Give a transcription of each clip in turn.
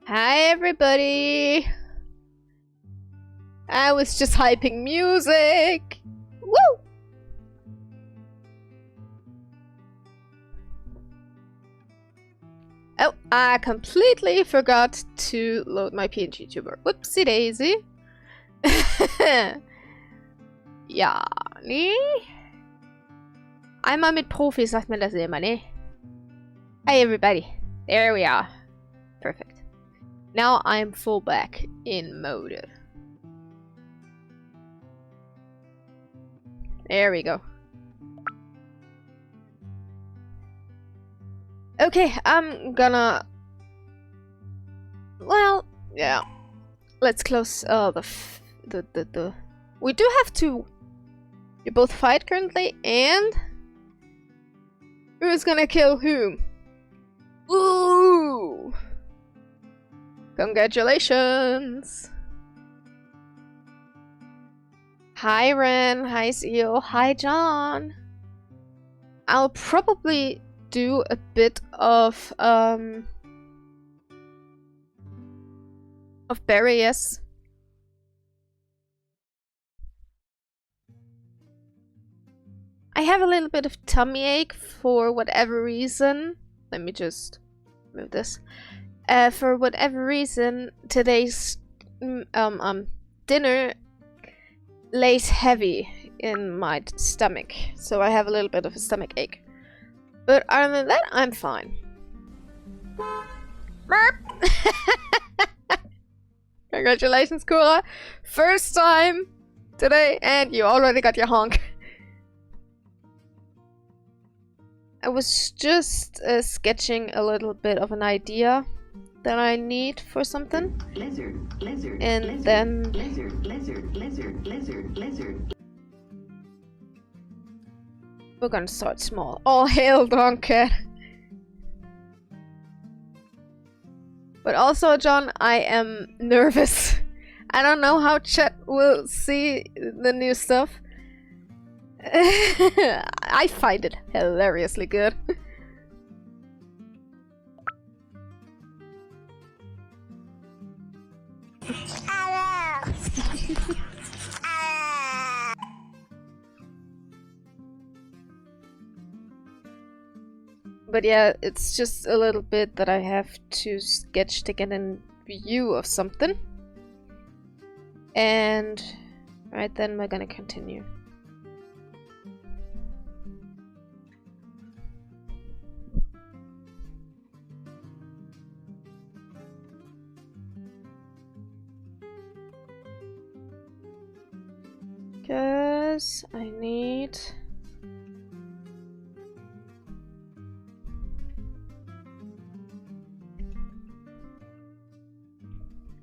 Hi everybody! I was just hyping music! Woo! Oh, I completely forgot to load my PNG tuber. Whoopsie daisy. Ja, nee. Einmal mit Profis sagt man das immer, ne? Hi everybody. There we are. Perfect. Now I'm full back in mode. There we go. Okay, I'm gonna... Well, yeah. Let's close the... We do have to... You both fight currently, and... Who's gonna kill whom? Ooh! Congratulations! Hi Ren, hi Zio, hi John! I'll probably do a bit of barriers. I have a little bit of tummy ache for whatever reason. Let me just move this. For whatever reason, today's dinner lays heavy in my stomach, so I have a little bit of a stomach ache. But other than that, I'm fine. Congratulations, Kura! First time today, and you already got your honk. I was just sketching a little bit of an idea that I need for something. And then we're gonna start small. All hail Donket! But also, John, I am nervous. I don't know how chat will see the new stuff. I find it hilariously good. But yeah, it's just a little bit that I have to sketch to get a view of something. And right then we're gonna continue. Because I need...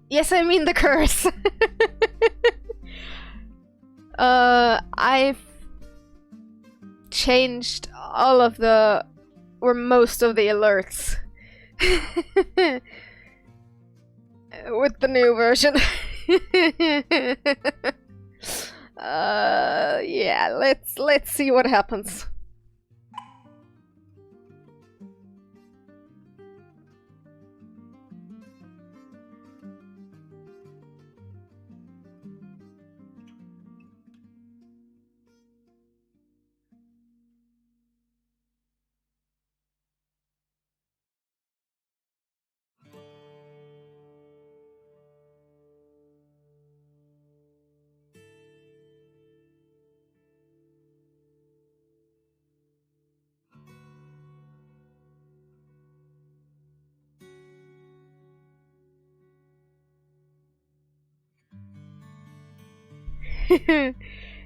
Yes, I mean the curse! I've changed all of the... or most of the alerts. With the new version. Yeah, let's see what happens.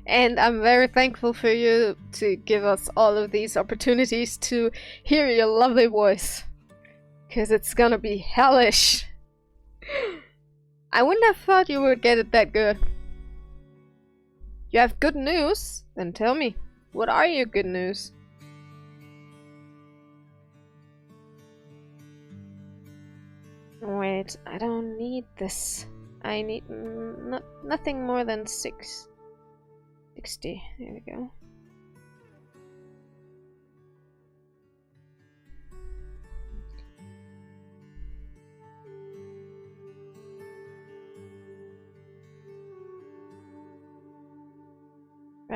And I'm very thankful for you to give us all of these opportunities to hear your lovely voice. Because it's gonna be hellish. I wouldn't have thought you would get it that good. You have good news? Then tell me. What are your good news? Wait, I don't need this. I need nothing more than 60. There we go.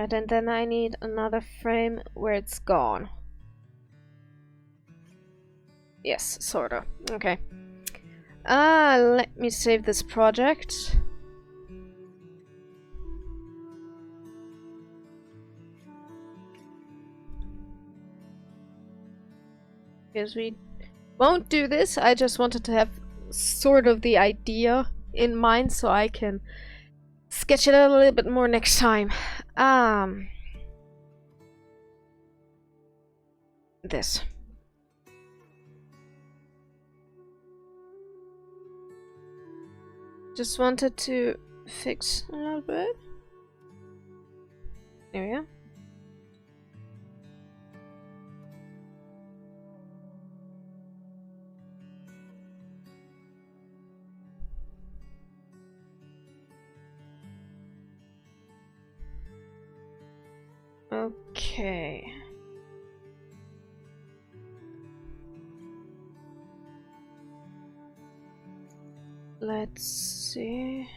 Right, and then I need another frame where it's gone. Yes, sorta. Okay. Let me save this project. Because we won't do this, I just wanted to have sort of the idea in mind so I can sketch it out a little bit more next time. This. Just wanted to fix a little bit. There we go. Okay. Let's see.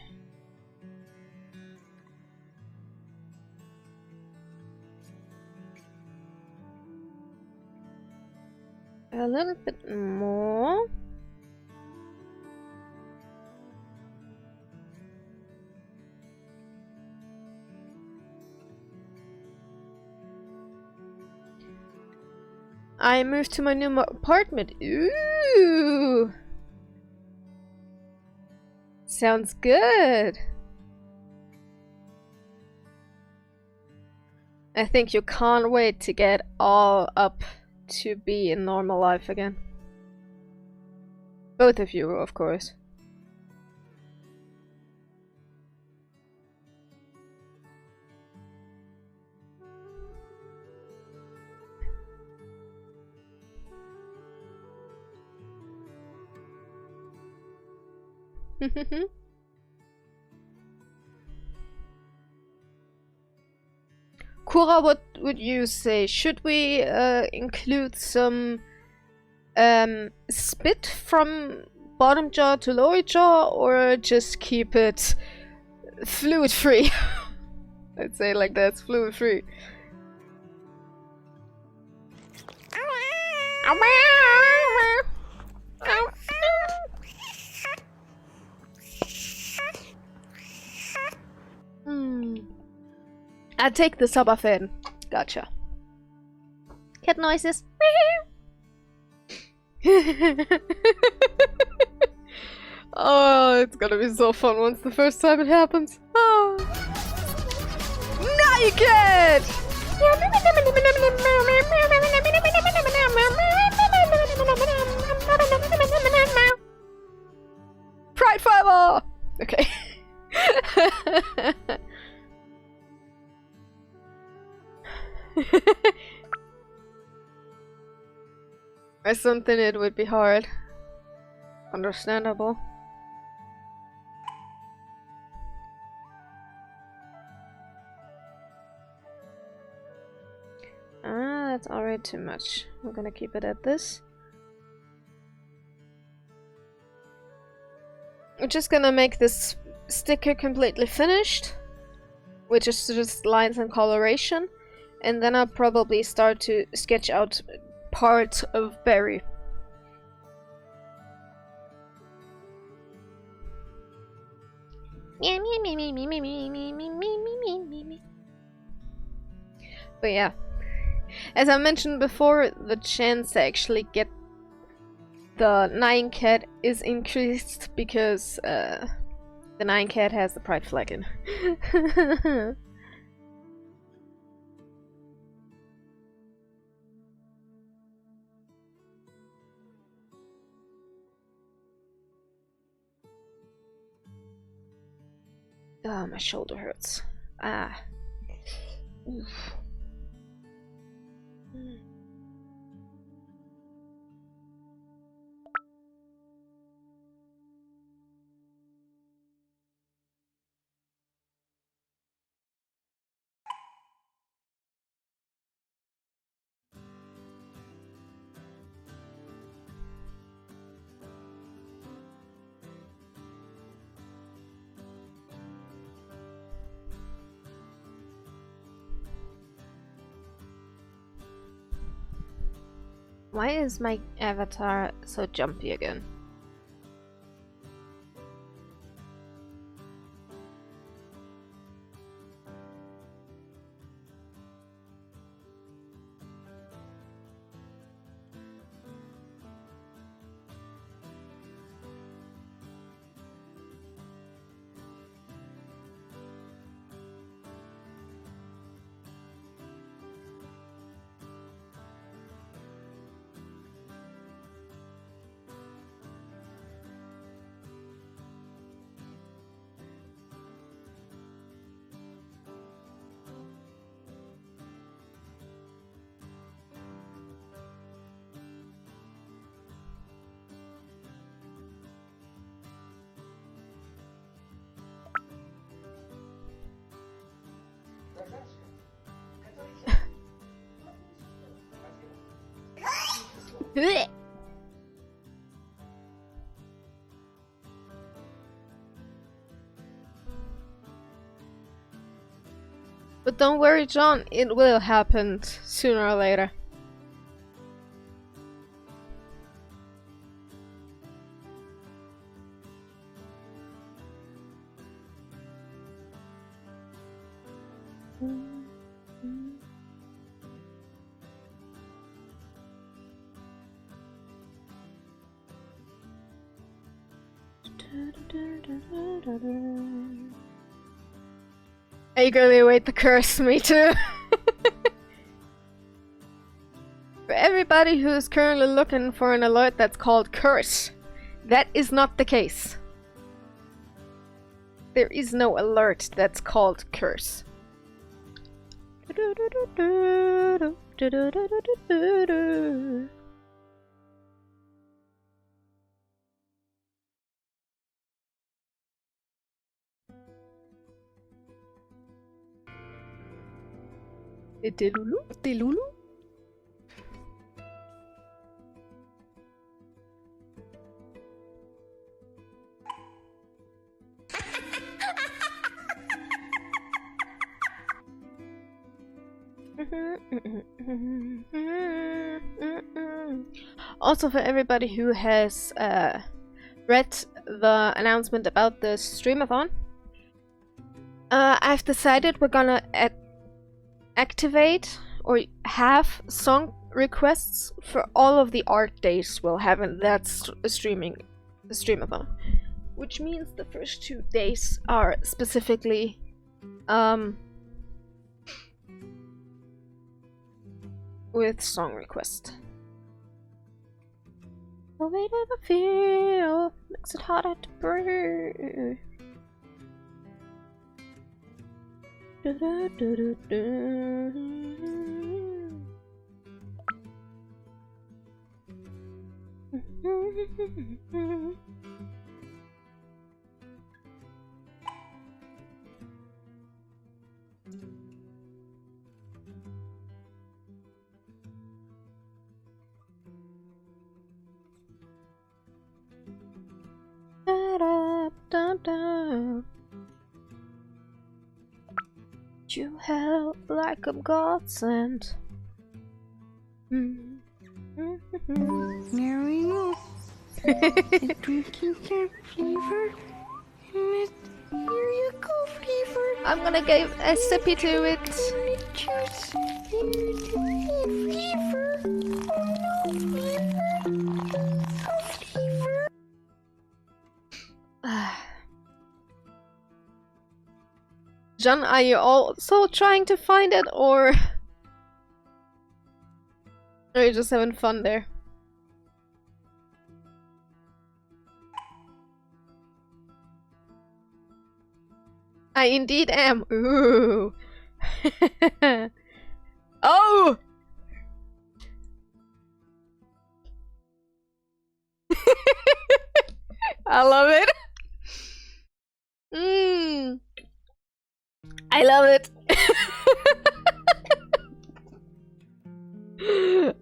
A little bit more. I moved to my new apartment. Ooh! Sounds good. I think you can't wait to get all up to be in normal life again. Both of you, of course. Kura, what would you say? Should we include some spit from bottom jaw to lower jaw, or just keep it fluid free? I'd say like that's fluid free. I take the subwoofer. Gotcha. Cat noises. Oh, it's gonna be so fun once the first time it happens. Oh. Naked! Pride fiber! Okay. Or something, it would be hard. Understandable. That's already too much. We're gonna keep it at this. I'm just gonna make this sticker completely finished, which is just lines and coloration, and then I'll probably start to sketch out parts of Barry. But yeah, as I mentioned before, the chance to actually get the Nine Cat is increased because the Nine Cat has the pride flag in. Oh, my shoulder hurts. Ah. Oof. Why is my avatar so jumpy again? But don't worry, John, it will happen sooner or later. I eagerly await the curse, me too. For everybody who is currently looking for an alert that's called curse, that is not the case. There is no alert that's called curse. Delulu? Delulu? Also, for everybody who has read the announcement about the streamathon, I've decided we're gonna activate or have song requests for all of the art days we'll have in that streamathon, which means the first 2 days are specifically with song request. The weight of the feel makes it harder to breathe. You help like a godsend. Mary Moon. Drinking some flavor. And here you go, flavor. I'm gonna give a sippy to it. Juice. Flavor. Oh no, flavor. John, are you also trying to find it, or are you just having fun there? I indeed am. Ooh. Oh! I love it. I love it.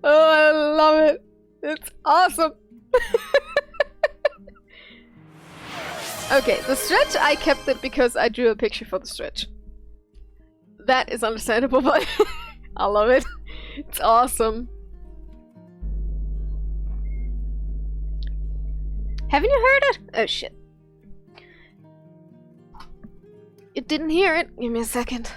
Oh, I love it. It's awesome. Okay, the stretch, I kept it because I drew a picture for the stretch. That is understandable, but I love it. It's awesome. Haven't you heard it? Oh shit. You didn't hear it? Give me a second.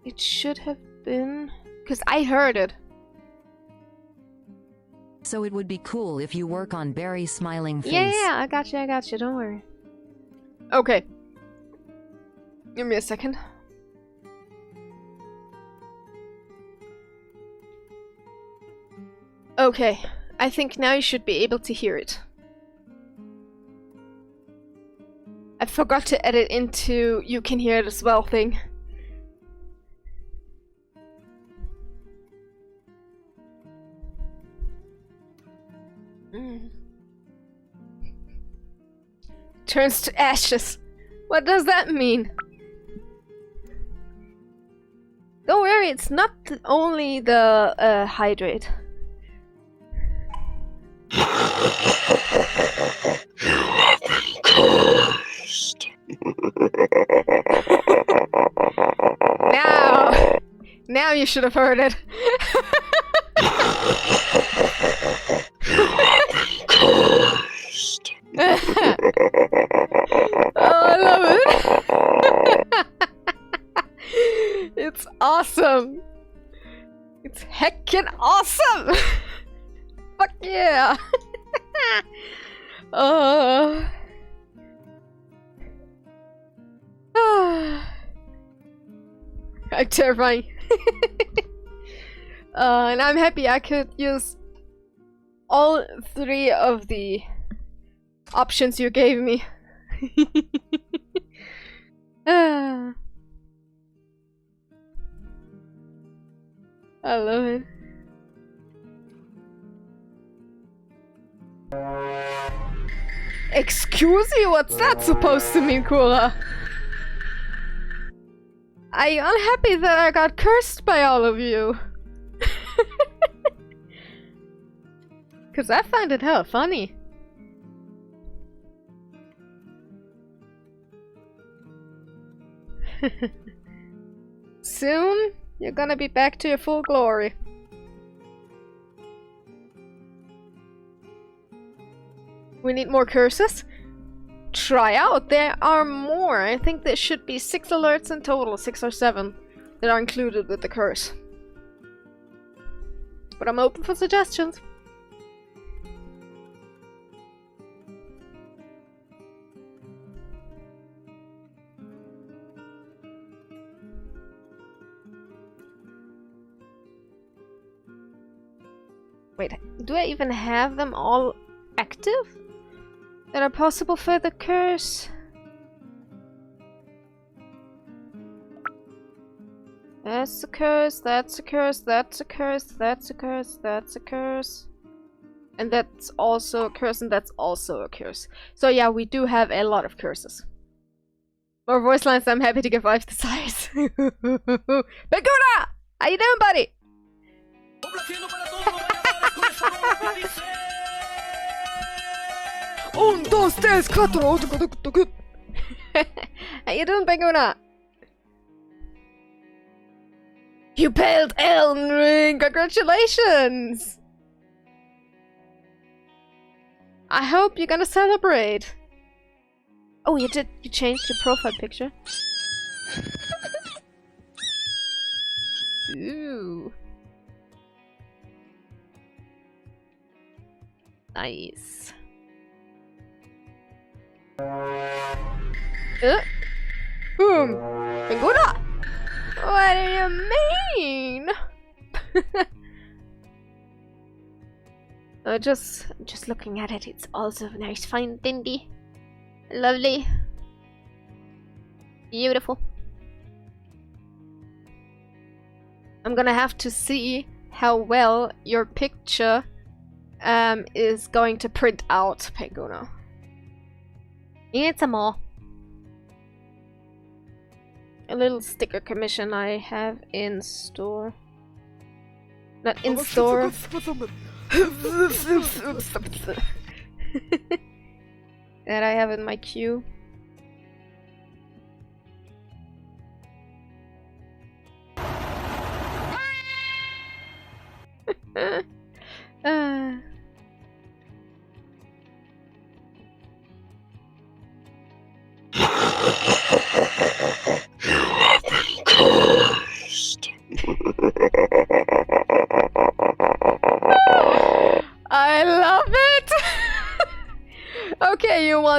It should have been... Because I heard it. So it would be cool if you work on Barry's smiling face. Yeah, I got you, don't worry. Okay. Give me a second. Okay, I think now you should be able to hear it. I forgot to edit into you can hear it as well thing. Turns to ashes. What does that mean? Don't worry, it's not only the hydrate. You have been cursed. Now you should have heard it. Cursed. Oh, I love it. It's awesome. It's heckin' awesome. Fuck yeah. I'm terrifying. And I'm happy I could use all 3 of the options you gave me. I love it. Excuse you? What's that supposed to mean, Kula? Are you unhappy that I got cursed by all of you? Cause I find it hell funny. Soon, you're gonna be back to your full glory. We need more curses? Try out, there are more. I think there should be 6 alerts in total, 6 or 7, that are included with the curse. But I'm open for suggestions. Wait, do I even have them all active? That are possible for the curse? That's a curse, that's a curse, that's a curse, that's a curse, that's a curse. And that's also a curse, and that's also a curse. So yeah, we do have a lot of curses. More voice lines, I'm happy to give life the size. Beguna! How you doing, buddy? Un, dos, tres, cuatro. How you doing, Beguna? You paled Elden Ring! Congratulations! I hope you're gonna celebrate. Oh, you did. You changed your profile picture. Ooh. Nice. Boom. Beguna! What do you mean? Just looking at it, it's also nice, fine, dindy, lovely, beautiful. I'm gonna have to see how well your picture is going to print out, Beguna. You need some more. A little sticker commission I have in store. Not in store. That I have in my queue.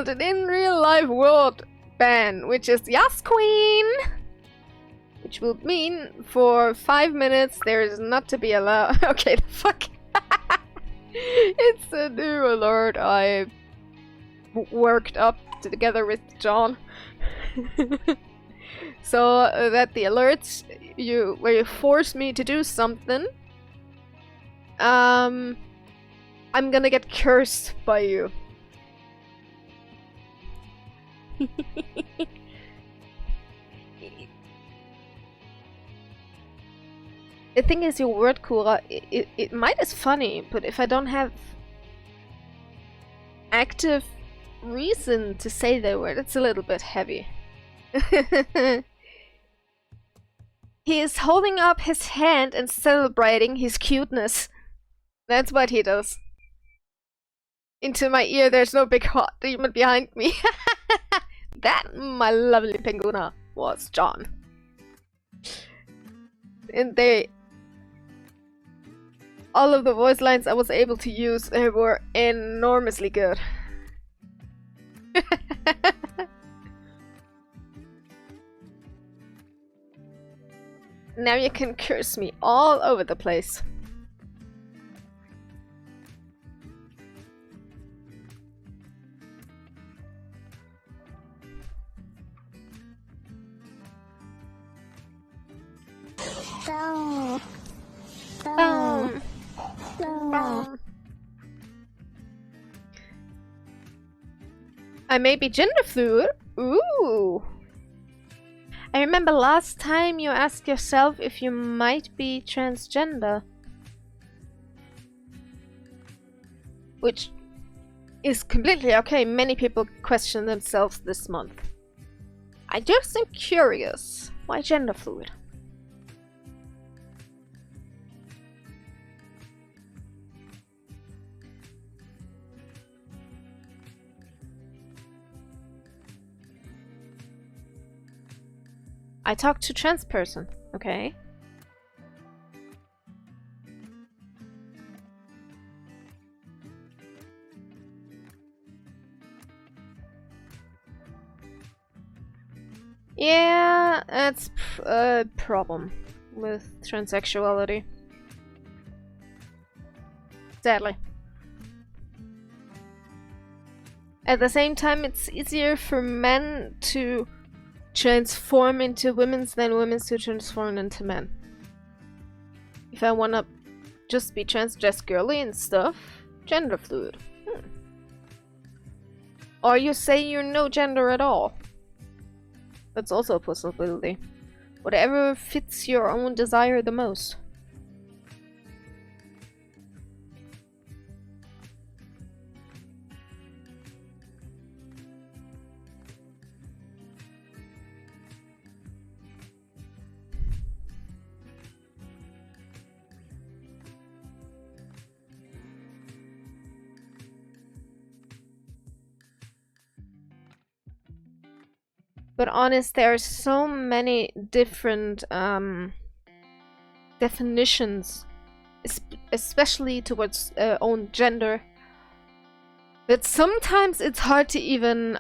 want an in real life world ban, which is yes, queen! Which will mean for 5 minutes there is not to be allowed. Okay, the fuck. It's a new alert I worked up together with John. So that the alerts where you force me to do something, I'm gonna get cursed by you. The thing is, your word, Kura, it might is funny, but if I don't have active reason to say the word, it's a little bit heavy. He is holding up his hand and celebrating his cuteness. That's what he does. Into my ear, there's no big hot demon behind me. That, my lovely Penguna, was John. And all of the voice lines I was able to use, they were enormously good. Now you can curse me all over the place. Boom. Boom. Boom. I may be gender fluid. Ooh. I remember last time you asked yourself if you might be transgender. Which is completely okay. Many people question themselves this month. I just am curious. Why gender fluid? I talked to trans person, okay? Yeah, that's a problem with transsexuality. Sadly. At the same time, it's easier for men to transform into women than women to transform into men. If I wanna just be trans, just girly and stuff, gender fluid. Or you say you're no gender at all. That's also a possibility. Whatever fits your own desire the most. But honest, there are so many different definitions, especially towards own gender, that sometimes it's hard to even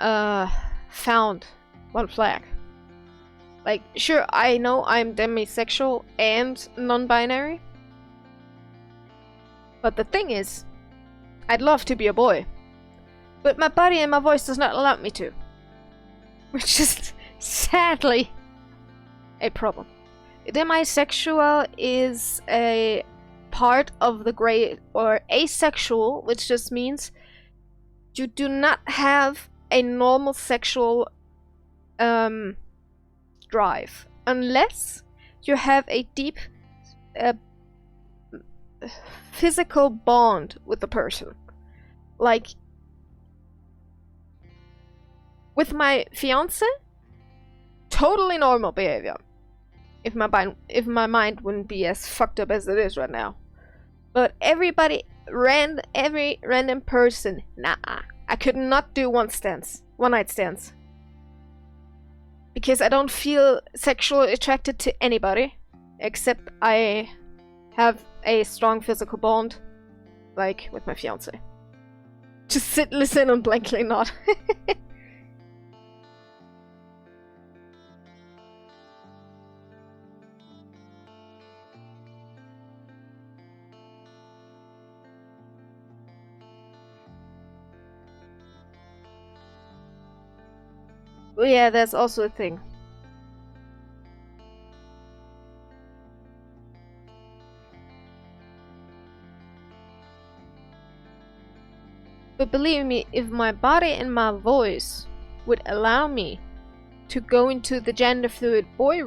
found one flag. Like, sure, I know I'm demisexual and non-binary, but the thing is, I'd love to be a boy, but my body and my voice does not allow me to. Which is sadly a problem. Demisexual is a part of the gray, or asexual, which just means you do not have a normal sexual drive unless you have a deep physical bond with the person. Like, with my fiance, totally normal behavior. If my mind wouldn't be as fucked up as it is right now. But every random person, nah. I could not do one night stands. Because I don't feel sexually attracted to anybody. Except I have a strong physical bond. Like with my fiance. Just sit, listen, and blankly nod. Oh yeah, that's also a thing. But believe me, if my body and my voice would allow me to go into the gender fluid boy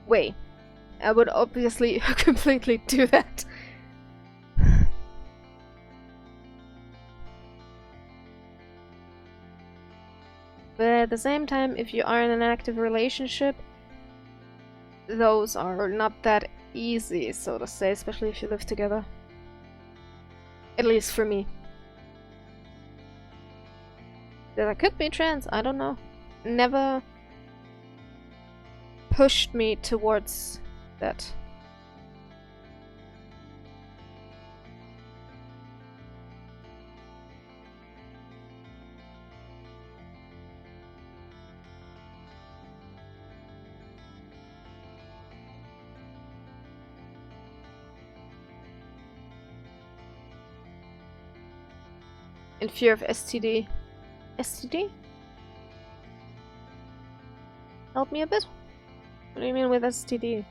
way, I would obviously completely do that. But at the same time, if you are in an active relationship, those are not that easy, so to say, especially if you live together. At least for me. That I could be trans, I don't know. Never pushed me towards that. In fear of STD. STD? Help me a bit? What do you mean with STD?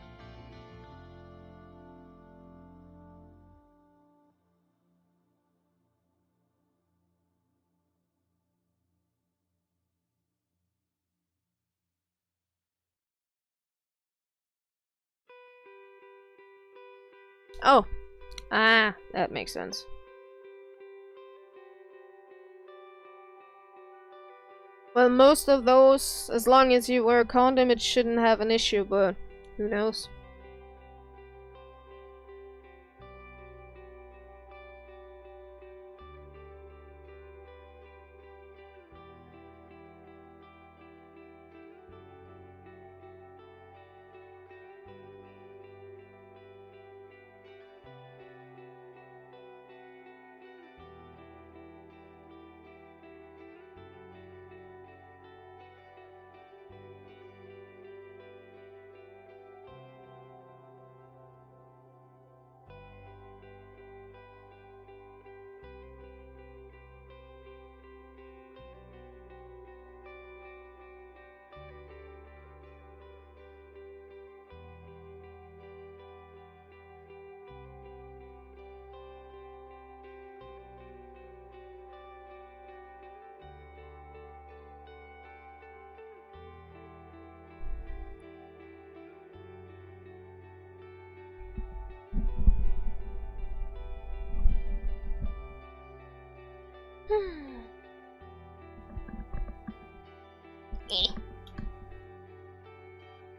Oh. Ah, that makes sense. Well, most of those, as long as you wear a condom, it shouldn't have an issue, but who knows?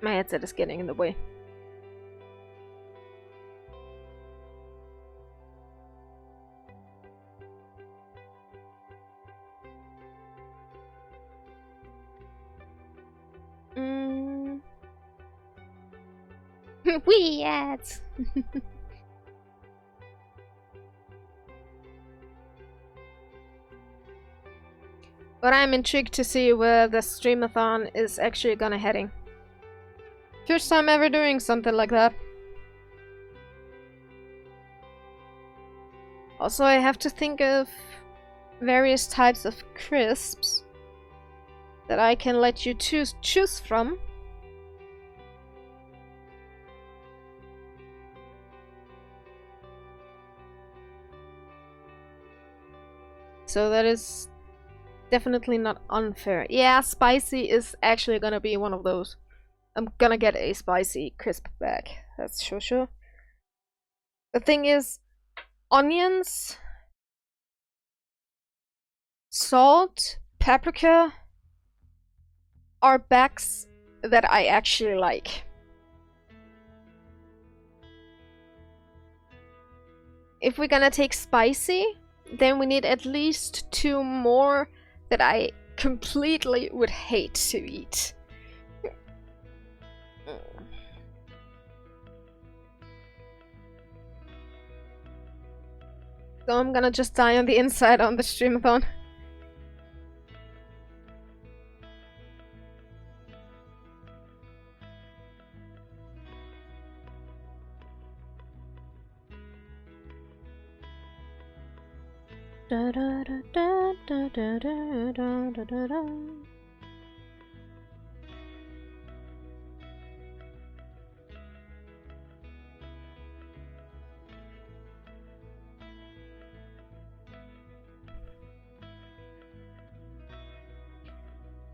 My headset is getting in the way. Wee ads! But I'm intrigued to see where the streamathon is actually gonna heading. First time ever doing something like that. Also, I have to think of various types of crisps that I can let you choose from. So that is definitely not unfair. Yeah, spicy is actually gonna be one of those. I'm gonna get a spicy crisp bag. That's sure. The thing is, onions, salt, paprika are bags that I actually like. If we're gonna take spicy, then we need at least 2 more that I completely would hate to eat. So I'm gonna just die on the inside on the streamathon. Da da da da da da da da da da.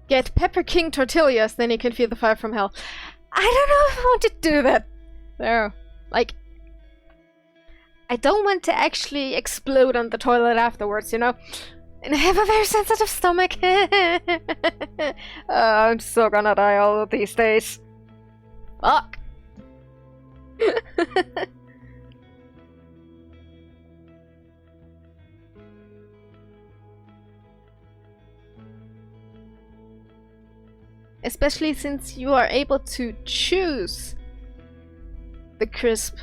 Get Pepper King tortillas, then you can feel the fire from hell. I don't know if I want to do that. There. Like, I don't want to actually explode on the toilet afterwards, you know? And I have a very sensitive stomach. I'm so gonna die all of these days. Fuck. Especially since you are able to choose the crisp.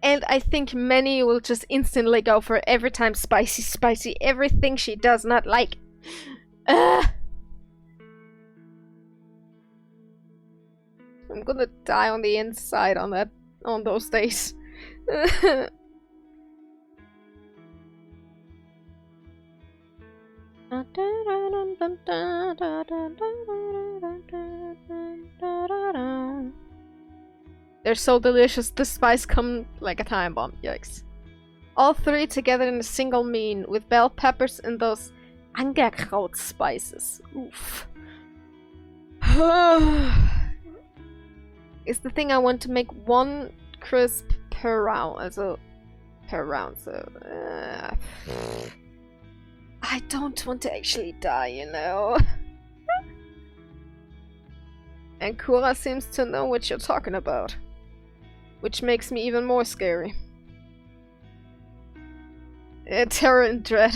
And I think many will just instantly go for every time spicy, spicy, everything she does not like. I'm gonna die on the inside on those days. They're so delicious, the spice come like a time bomb, yikes. All three together in a single meal with bell peppers and those Angerkraut spices. Oof. Is the thing I want to make one crisp per round, also per round, so I don't want to actually die, you know. And Kura seems to know what you're talking about, which makes me even more scary. Terror and dread.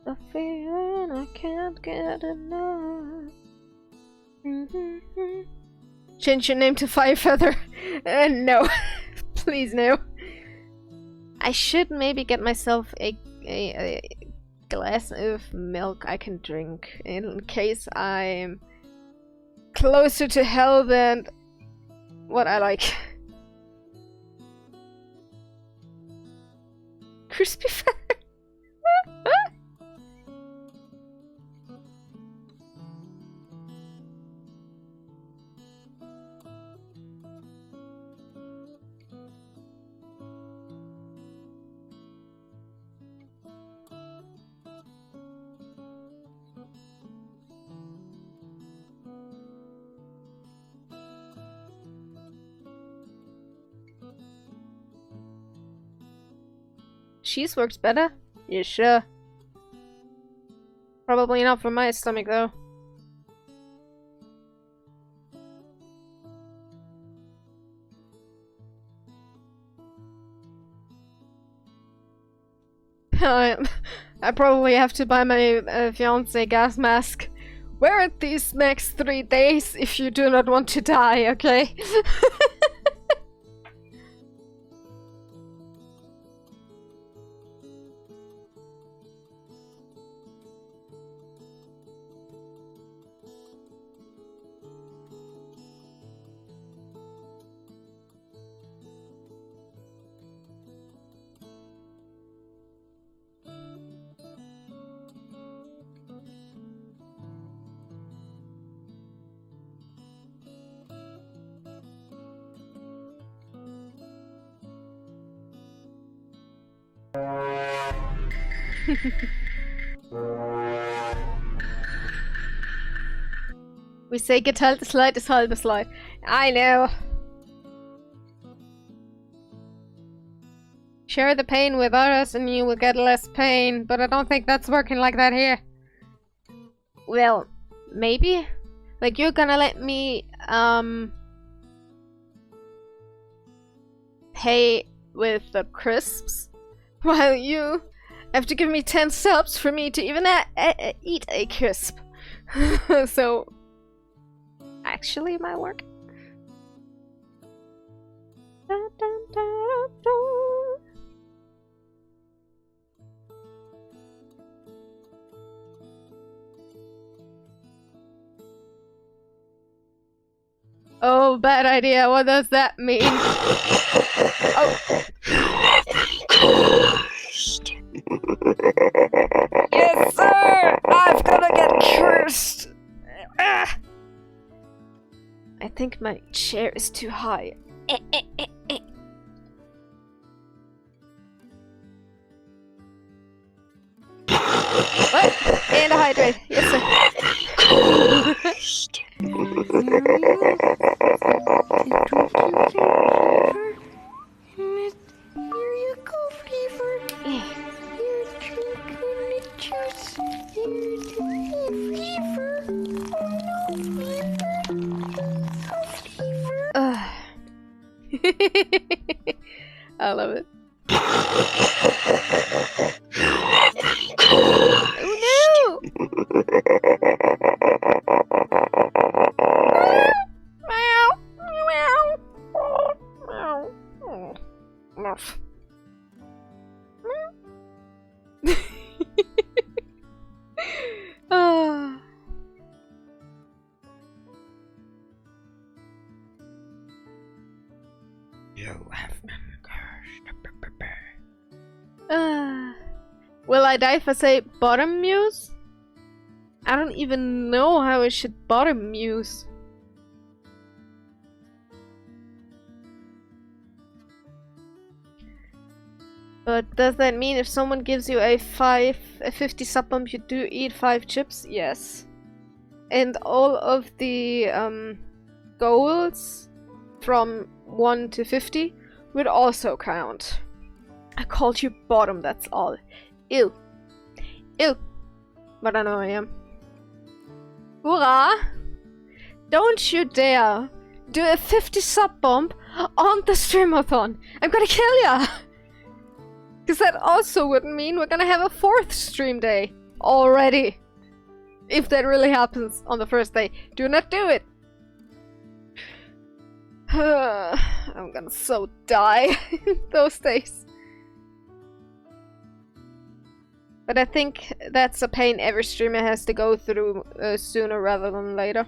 The feeling I can't get enough. Change your name to Firefeather. No. Please no. I should maybe get myself a glass of milk I can drink in case I'm closer to hell than what I like. Crispy feather. Cheese works better? Yeah, sure. Probably not for my stomach, though. I probably have to buy my fiance gas mask. Wear it these next 3 days if you do not want to die, okay? We say geteiltes Leid ist halbes Leid. I know. Share the pain with us and you will get less pain, but I don't think that's working like that here. Well, maybe? Like, you're gonna let me, pay with the crisps, while you have to give me 10 subs for me to even eat a crisp. So, actually, it might work. Dun, dun, dun, dun. Oh, bad idea. What does that mean? Oh. You have been cursed. Yes, sir! I'm gonna get cursed! Ah. I think my chair is too high. What? And a hydrate. Yes, sir. Cursed. Here you go, Fever. You're drinking the juice. You're drinking Fever. Oh no, Fever. Oh, Fever. I love it. You have been cursed. Oh no! Meow! Meow! Meow! Meow! Ah. You have been cursed. Will I die if I say bottom muse? I don't even know how I should bottom muse. But does that mean if someone gives you a 50 sub bump, you do eat 5 chips? Yes. And all of the goals from 1 to 50 would also count. I called you bottom, that's all. Ew. Ew. But I know I am. Hoorah! Don't you dare do a 50 sub bump on the streamathon. I'm gonna kill ya! Because that also would mean we're gonna have a 4th stream day already. If that really happens on the first day. Do not do it! I'm gonna so die those days. But I think that's a pain every streamer has to go through sooner rather than later.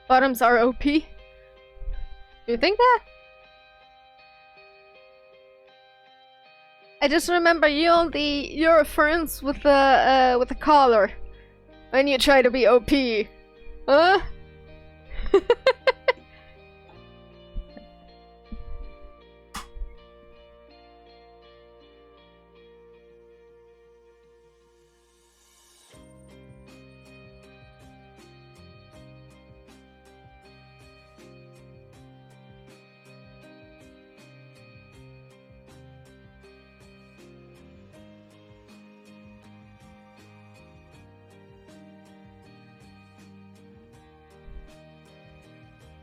Bottoms are OP. You think that? I just remember you're friends with the collar when you try to be OP. Huh?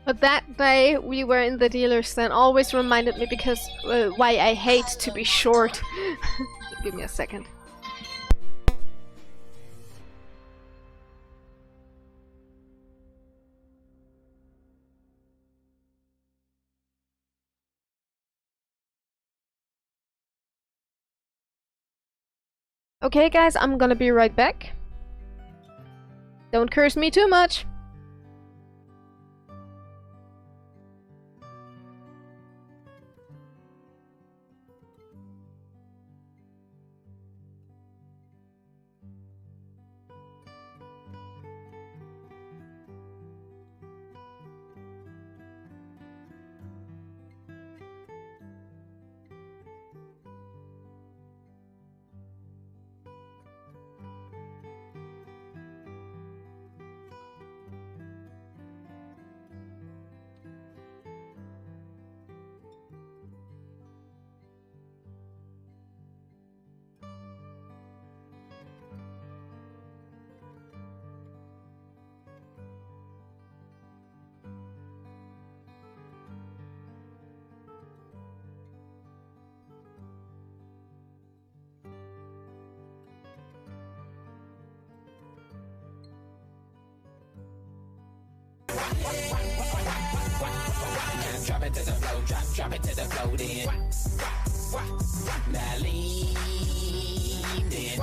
But that day we were in the dealer's stand always reminded me because why I hate to be short. Give me a second. Okay guys, I'm gonna be right back. Don't curse me too much. Drop it to the flow, drop it to the flow, then. Now lean in.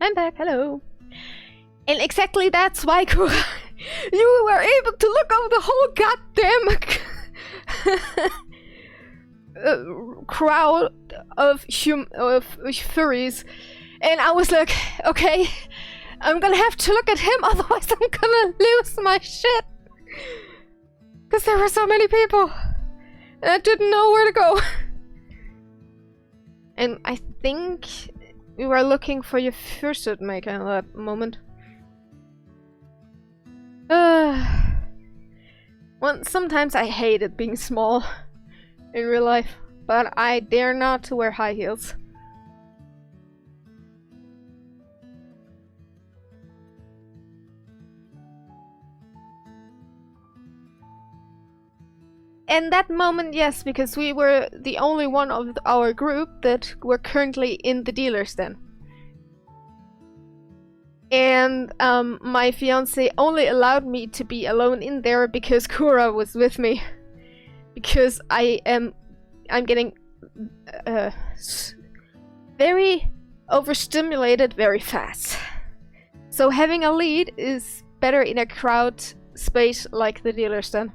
I'm back, hello. And exactly that's why, Kura, you were able to look over the whole goddamn crowd of furries. And I was like, okay, I'm gonna have to look at him, otherwise I'm gonna lose my shit. Because there were so many people. And I didn't know where to go. And I think we were looking for your fursuit maker at that moment. Well, sometimes I hated being small in real life, but I dare not to wear high heels. And that moment, yes, because we were the only one of our group that were currently in the dealer's den. And my fiance only allowed me to be alone in there because Kura was with me. Because I'm getting very overstimulated very fast. So having a lead is better in a crowd space like the dealer's den.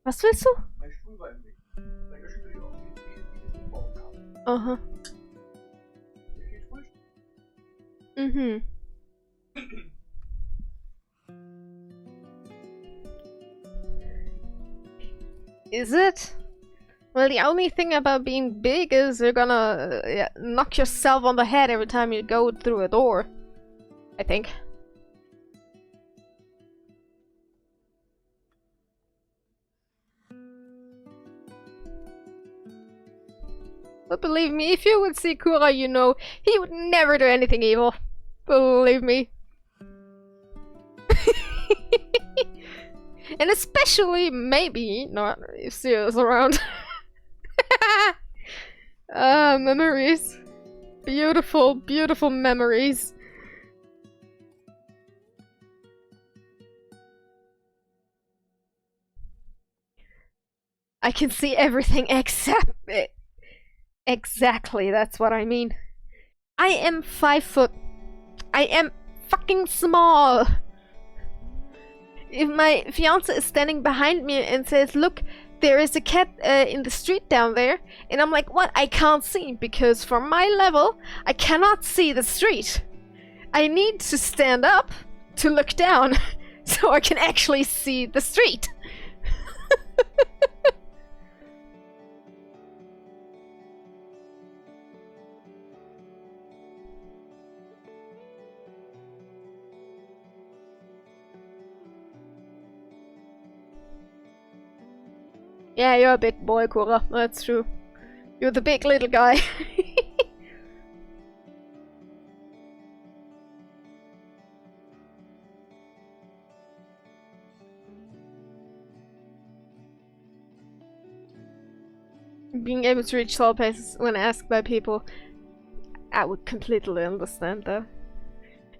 Was willst du? Mein Stuhl war im Weg. Da geschüttelt ich auch wie den Baumkram. Aha. Hier geht Frühstück. Mhm. Is it? Well, the only thing about being big is you're gonna knock yourself on the head every time you go through a door. I think. But believe me, if you would see Kura, you know he would never do anything evil. Believe me. And especially, maybe, not if Zero's around. Memories. Beautiful, beautiful memories. I can see everything except it. Exactly, that's what I mean. I am 5 foot. I am fucking small. If my fiance is standing behind me and says, look, there is a cat in the street down there, and I'm like, what? I can't see, because from my level, I cannot see the street. I need to stand up to look down so I can actually see the street. Yeah, you're a big boy, Kura. That's true. You're the big little guy. Being able to reach tall places when asked by people, I would completely understand that.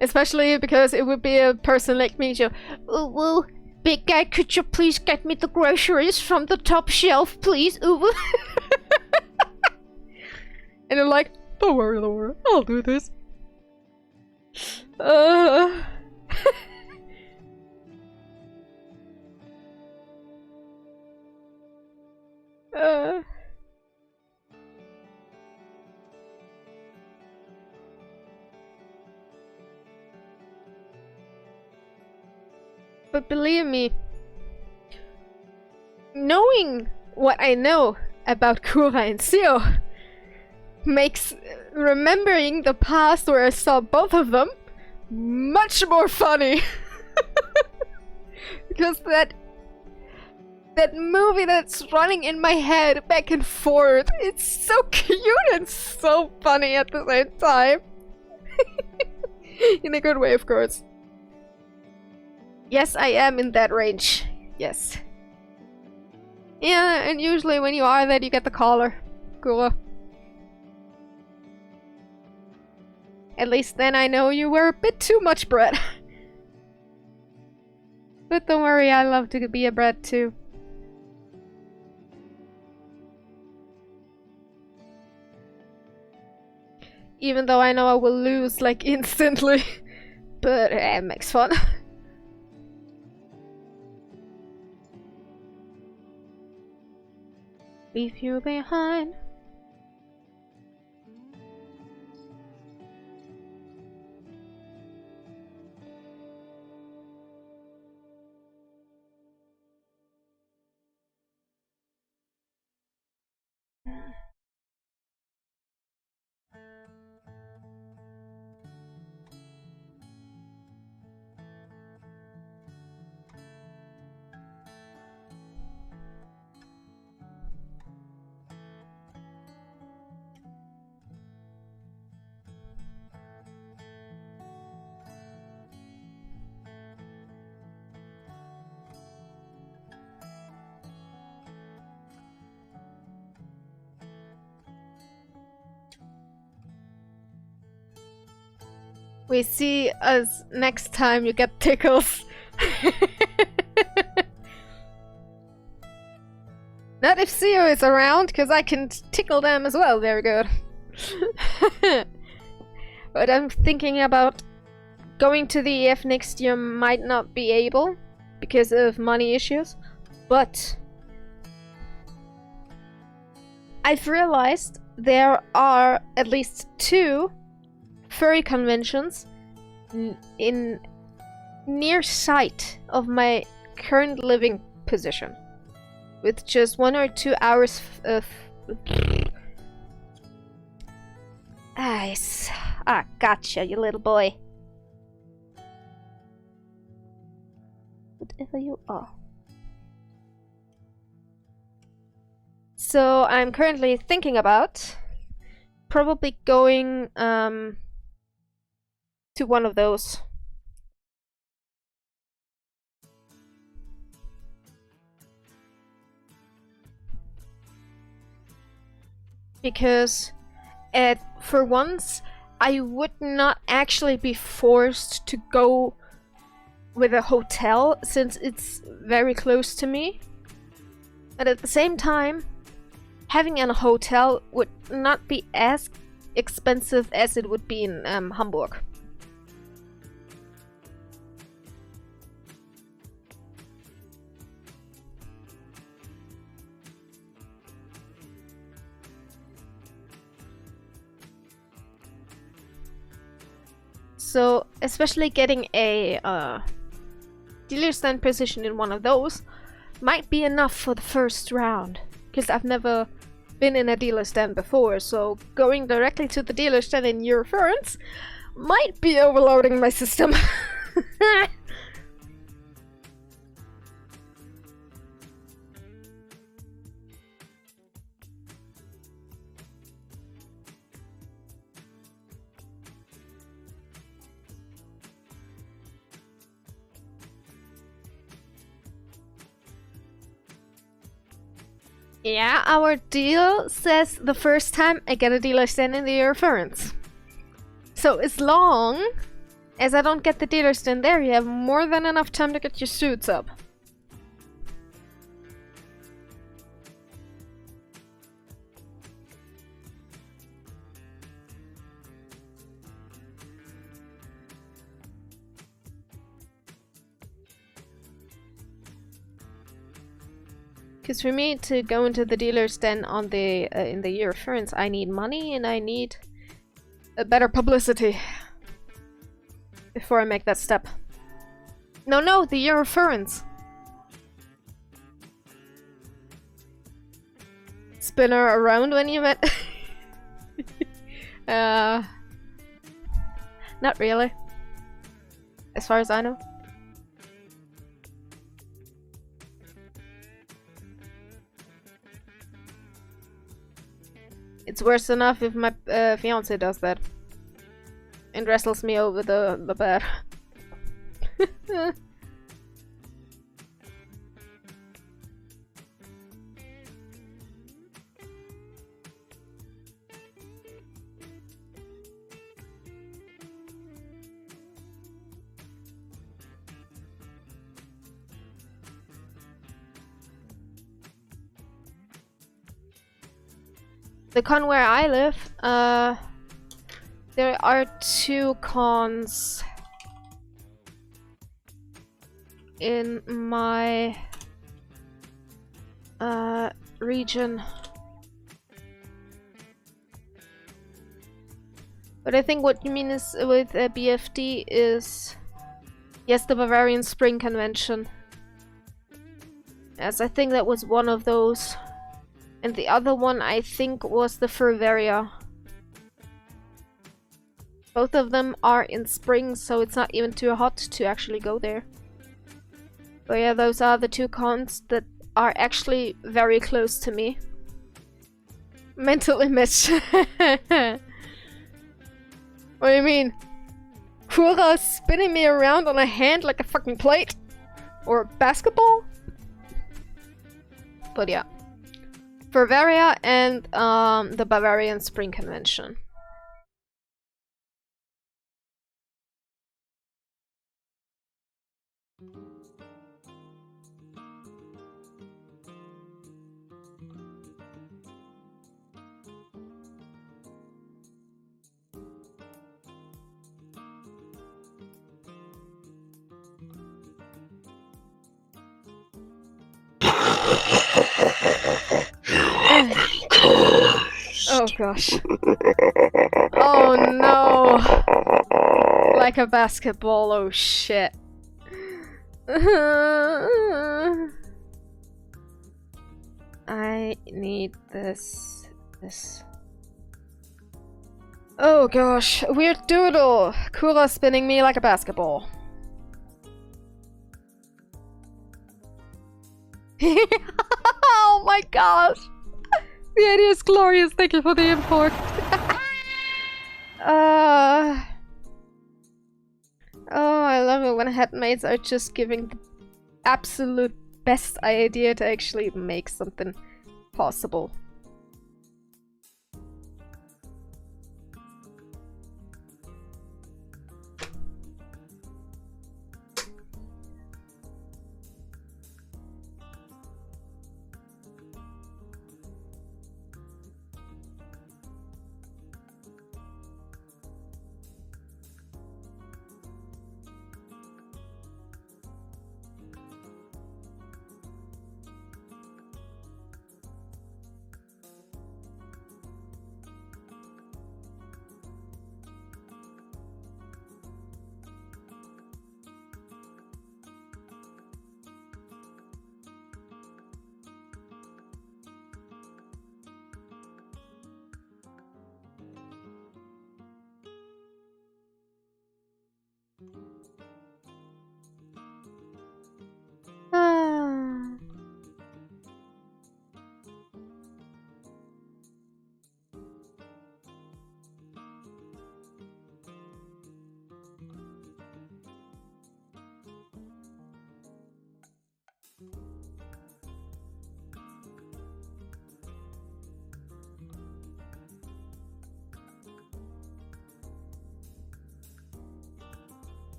Especially because it would be a person like me, so, ooh, ooh, big guy, could you please get me the groceries from the top shelf, please? Ooh. And they're like, don't worry, I'll do this. But believe me, knowing what I know about Kura and Seo makes remembering the past where I saw both of them much more funny. Because that movie that's running in my head back and forth, it's so cute and so funny at the same time. In a good way, of course. Yes, I am in that range. Yes. Yeah, and usually when you are that, you get the collar. Cool. At least then I know you were a bit too much bread. But don't worry, I love to be a bread too. Even though I know I will lose like instantly. But it makes fun. Leave you behind. We see us next time you get tickles. Not if Seo is around, because I can tickle them as well. Very good. But I'm thinking about going to the EF next year. Might not be able because of money issues, but I've realized there are at least 2 furry conventions in near sight of my current living position, with just 1 or 2 hours of ice. Ah, gotcha, you little boy. Whatever you are. So I'm currently thinking about probably going to one of those. because for once I would not actually be forced to go with a hotel since it's very close to me. But at the same time, having a hotel would not be as expensive as it would be in Hamburg. So, especially getting a dealer stand position in one of those might be enough for the first round, because I've never been in a dealer stand before, so going directly to the dealer stand in Eurofurence might be overloading my system. Yeah, our deal says the first time I get a dealer stand in the Eurofurence. So as long as I don't get the dealer stand there, you have more than enough time to get your suits up. Because for me to go into the dealer's den on the in the Eurofurence, I need money and I need a better publicity before I make that step. No, the Eurofurence. Spin her around when you met. Not really. As far as I know. It's worse enough if my fiance does that and wrestles me over the bed. The con where I live, there are 2 cons in my region. But I think what you mean is with BFD is, yes, the Bavarian Spring Convention. Yes, I think that was one of those. And the other one, I think, was the Furvaria. Both of them are in spring, so it's not even too hot to actually go there. But yeah, those are the 2 cons that are actually very close to me. Mental image. What do you mean? Kura spinning me around on a hand like a fucking plate? Or a basketball? But yeah. Bavaria and the Bavarian Spring Convention. Oh gosh. Oh no. Like a basketball, oh shit. I need this. Oh gosh, weird doodle. Kura spinning me like a basketball. Oh my gosh. The idea is glorious, thank you for the import. Oh, I love it when headmates are just giving the absolute best idea to actually make something possible.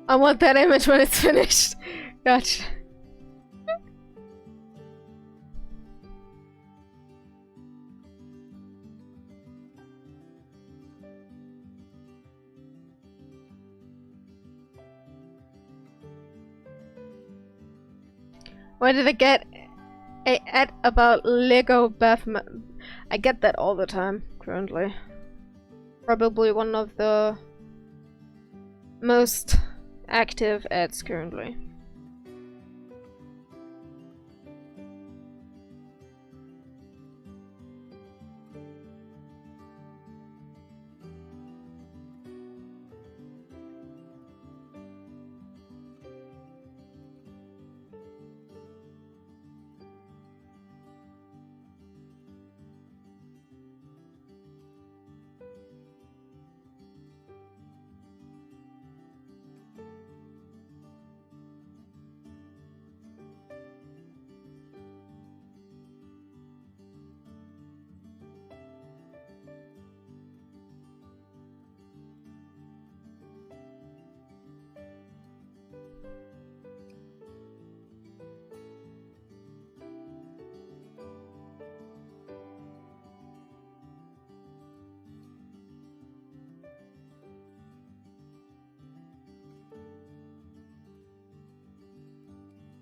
I want that image when it's finished. Gotcha. Why did I get a ad about Lego Batman? I get that all the time currently. Probably one of the most active ads currently.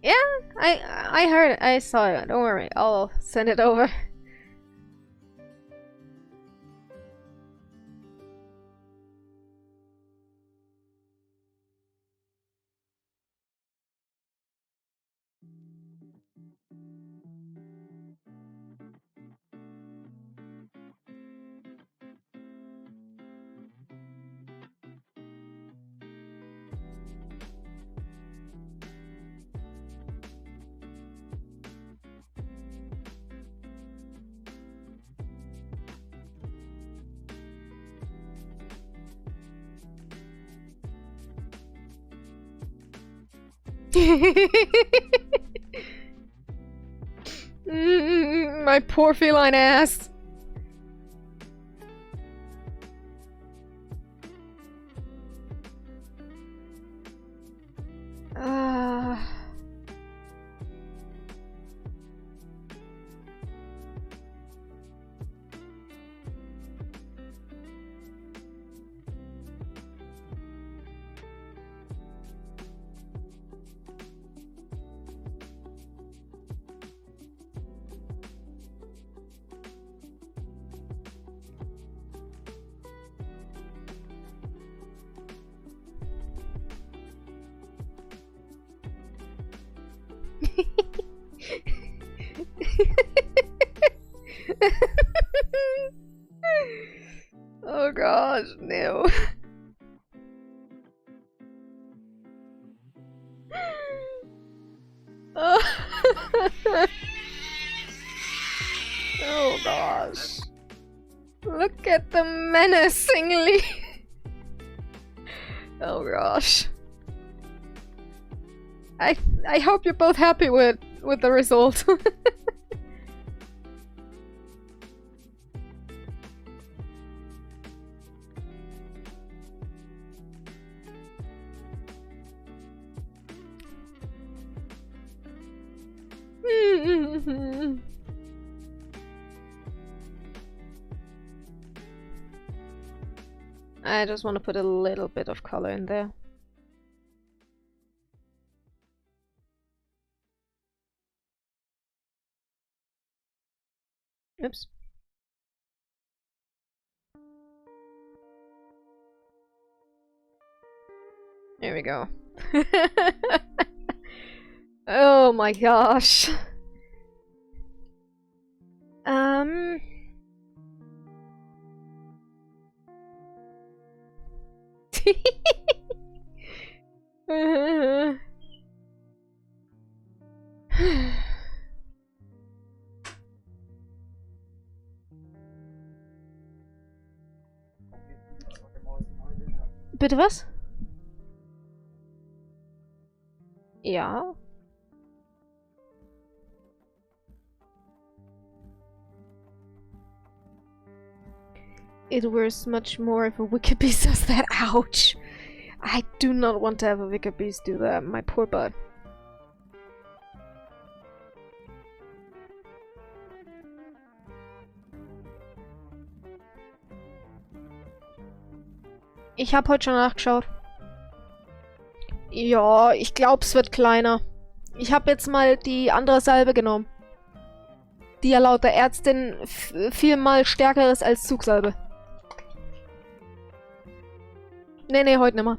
Yeah, I heard it. I saw it. Don't worry, I'll send it over. My poor feline ass. Oh gosh, no. Oh gosh. Look at the menacingly. Oh gosh. I hope you're both happy with the result. I just want to put a little bit of color in there. Oops. There we go. Oh my gosh. Bitte was? Ja. It wears much more if a wicked beast does that. Ouch! I do not want to have a wicked beast do that, my poor butt. Ich habe heute schon nachgeschaut. Ja, ich glaube, es wird kleiner. Ich habe jetzt mal die andere Salbe genommen. Die ja laut der Ärztin viermal stärker ist als Zugsalbe. Nee, heute nicht mehr.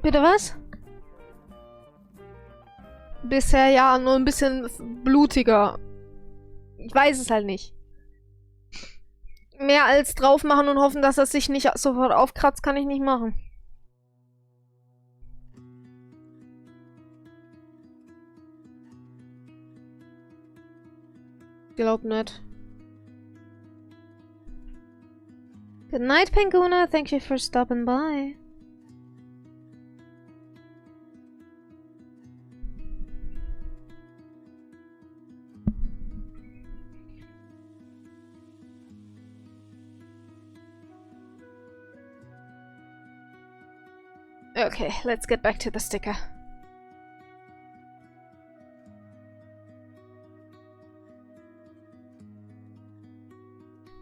Bitte was? Bisher ja, nur ein bisschen blutiger. Ich weiß es halt nicht. Mehr als drauf machen und hoffen, dass er sich nicht sofort aufkratzt, kann ich nicht machen. Glaub nicht. Good night, Penguna. Thank you for stopping by. Okay, let's get back to the sticker.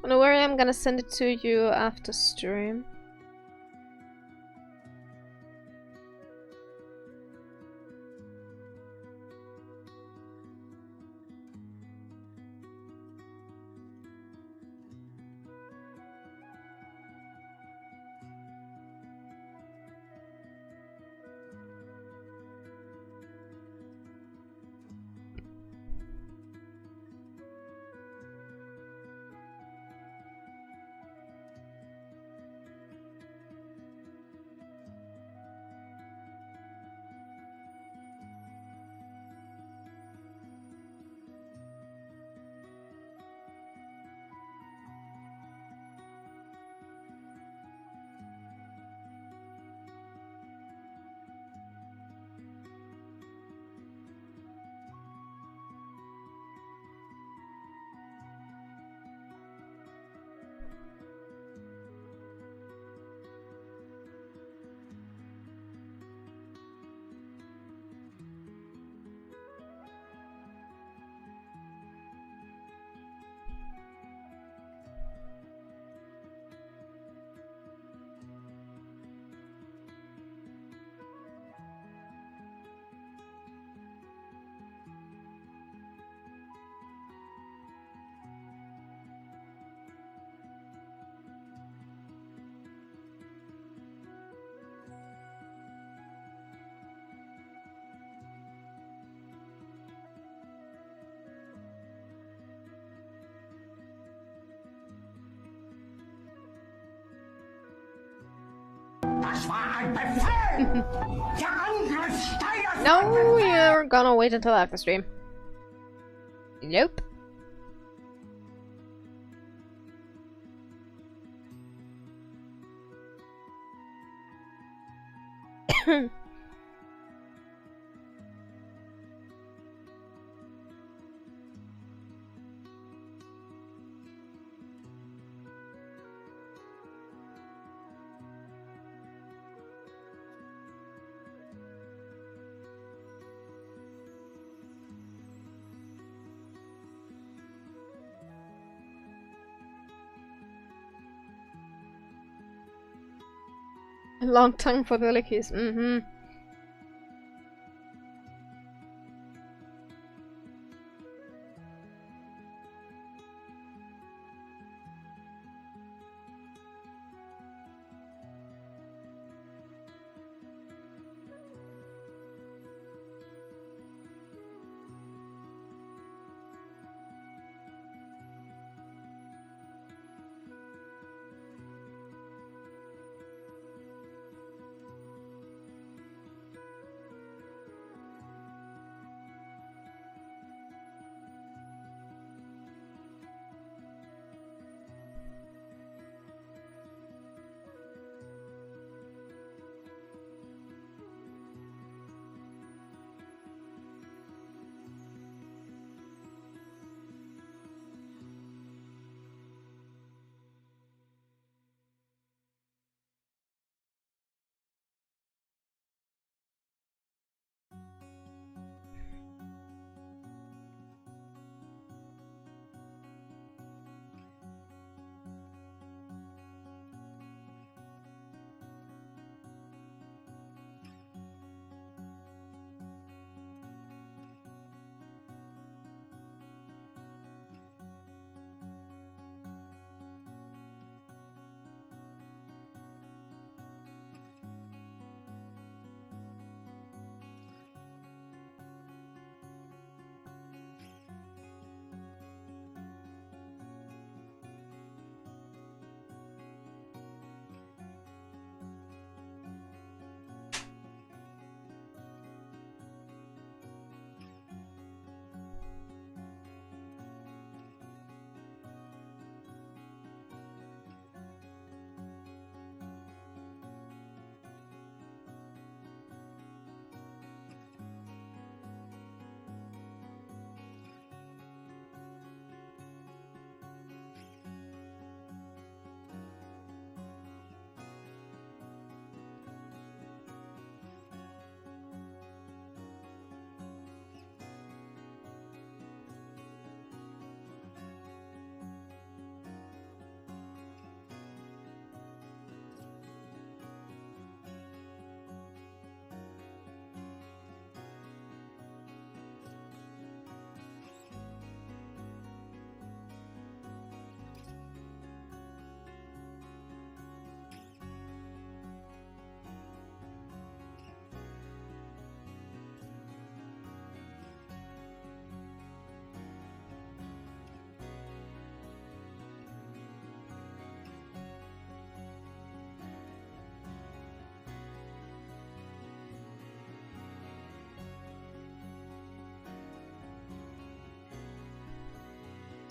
Don't worry, I'm gonna send it to you after stream. No, you're gonna wait until after stream. Nope. A long tongue for the lickies. Mm-hmm.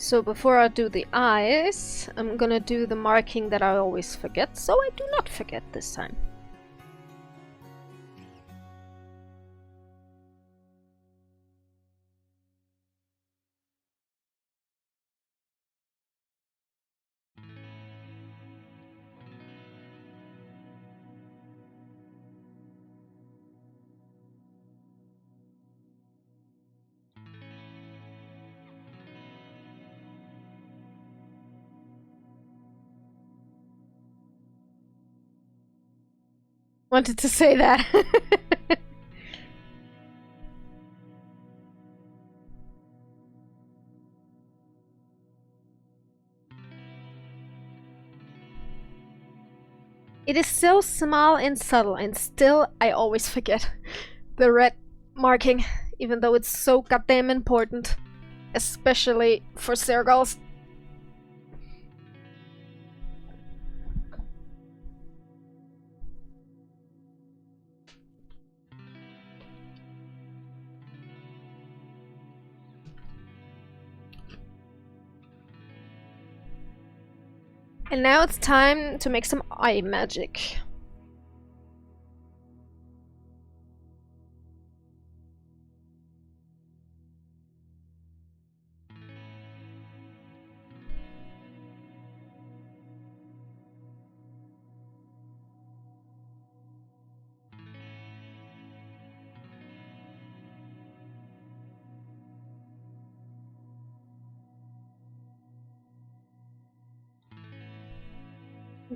So before I do the eyes, I'm gonna do the marking that I always forget, so I do not forget this time. Wanted to say that. It is so small and subtle, and still I always forget the red marking, even though it's so goddamn important, especially for Sergals. And now it's time to make some eye magic.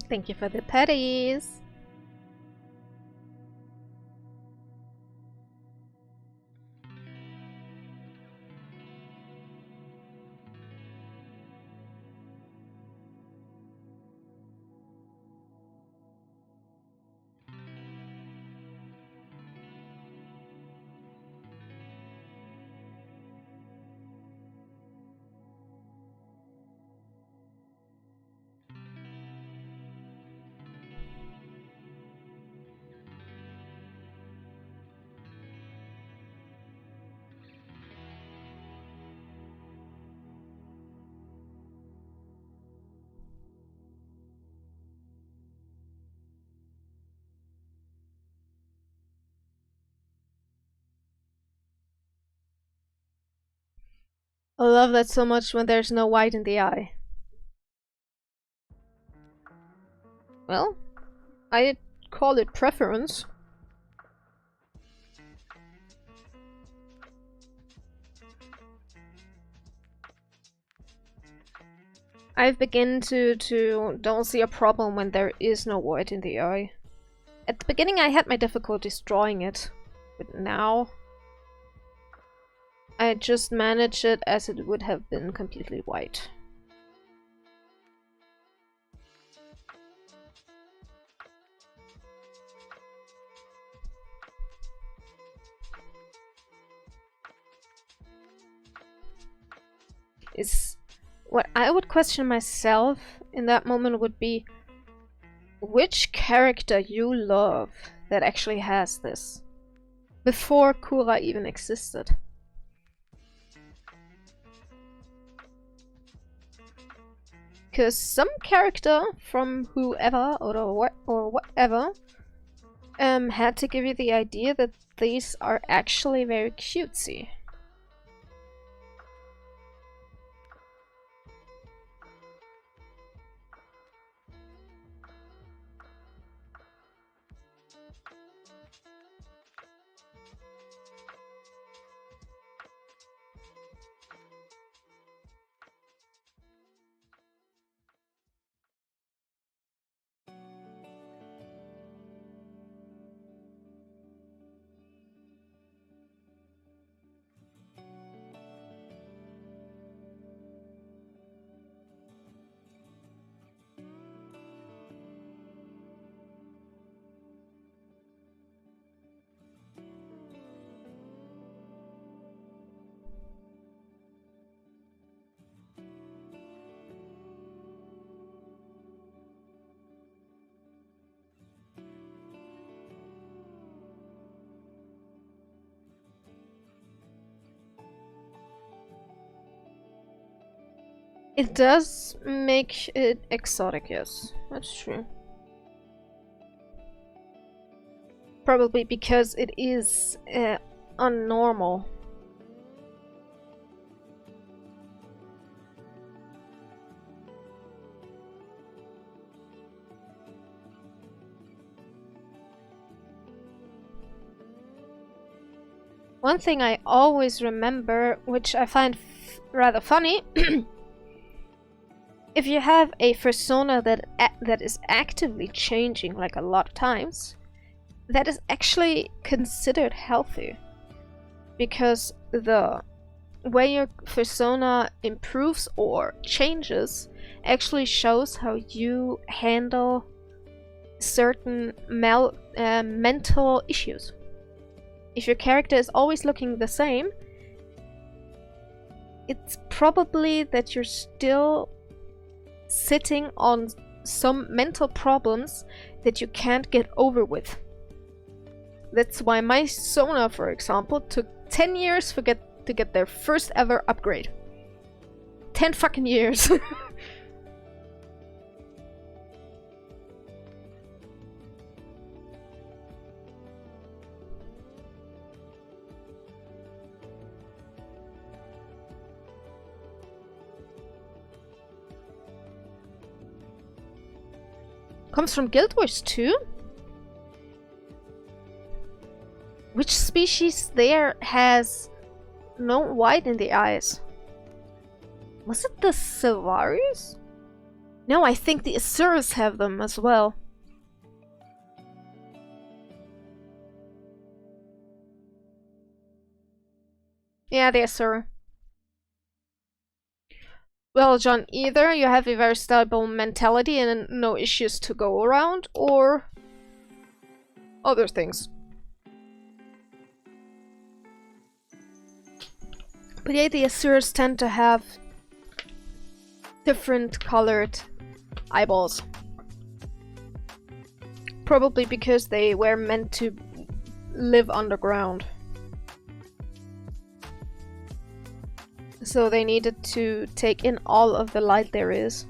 Thank you for the petties. I love that so much when there's no white in the eye. Well, I call it preference. I've begun to don't see a problem when there is no white in the eye. At the beginning I had my difficulties drawing it, but now I just manage it as it would have been completely white. What I would question myself in that moment would be which character you love that actually has this before Kura even existed. Because some character from whoever or whatever had to give you the idea that these are actually very cutesy. It does make it exotic, yes. That's true. Probably because it is unnormal. One thing I always remember, which I find rather funny, if you have a persona that is actively changing like a lot of times, that is actually considered healthy. Because the way your persona improves or changes actually shows how you handle certain mental issues. If your character is always looking the same, it's probably that you're still sitting on some mental problems that you can't get over with. That's why my Sona, for example, took 10 years to get their first ever upgrade. 10 fucking years. Comes from Guild Wars 2? Which species there has no white in the eyes? Was it the Sylvaris? No, I think the Asurus have them as well. Yeah, the Asura. Well, John, either you have a very stable mentality and no issues to go around, or other things. But yeah, the Asuras tend to have different colored eyeballs. Probably because they were meant to live underground. So they needed to take in all of the light there is.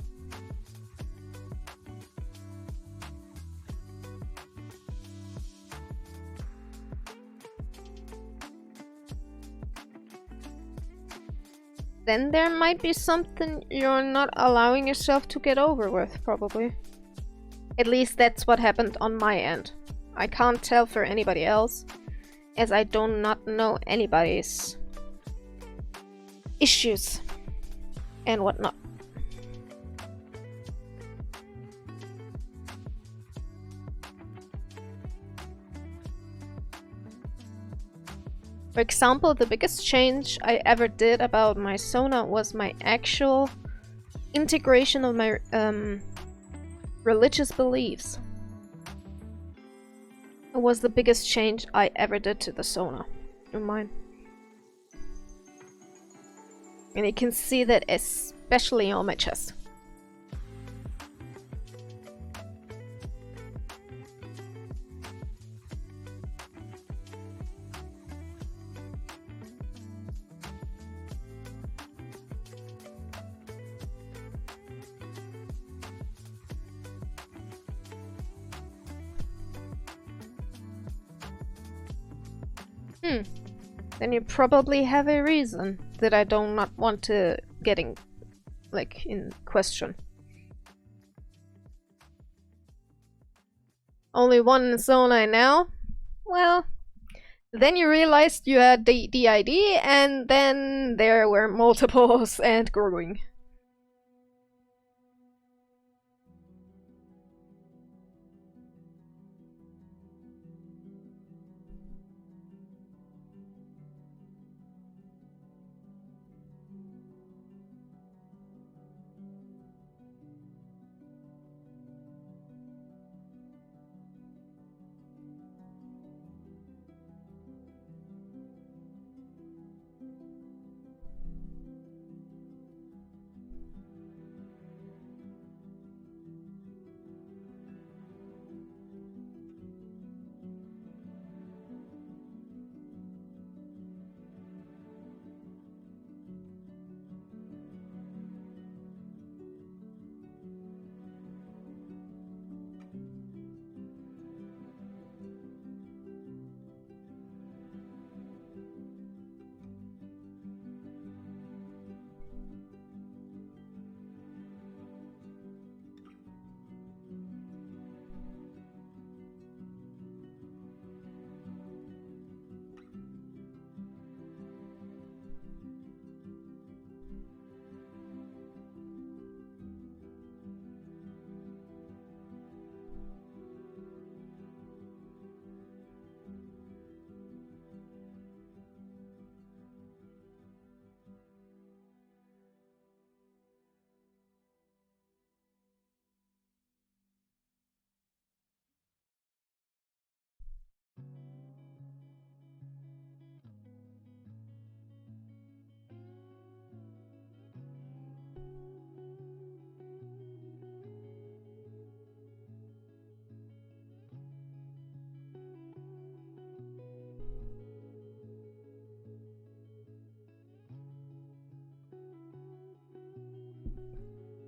then there might be something you're not allowing yourself to get over with, probably. At least that's what happened on my end. I can't tell for anybody else, as I do not know anybody's issues and whatnot. For example, the biggest change I ever did about my Sona was my actual integration of my religious beliefs. It was the biggest change I ever did to the Sona in mine. And you can see that especially on my chest. Then you probably have a reason that I do not want to get in, like, in question. Only one Zona now? Well, then you realized you had the DID, and then there were multiples and growing.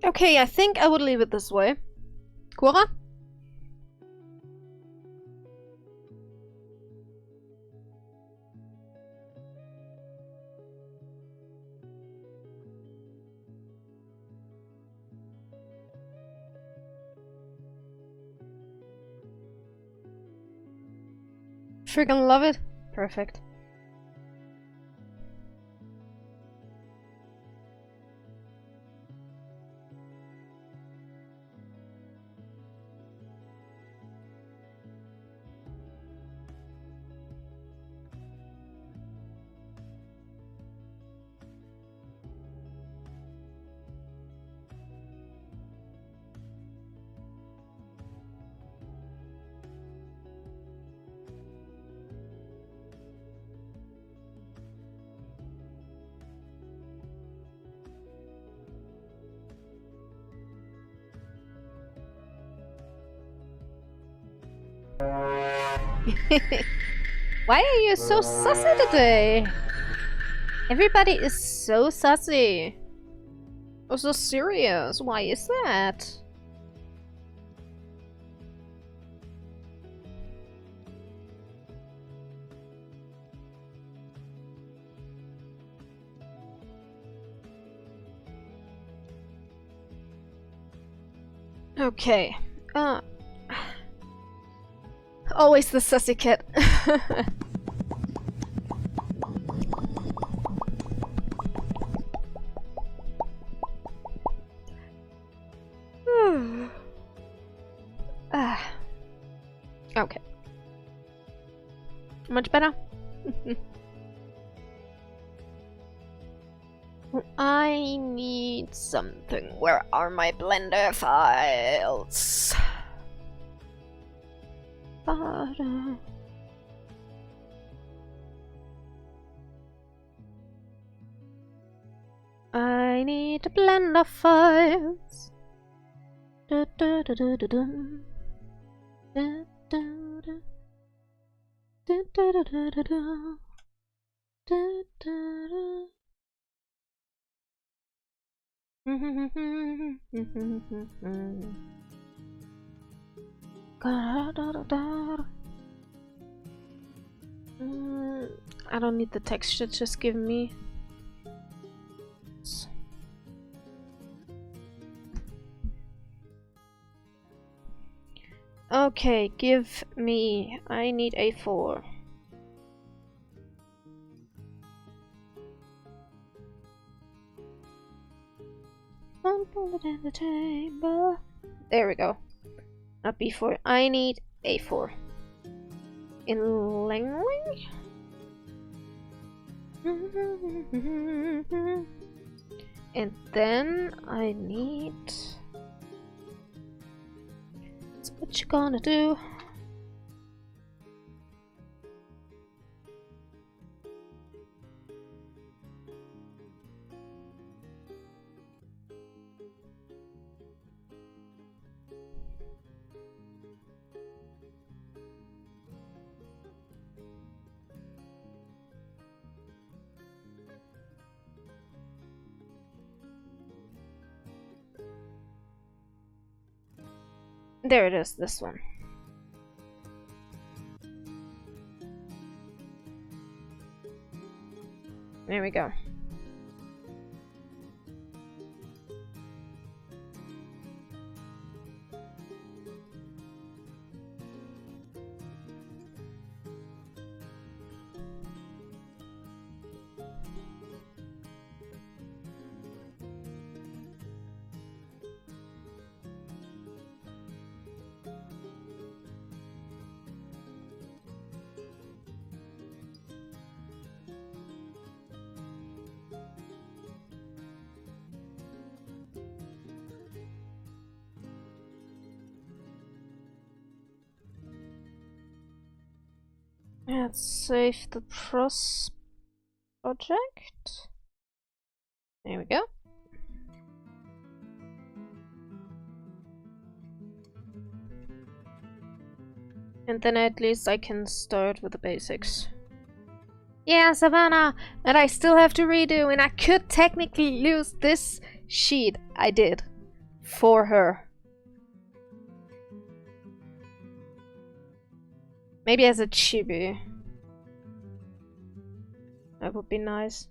Okay, I think I would leave it this way. Cora? Freaking love it. Perfect. Why are you so sassy today? Everybody is so sassy. Or so serious. Why is that? Okay. Always the sussy cat. Okay. Much better? I need something. Where are my Blender files? I need Blender files. I don't need the texture, just give me. Okay, give me. I need A4. Put it in the chamber. There we go. Not B4. I need A4. In language? And then I need. So what you gonna do? There it is, this one. There we go. Let's save the pros project. There we go. And then at least I can start with the basics. Yeah, Savannah! And I still have to redo, and I could technically use this sheet I did for her. Maybe as a chibi. That would be nice.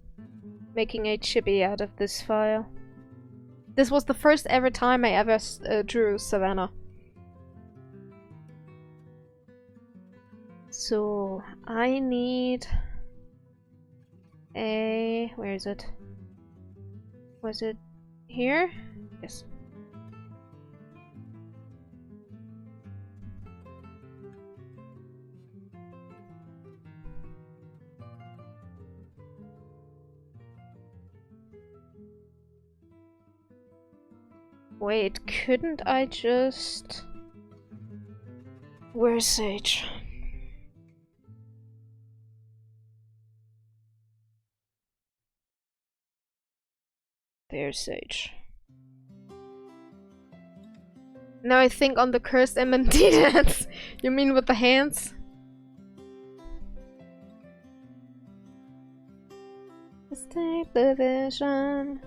Making a chibi out of this file. This was the first ever time I ever drew Savannah. So I need a... where is it? Was it here? Yes. Wait, couldn't I just... Where's Sage? There's Sage. Now I think on the cursed MMD dance. You mean with the hands? Let's take the vision.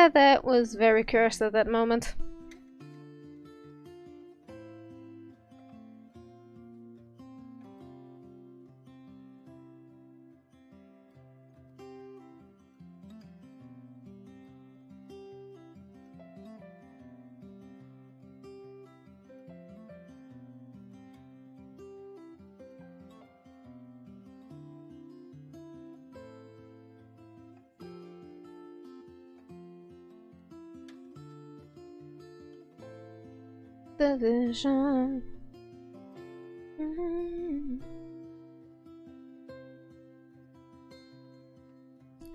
Yeah, that was very cursed at that moment. The vision.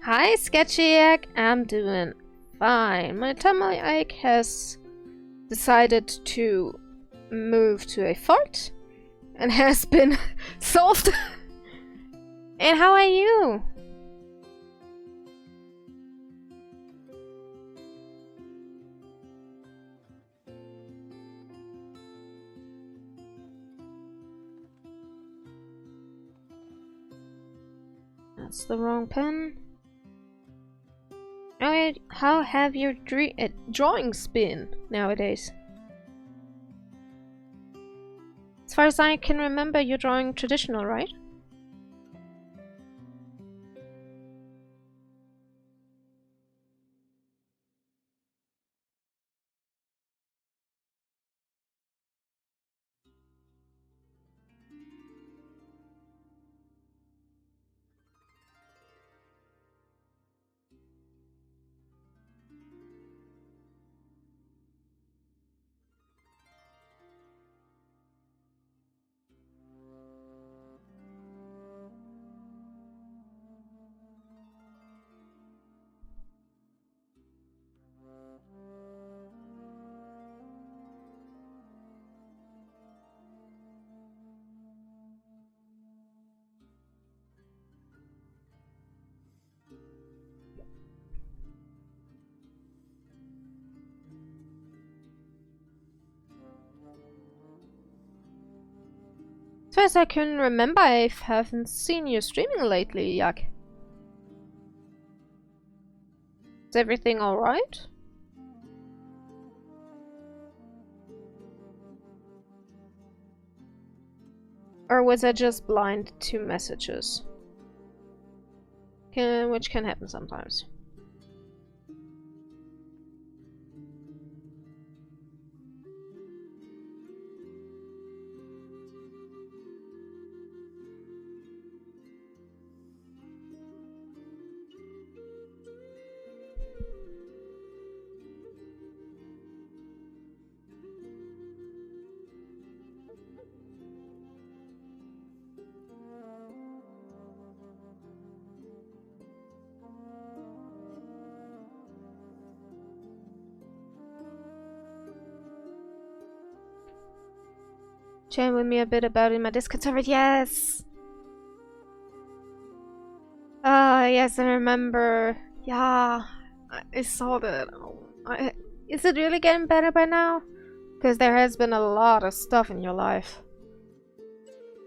Hi, Sketchy Egg. I'm doing fine. My tummy ache has decided to move to a fart and has been solved. And how are you? That's the wrong pen. Alright, how have your drawings been nowadays? As far as I can remember, you're drawing traditional, right? As far as I can remember, I haven't seen you streaming lately, Yak. Is everything alright? Or was I just blind to messages? Which can happen sometimes. Chat with me a bit about it in my Discord server. Yes! Yes, I remember. Yeah, I saw that. Is it really getting better by now? Because there has been a lot of stuff in your life.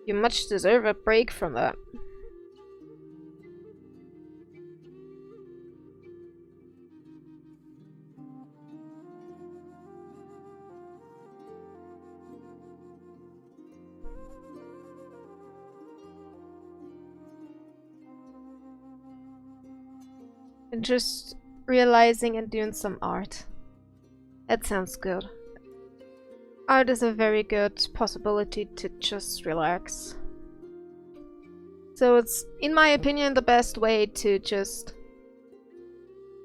You much deserve a break from that. And just realizing and doing some art. That sounds good. Art is a very good possibility to just relax. So it's, in my opinion, the best way to just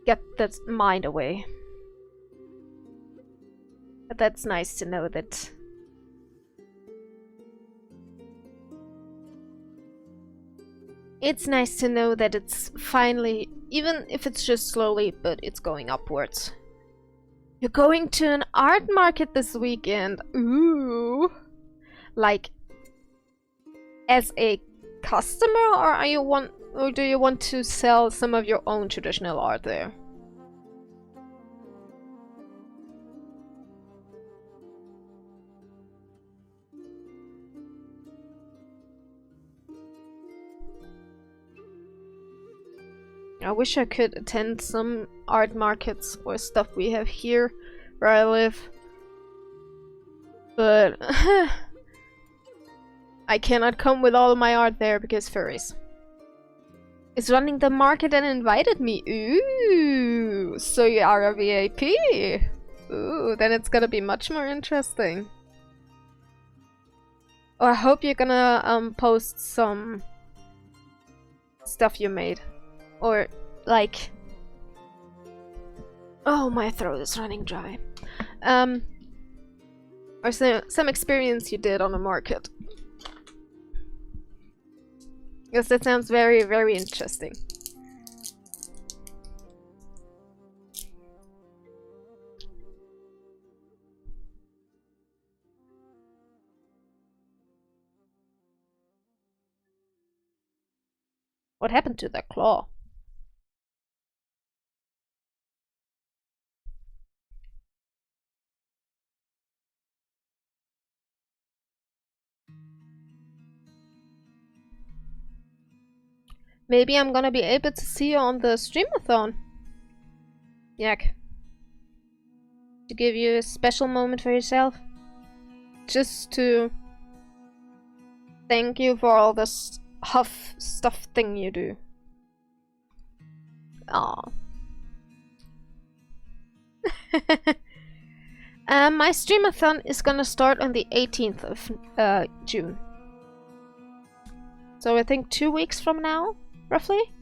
get that mind away. But that's nice to know that. It's nice to know that it's finally, even if it's just slowly, but it's going upwards. You're going to an art market this weekend. Ooh. Like, as a customer, or do you want to sell some of your own traditional art there? I wish I could attend some art markets or stuff we have here where I live. But I cannot come with all of my art there because furries is running the market and invited me. Ooh, so you are a VIP. Ooh, then it's gonna be much more interesting. Oh, I hope you're gonna post some stuff you made. Or like, oh, my throat is running dry. Or some experience you did on the market. Yes, that sounds very, very interesting. What happened to that claw? Maybe I'm gonna be able to see you on the streamathon. Yak. To give you a special moment for yourself. Just to thank you for all this huff stuff thing you do. Aww. My streamathon is gonna start on the 18th of June. So I think 2 weeks from now, roughly.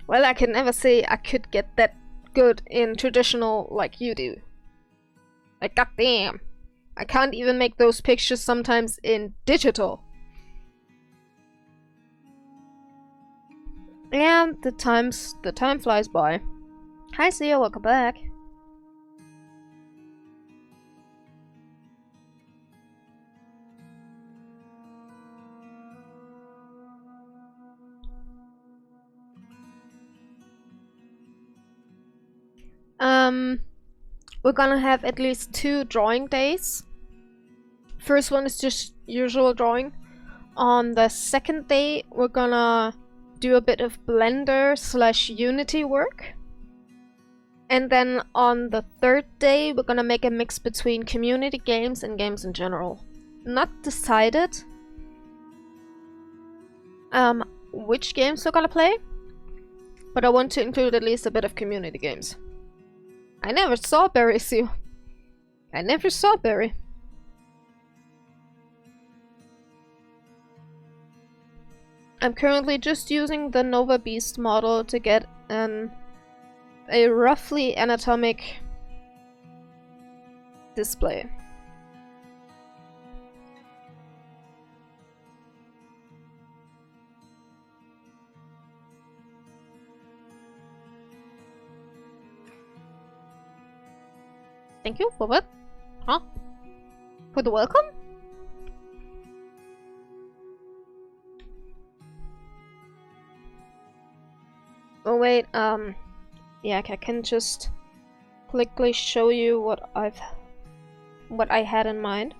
Well, I can never say I could get that good in traditional like you do. Like, goddamn, I can't even make those pictures sometimes in digital. And the time flies by. Hi, Sia, welcome back. We're gonna have at least 2 drawing days. First one is just usual drawing. On the second day, we're gonna do a bit of Blender / Unity work. And then on the third day, we're gonna make a mix between community games and games in general. Not decided which games we're gonna play, but I want to include at least a bit of community games. I never saw Barry, Sue. I never saw Barry. I'm currently just using the Nova Beast model to get a roughly anatomic display. Thank you for what? Huh? For the welcome? Oh wait, yeah, I can just quickly show you what I had in mind.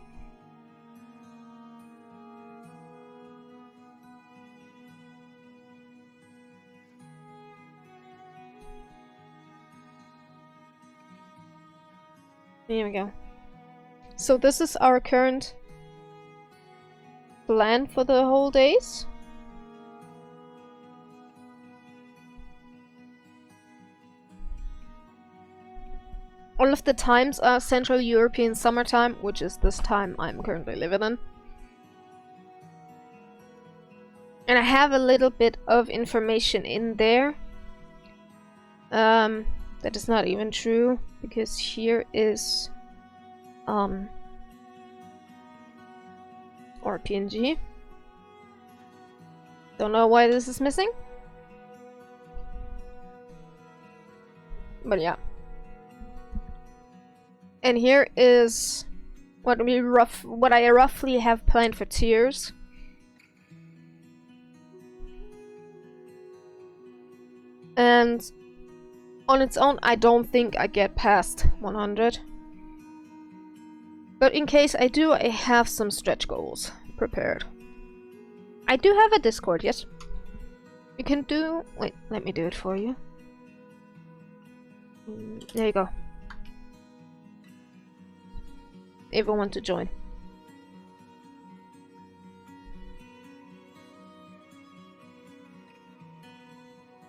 Here we go. So this is our current plan for the whole days. All of the times are Central European summertime, which is this time I'm currently living in. And I have a little bit of information in there. That is not even true, because here is or PNG. Don't know why this is missing. But yeah. And here is what I roughly have planned for tiers. And on its own, I don't think I get past 100. But in case I do, I have some stretch goals prepared. I do have a Discord, yes. You can do... Wait, let me do it for you. There you go. If you want to join.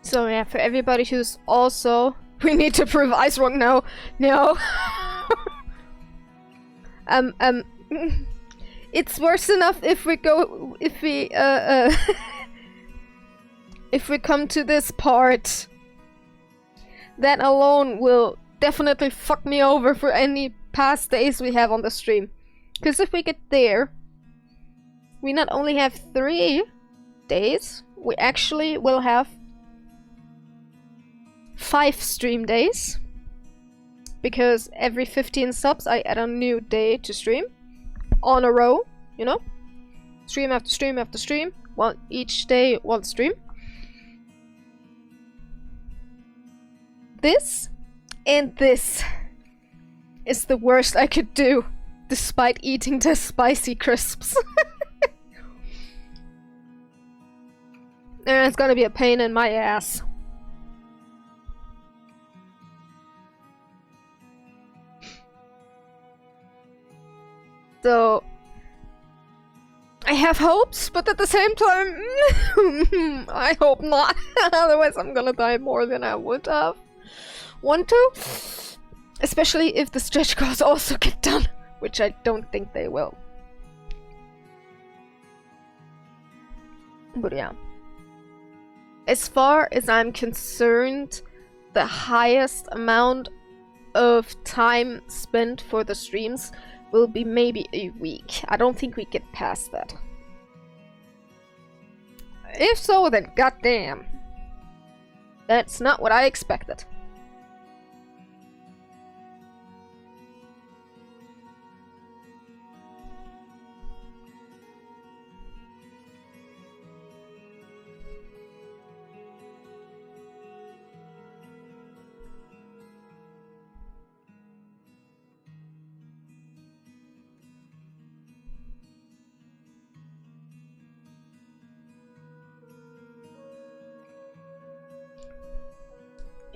So yeah, for everybody who's also... We need to prove Ice wrong now. No. It's worse enough if we go... If we, if we come to this part. That alone will definitely fuck me over for any past days we have on the stream. Because if we get there, we not only have 3 days, we actually will have 5 stream days. Because every 15 subs I add a new day to stream. On a row, you know? Stream after stream after stream. One each day, one stream. This and this is the worst I could do, despite eating the spicy crisps. And it's gonna be a pain in my ass. So I have hopes, but at the same time, I hope not. Otherwise I'm gonna die more than I would have. Want to? Especially if the stretch goals also get done, which I don't think they will. But yeah. As far as I'm concerned, the highest amount of time spent for the streams will be maybe a week. I don't think we get past that. If so, then goddamn. That's not what I expected.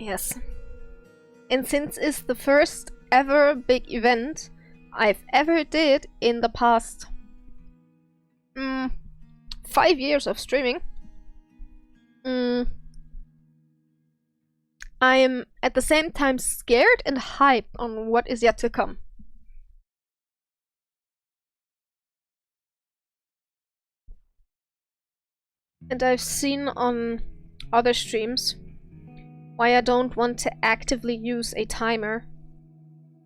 Yes. And since it's the first ever big event I've ever did in the past 5 years of streaming, I am at the same time scared and hyped on what is yet to come. And I've seen on other streams why I don't want to actively use a timer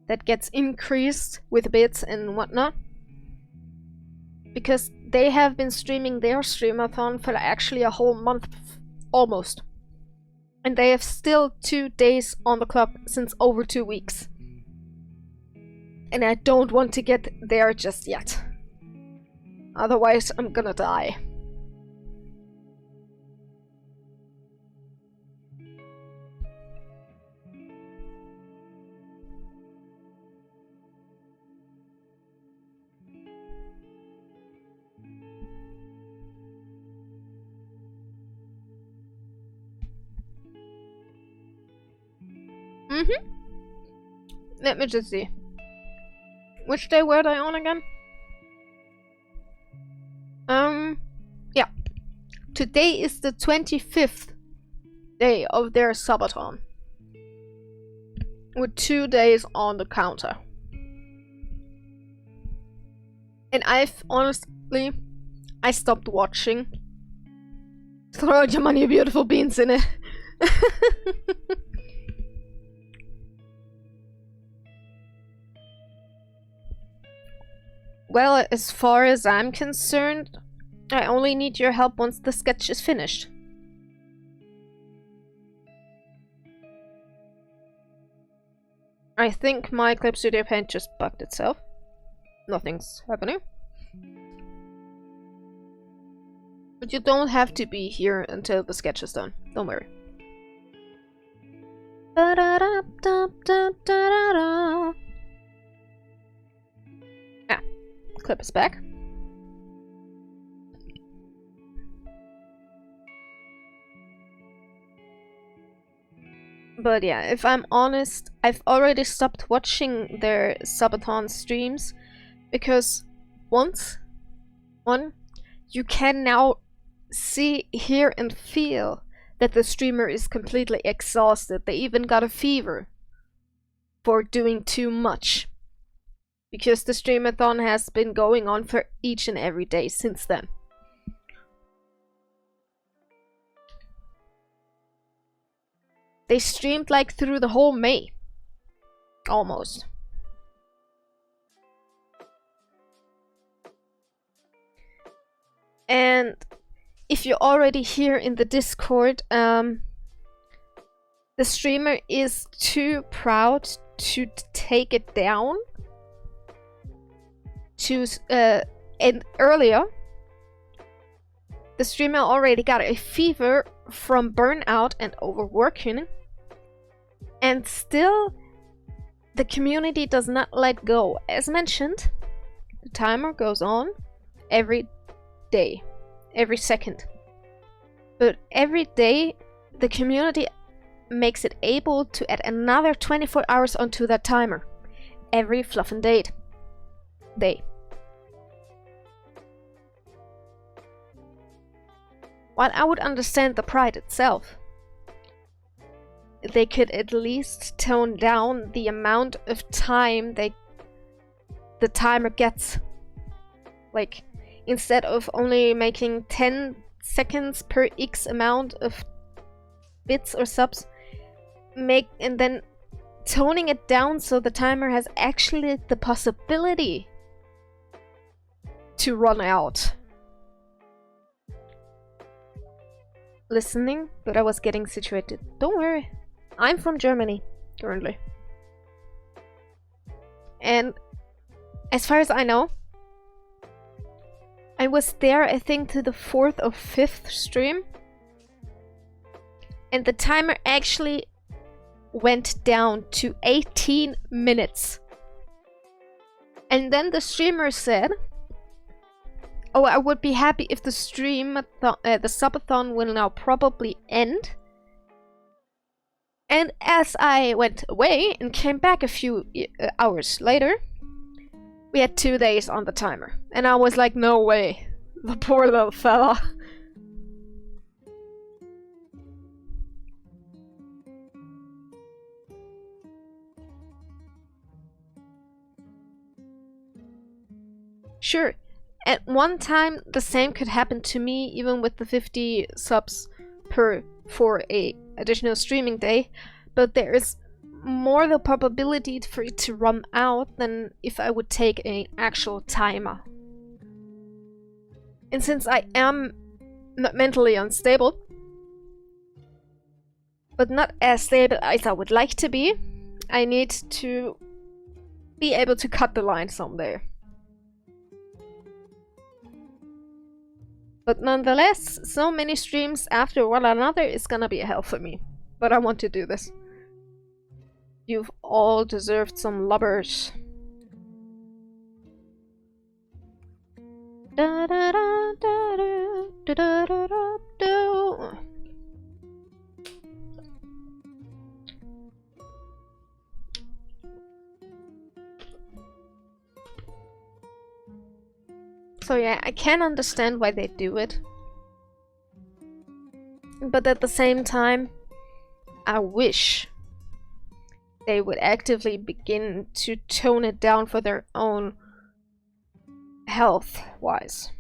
that gets increased with bits and whatnot. Because they have been streaming their streamathon for actually a whole month, almost. And they have still 2 days on the clock since over 2 weeks. And I don't want to get there just yet. Otherwise I'm gonna die. Let me just see. Which day were they on again? Yeah. Today is the 25th day of their subathon. With 2 days on the counter. And honestly, I stopped watching. Throw out your money, you beautiful beans in it. Well, as far as I'm concerned, I only need your help once the sketch is finished. I think my Clip Studio Paint just bugged itself. Nothing's happening. But you don't have to be here until the sketch is done. Don't worry. Ba-da-da-da-da-da-da. Ah, clip is back. But yeah, if I'm honest, I've already stopped watching their subathon streams because one, you can now see, hear, and feel that the streamer is completely exhausted. They even got a fever for doing too much because the streamathon has been going on for each and every day since then. They streamed like through the whole May. Almost. And if you're already here in the Discord, the streamer is too proud to take it down. And earlier, the streamer already got a fever from burnout and overworking, and still the community does not let go. As mentioned, the timer goes on every day, every second, but every day the community makes it able to add another 24 hours onto that timer every fluffin' day. While I would understand the pride itself, they could at least tone down the amount of time the timer gets. Like, instead of only making 10 seconds per X amount of bits or subs, and then toning it down so the timer has actually the possibility to run out. Listening, but I was getting situated. Don't worry, I'm from Germany currently, and as far as I know, I was there I think to the 4th or 5th stream, and the timer actually went down to 18 minutes, and then the streamer said, "Oh, I would be happy if the subathon will now probably end." And as I went away and came back a few hours later, we had 2 days on the timer. And I was like, no way. The poor little fella. Sure. At one time, the same could happen to me, even with the 50 subs for a additional streaming day, but there is more the probability for it to run out than if I would take an actual timer. And since I am not mentally unstable, but not as stable as I would like to be, I need to be able to cut the line someday. But nonetheless, so many streams after one another is gonna be a hell for me. But I want to do this. You've all deserved some lubbers. Da da da da da da da da da. So yeah, I can understand why they do it. But at the same time, I wish they would actively begin to tone it down for their own health-wise.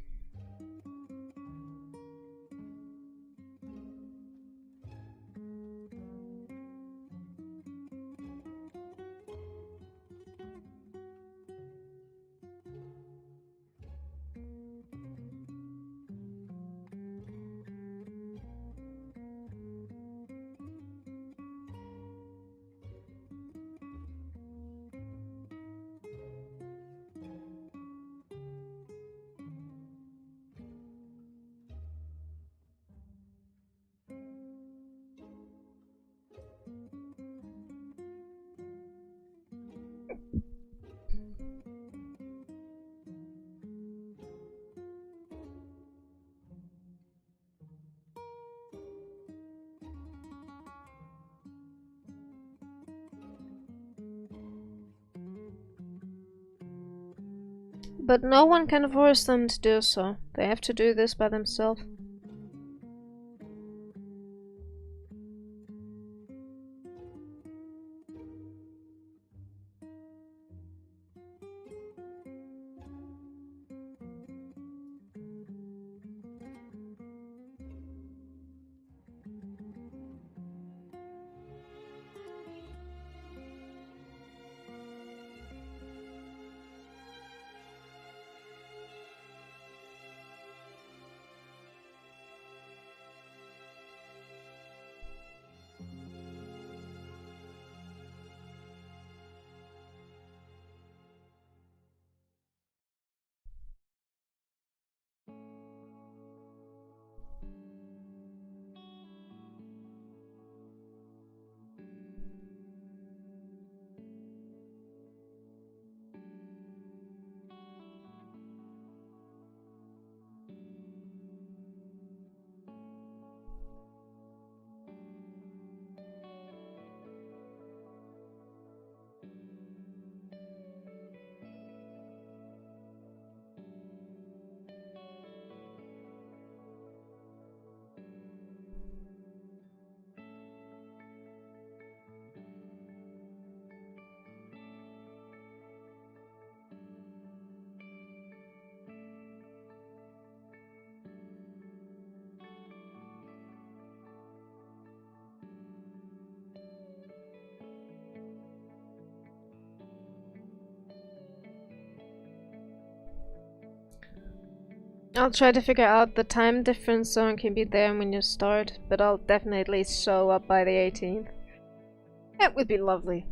But no one can force them to do so. They have to do this by themselves. I'll try to figure out the time difference so I can be there when you start, but I'll definitely show up by the 18th. That would be lovely.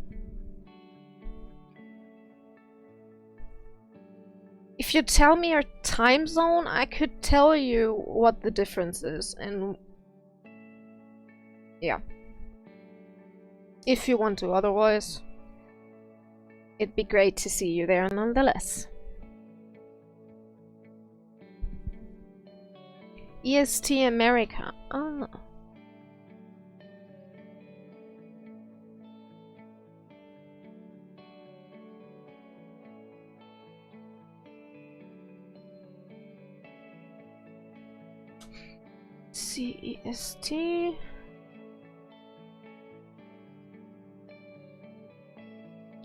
If you tell me your time zone, I could tell you what the difference is, and yeah. If you want to, otherwise, it'd be great to see you there nonetheless. EST America. Oh. CEST.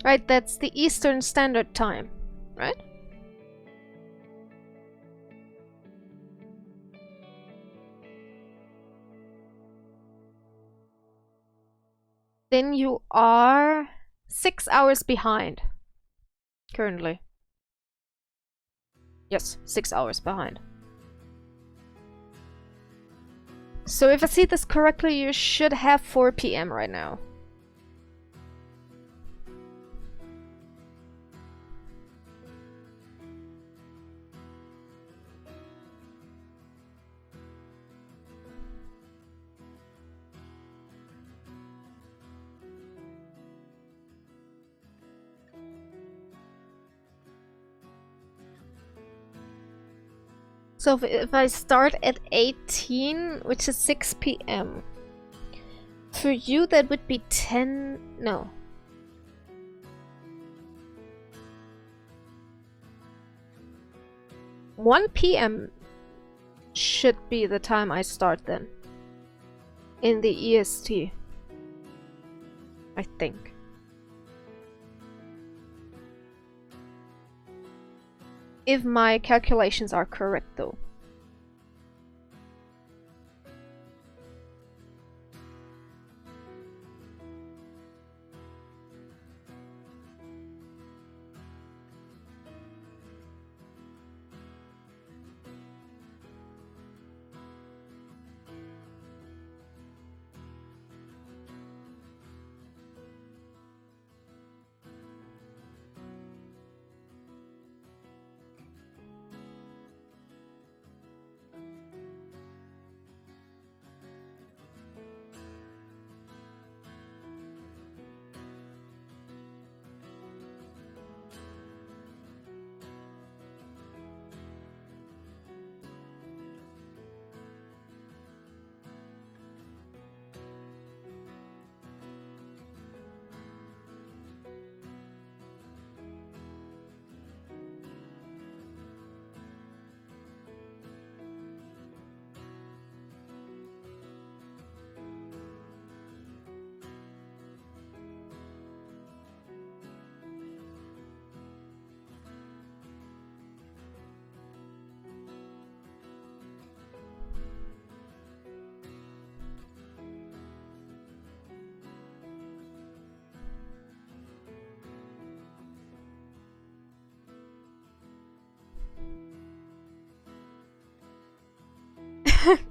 Right, that's the Eastern Standard Time, right? Then you are 6 hours behind currently. Yes, 6 hours behind. So if I see this correctly, you should have 4 PM right now. So if I start at 18, which is 6 PM, for you that would be 10... no. "1 PM should be the time I start then. In the EST. I think. If my calculations are correct, though.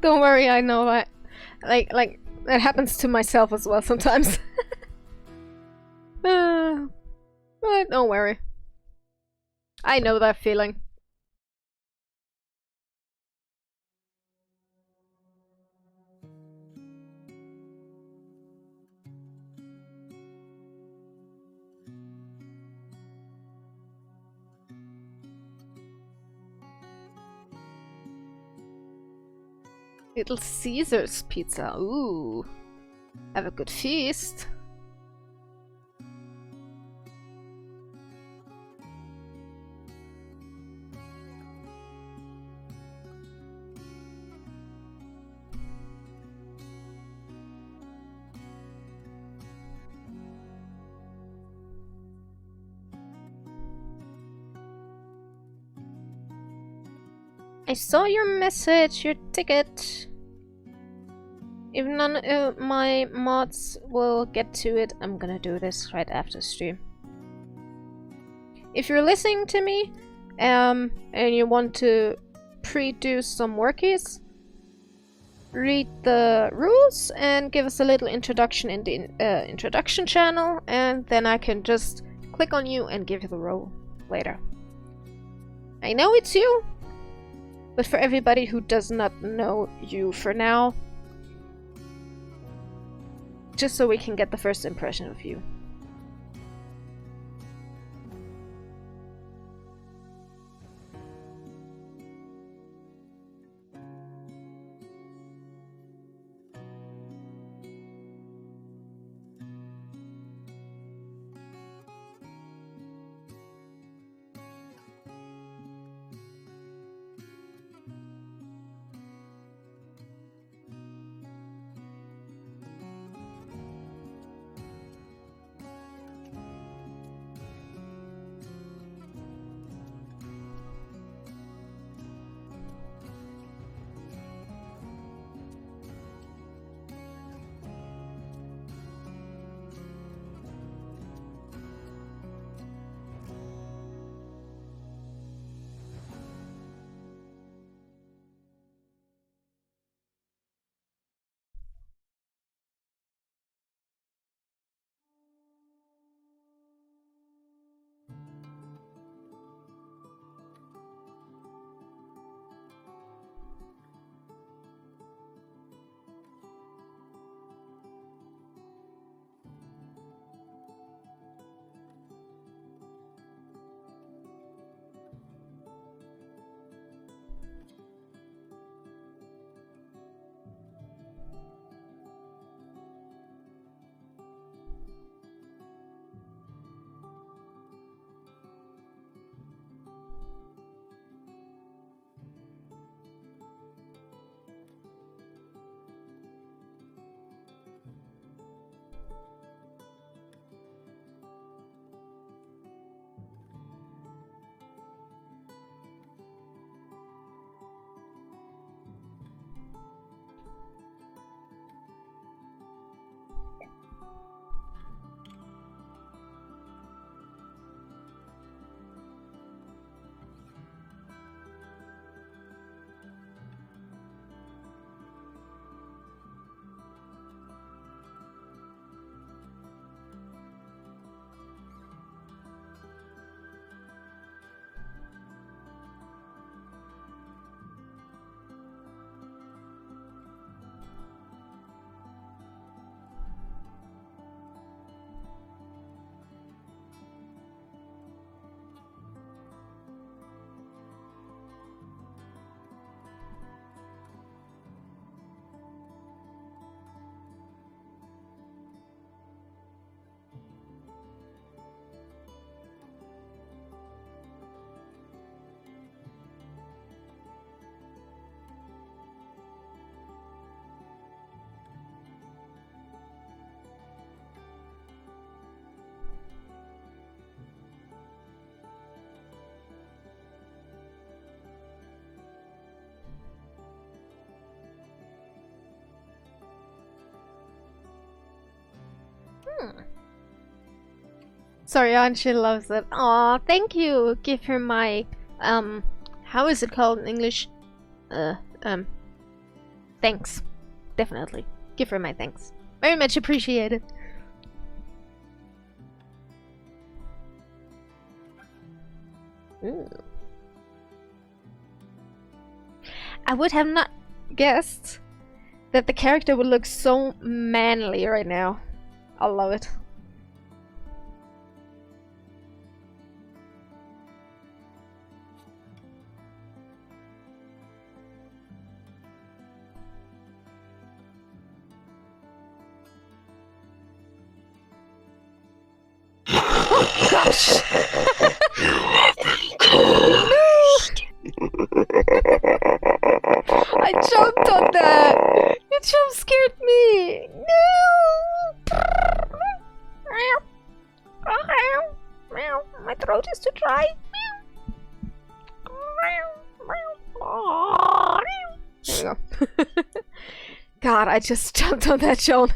Don't worry, I know that. Like that happens to myself as well sometimes. But don't worry. I know that feeling. Little Caesar's pizza. Ooh. Have a good feast. I saw your message, your ticket. If none of my mods will get to it, I'm gonna do this right after stream. If you're listening to me, and you want to pre-do some workies, read the rules and give us a little introduction in the introduction channel, and then I can just click on you and give you the role later. I know it's you, but for everybody who does not know you for now, just so we can get the first impression of you. Sorry, Aunt, she loves it. Aw, thank you. Give her my, how is it called in English? Thanks. Definitely. Give her my thanks. Very much appreciated. Ooh. I would have not guessed that the character would look so manly right now. I love it. Oh gosh! You have been cursed. I jumped on that! You jump scared me! No! My throat is too dry. There we go. God, I just jumped on that, Joan.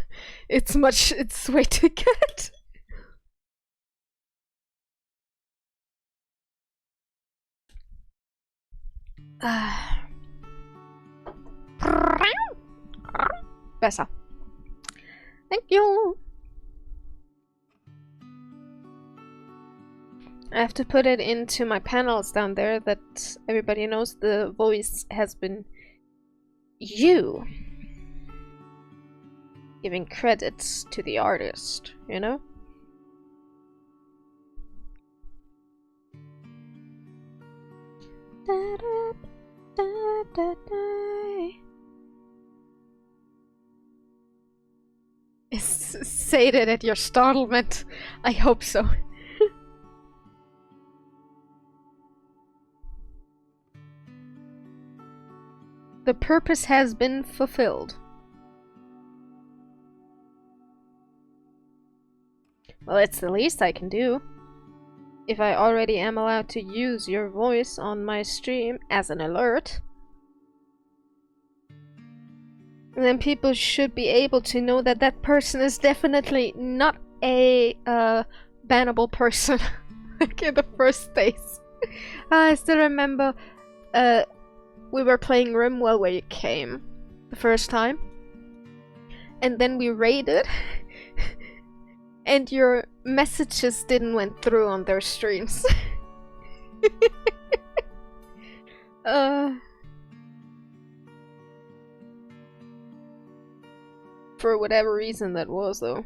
It's way too good. Besser. Thank you. I have to put it into my panels down there that everybody knows the voice has been you. Giving credits to the artist, you know? Da, da, da, da, da. Say that at your startlement. I hope so. The purpose has been fulfilled. Well, it's the least I can do. If I already am allowed to use your voice on my stream as an alert, then people should be able to know that that person is definitely not a bannable person. Like in the first days. I still remember we were playing Rimwell where you came the first time, and then we raided and your messages didn't went through on their streams. For whatever reason that was, though.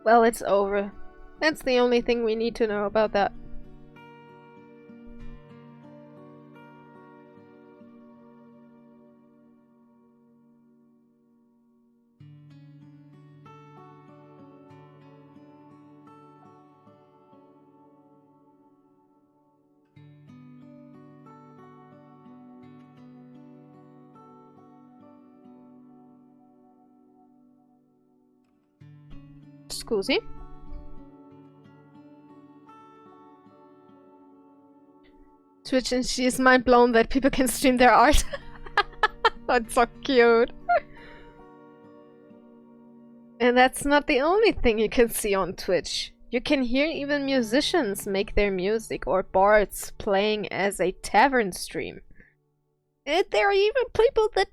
Well, it's over. That's the only thing we need to know about that. Scusi? Twitch, and she is mind blown that people can stream their art. That's so cute. And that's not the only thing you can see on Twitch. You can hear even musicians make their music or bards playing as a tavern stream. And there are even people that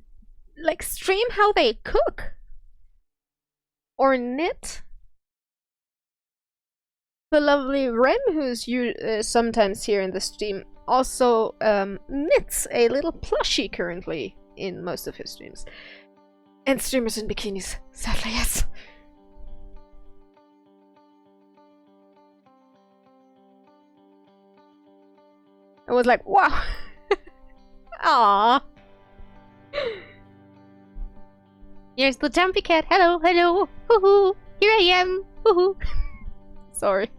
like stream how they cook or knit. The lovely Ren, who's sometimes here in the stream, also knits a little plushie currently in most of his streams. And streamers in bikinis, sadly, yes. I was like, wow. Aww. Here's the jumpy cat. Hello, hello. Hoo-hoo. Here I am. Hoo-hoo. Sorry.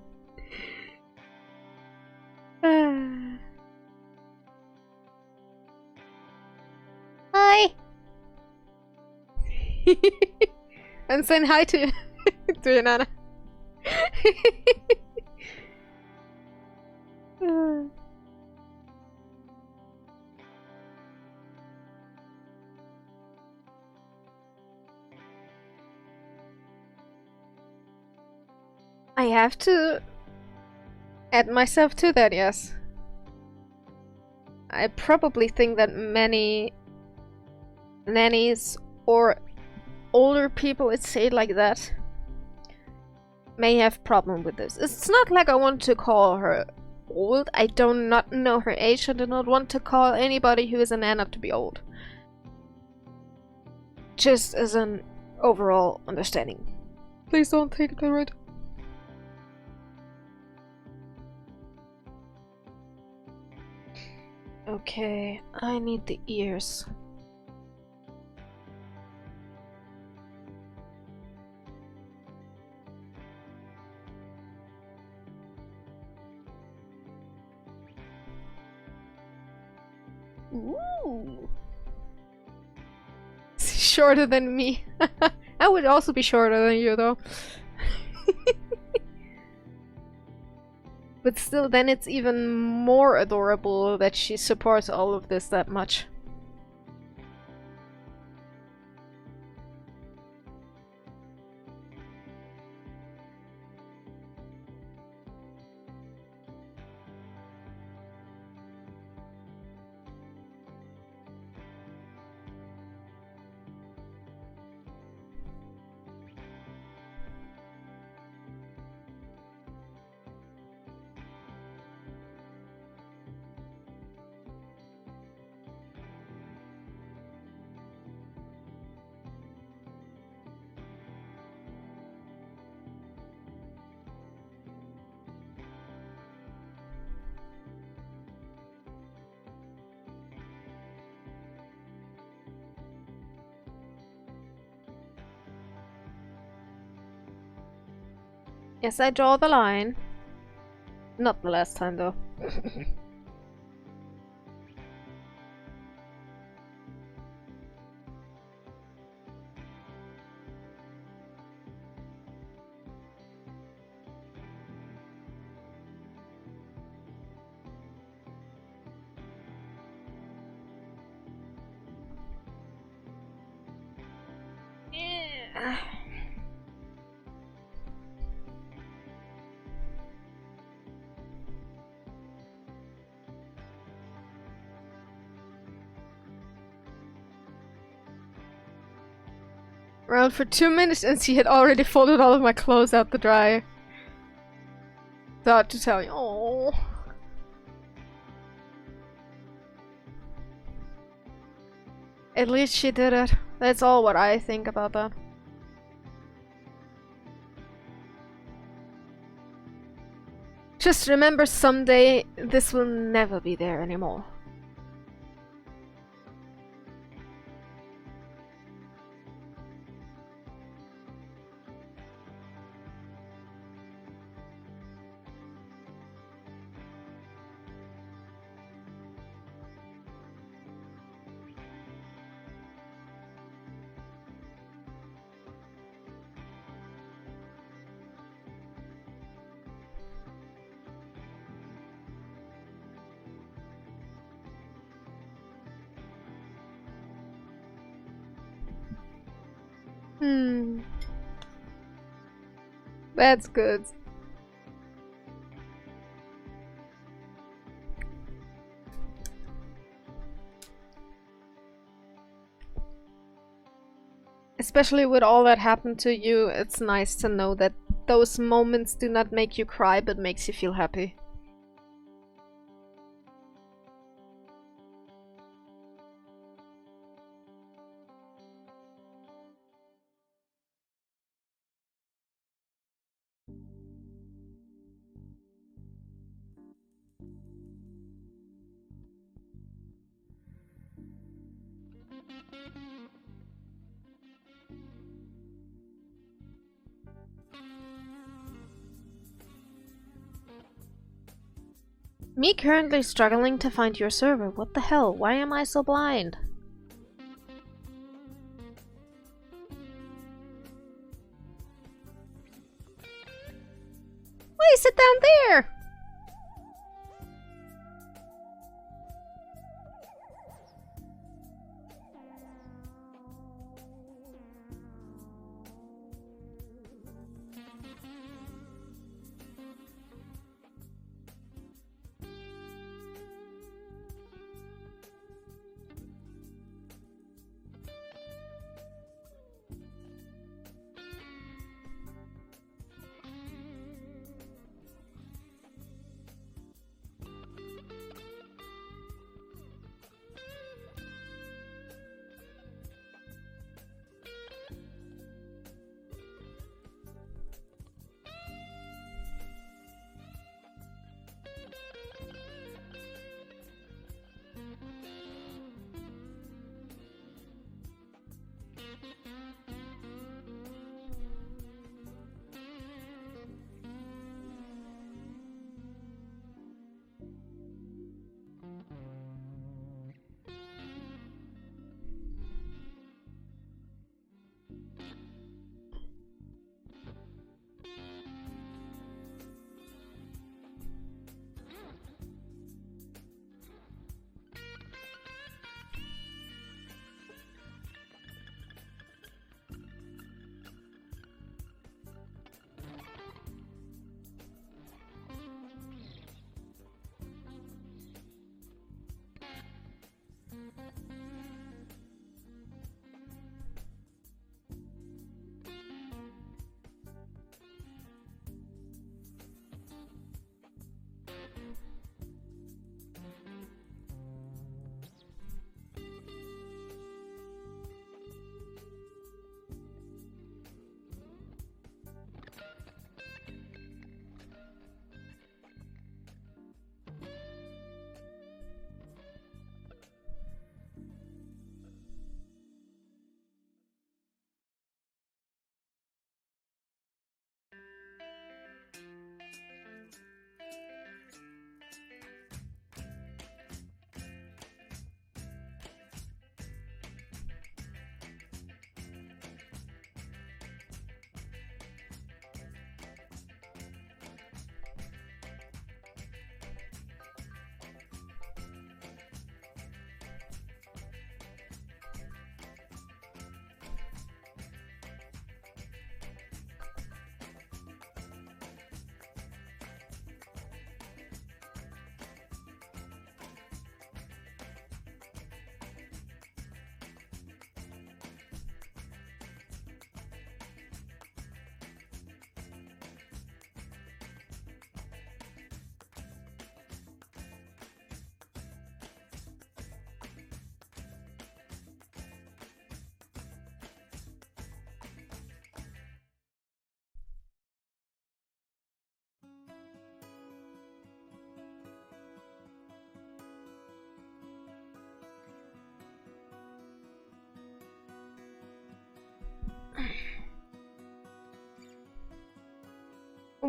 Hi. I'm saying hi to you, Nana. I have to add myself to that, yes. I probably think that many nannies or older people, let's say it like that, may have problem with this. It's not like I want to call her old. I do not know her age. I do not want to call anybody who is a nana to be old. Just as an overall understanding. Please don't take it right. Okay, I need the ears. Ooh. She's shorter than me. I would also be shorter than you, though. But still, then it's even more adorable that she supports all of this that much. Yes, I draw the line. Not the last time, though. Yeah. Around for 2 minutes and she had already folded all of my clothes out the dryer. Thought to tell you, oh. At least she did it. That's all what I think about that. Just remember, someday this will never be there anymore. That's good. Especially with all that happened to you, it's nice to know that those moments do not make you cry, but makes you feel happy. Me currently struggling to find your server. What the hell? Why am I so blind? Why is it down there?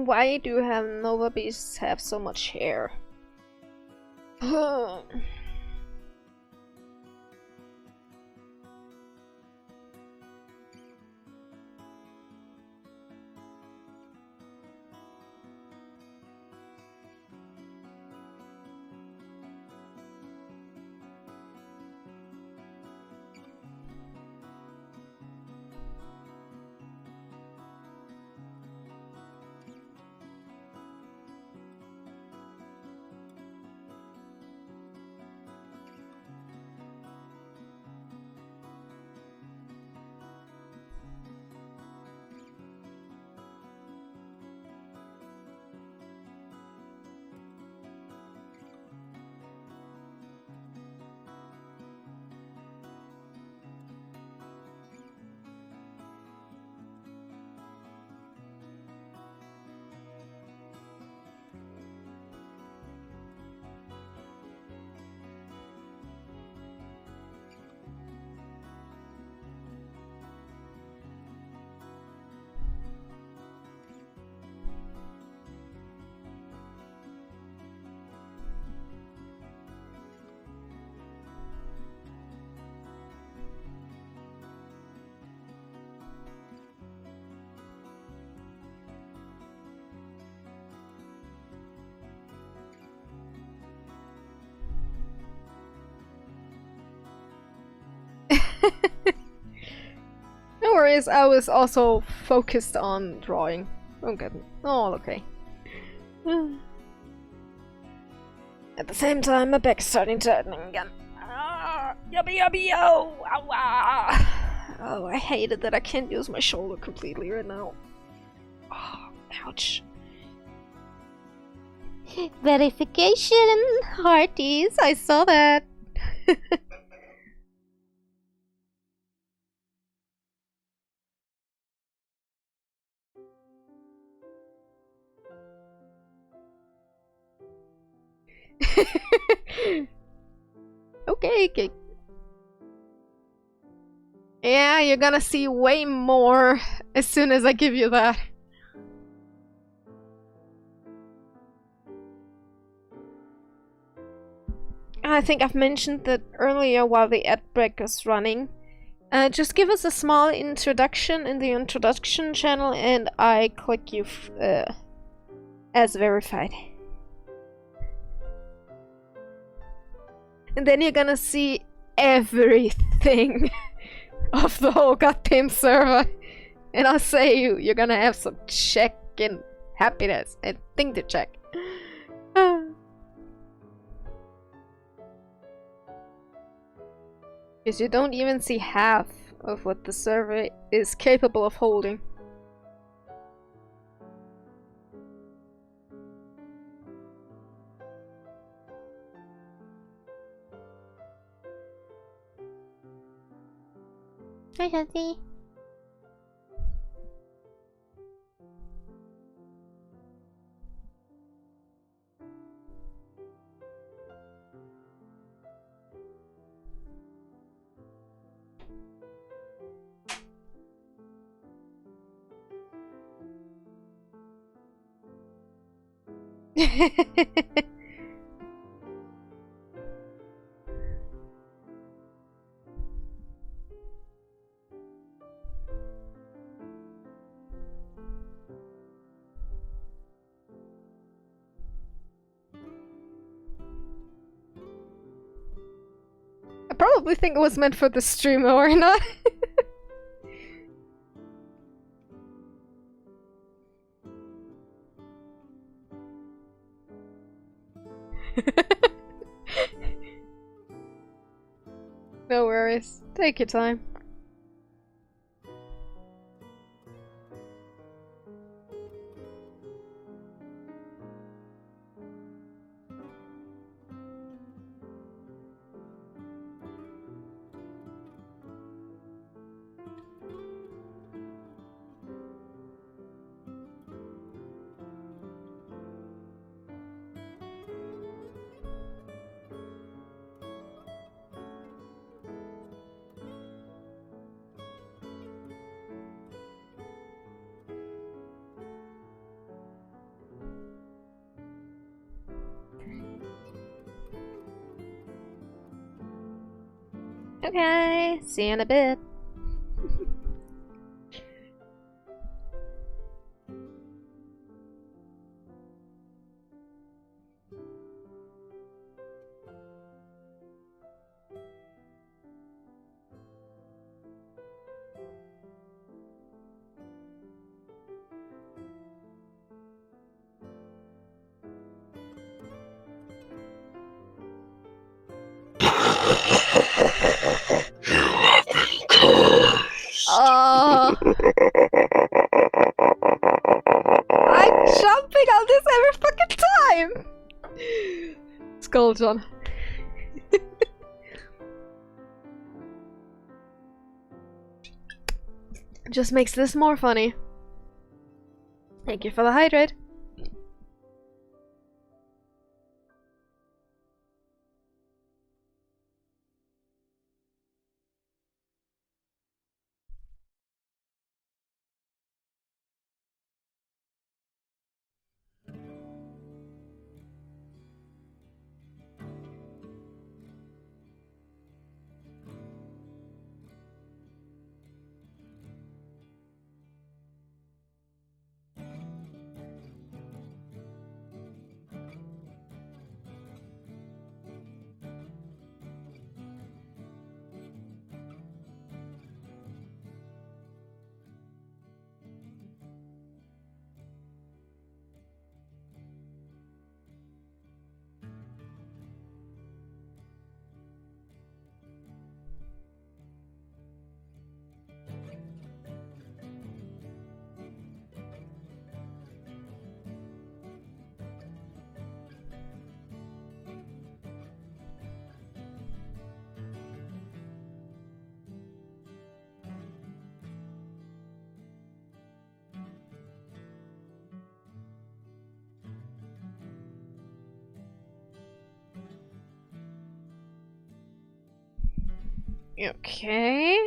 Why do have Nova Beasts have so much hair? No worries, I was also focused on drawing. Okay. Oh, okay. At the same time, my back's starting to hurt again. Yubby yubby yo! Ow, ah. Oh, I hate it that I can't use my shoulder completely right now. Oh, ouch. Verification, hearties. I saw that. Okay. Yeah, you're gonna see way more as soon as I give you that. I think I've mentioned that earlier while the ad break was running. Just give us a small introduction in the introduction channel and I click you as verified. And then you're gonna see everything of the whole goddamn server. And I'll say you're gonna have some check and happiness and thing to check. Because you don't even see half of what the server is capable of holding. Hi, Hunty. I probably think it was meant for the streamer or not. No worries. Take your time. Okay, see you in a bit. You have been cursed. Oh, I'm jumping on this every fucking time! Skull John. Just makes this more funny. Thank you for the hydrate. Okay.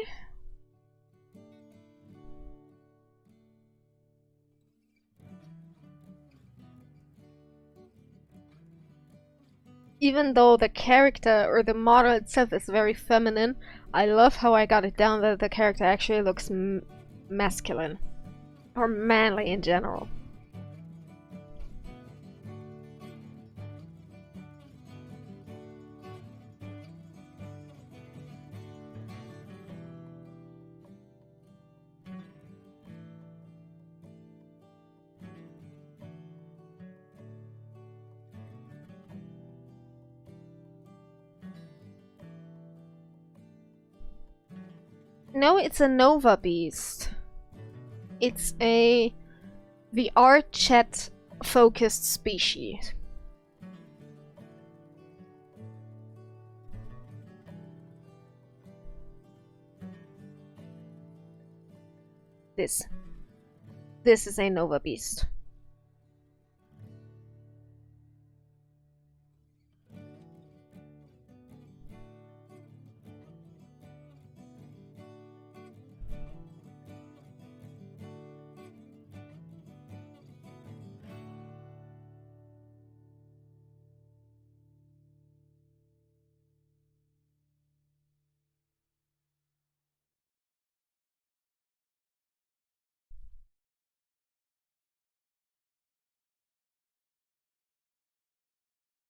Even though the character or the model itself is very feminine, I love how I got it down that the character actually looks masculine. Or manly in general. No, it's a Nova Beast. It's a VR chat focused species. This is a Nova Beast.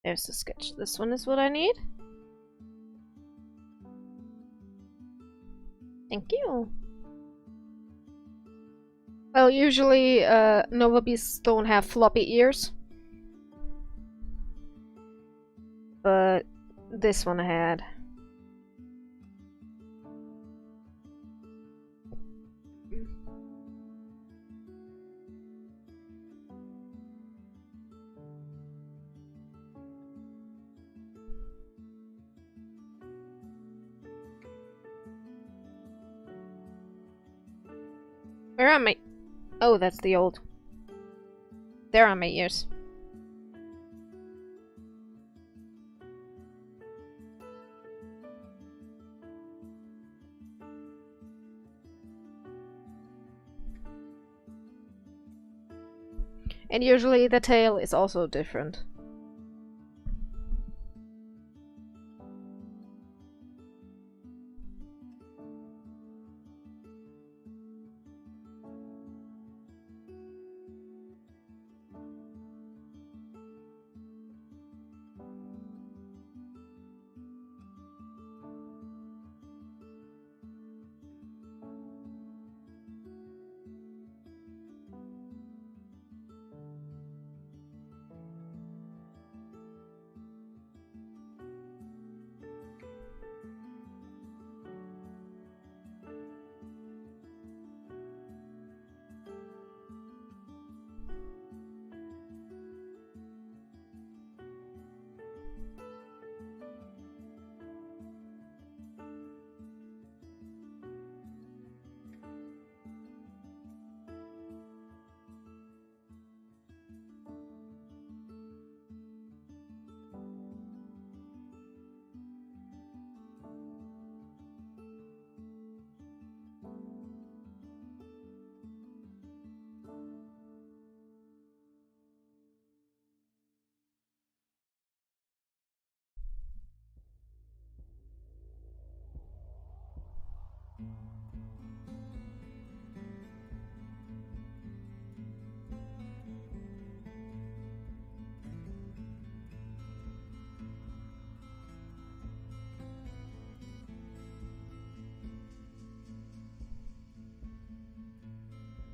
There's the sketch. This one is what I need. Thank you. Well, usually Nova Beasts don't have floppy ears. But this one had. Where are my... Oh, that's the old. There are my ears. And usually the tail is also different.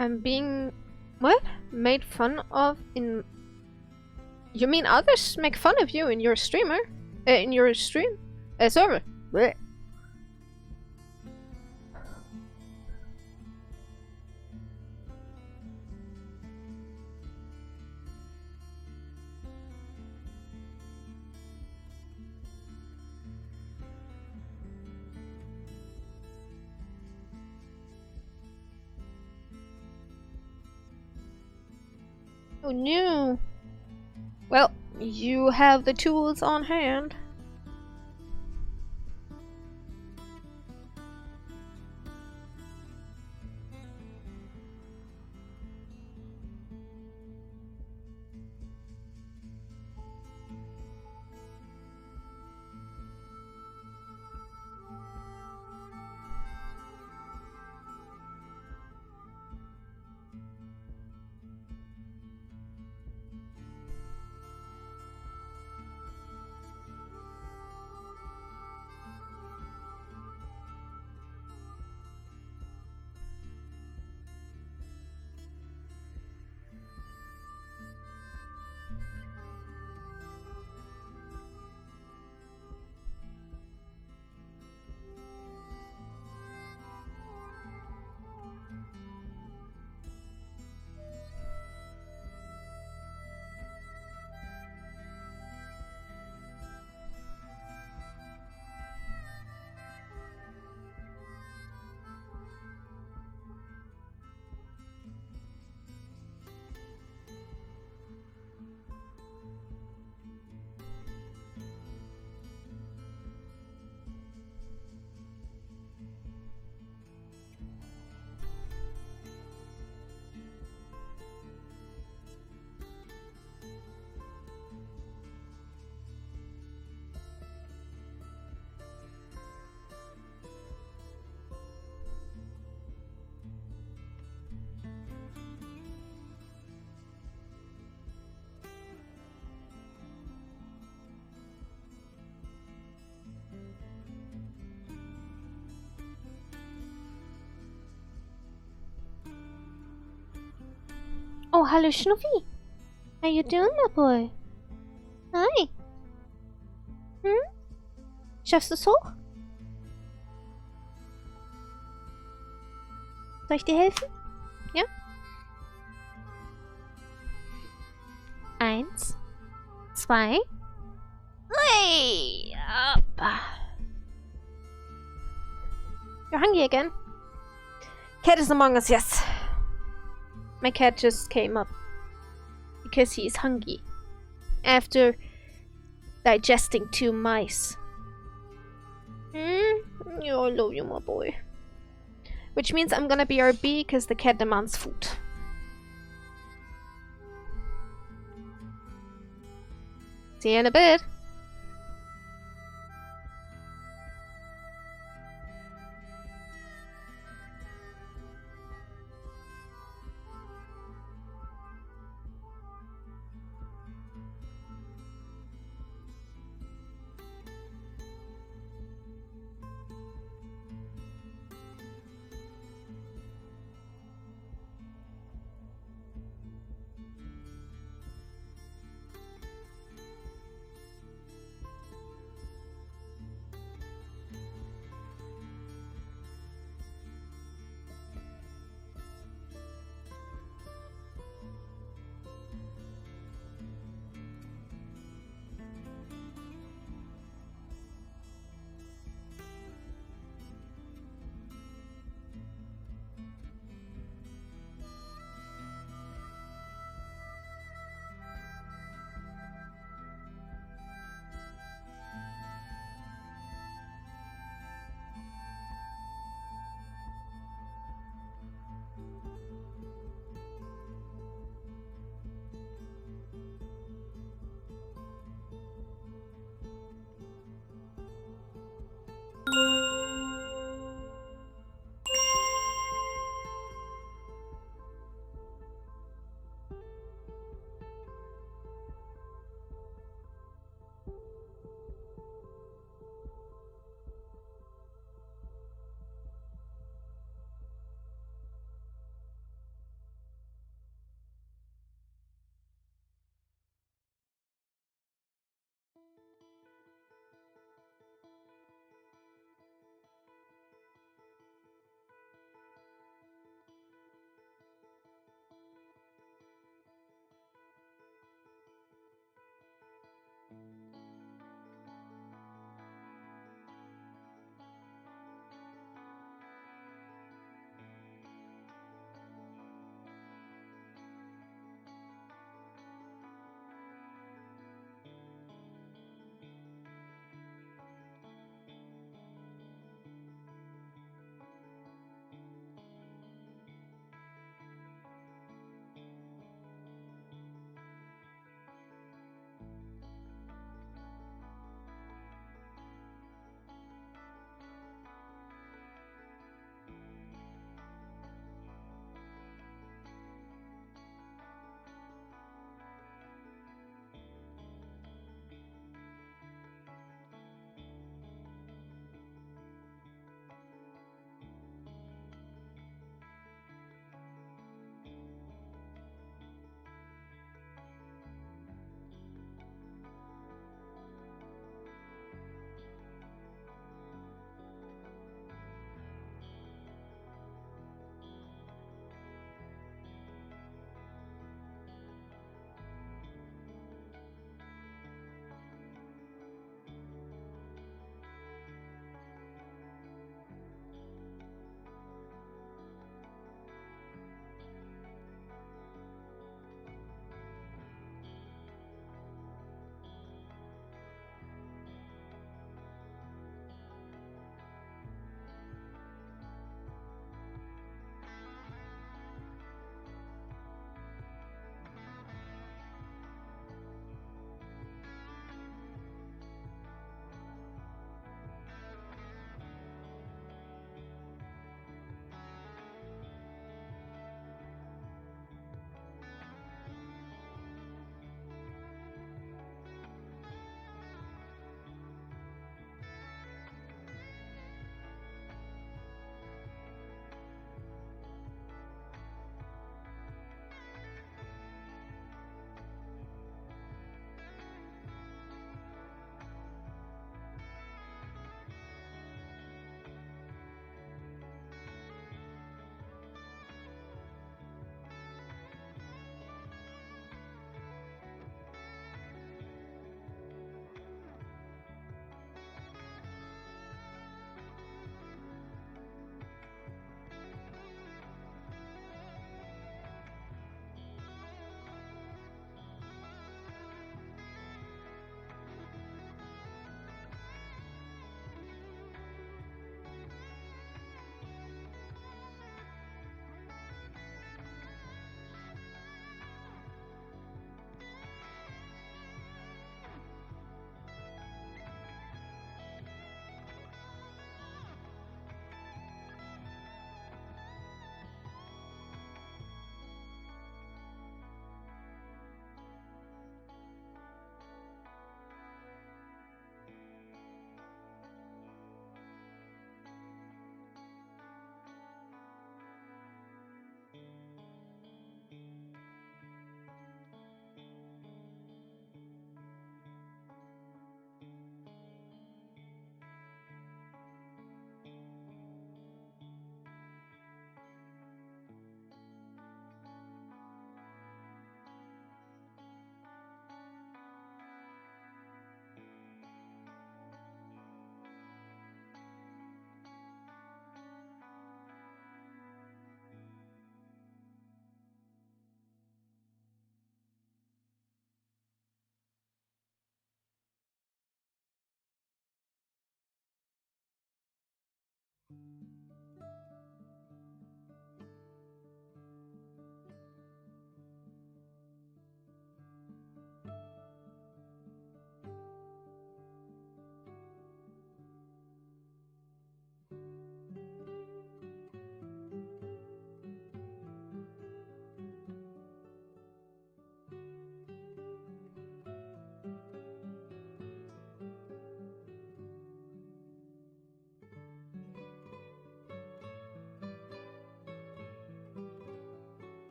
I'm being... what? Made fun of in... You mean others make fun of you in your streamer? In your stream? Server? Blech. Oh no. Well, you have the tools on hand. Oh, hallo Schnuffi. How you doing, my boy? Hi. Schaffst du's hoch? Soll ich dir helfen? Ja? 1, 2. Hey! Up. You're hungry again? Cat is among us, yes. My cat just came up because he is hungry after digesting 2 mice. I love you, my boy. Which means I'm gonna BRB because the cat demands food. See you in a bit.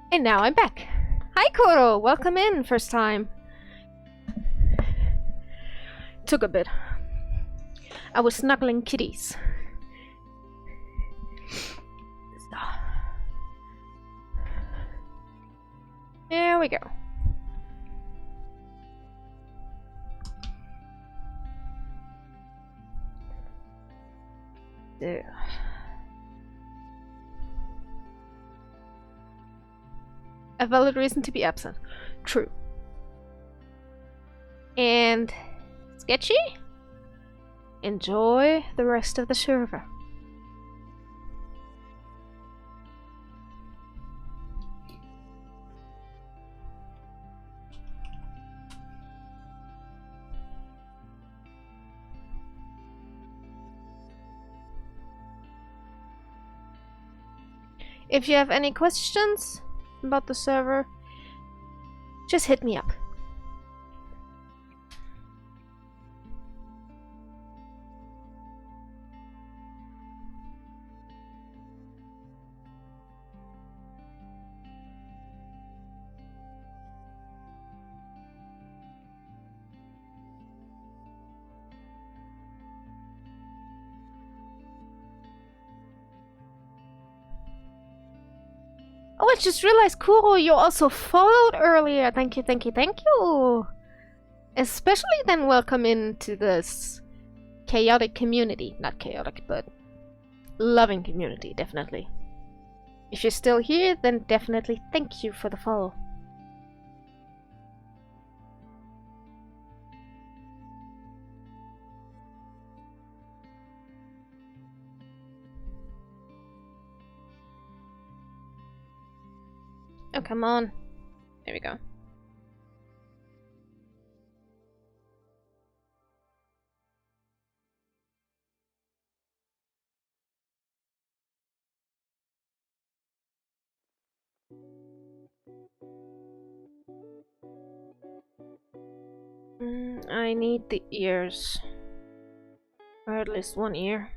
And now I'm back. Hi Koro, welcome in, first time. Took a bit. I was snuggling kitties. There we go. There. A valid reason to be absent. True. And sketchy? Enjoy the rest of the server. If you have any questions about the server, just hit me up. Oh, I just realized, Kuro, you also followed earlier. Thank you, thank you, thank you. Especially then welcome into this chaotic community. Not chaotic, but loving community, definitely. If you're still here, then definitely thank you for the follow. Oh, come on. There we go. I need the ears. Or at least one ear.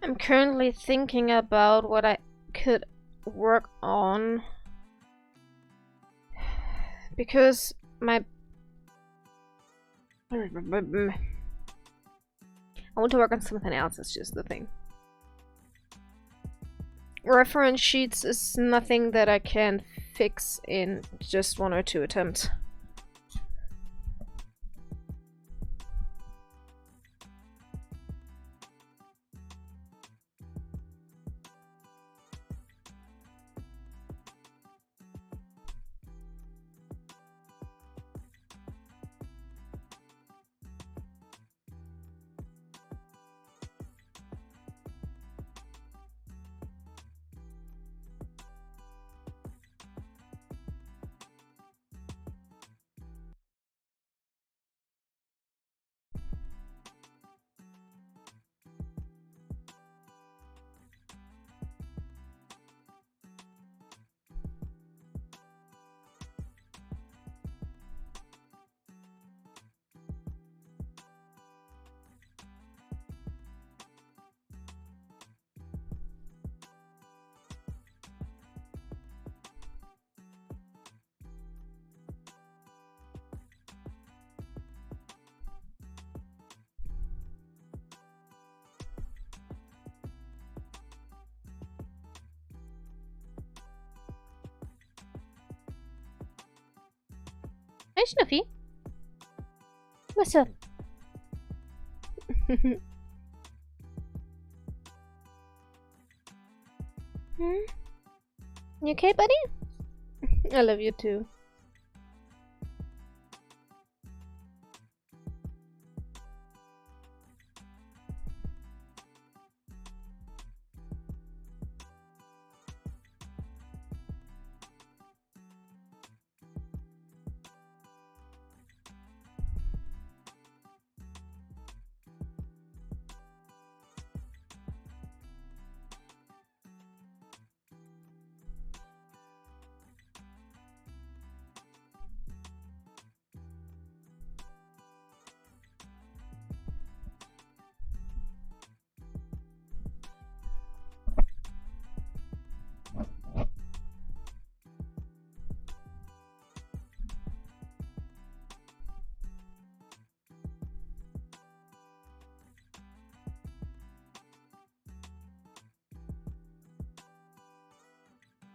I'm currently thinking about what I could work on, because my I want to work on something else, it's just the thing. Reference sheets is nothing that I can fix in just 1 or 2 attempts. Snuffy. What's up? You okay, buddy? I love you too.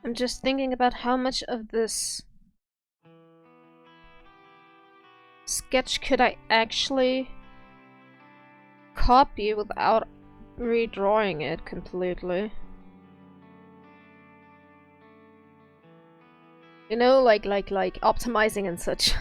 I'm just thinking about how much of this sketch could I actually copy without redrawing it completely. You know, like optimizing and such.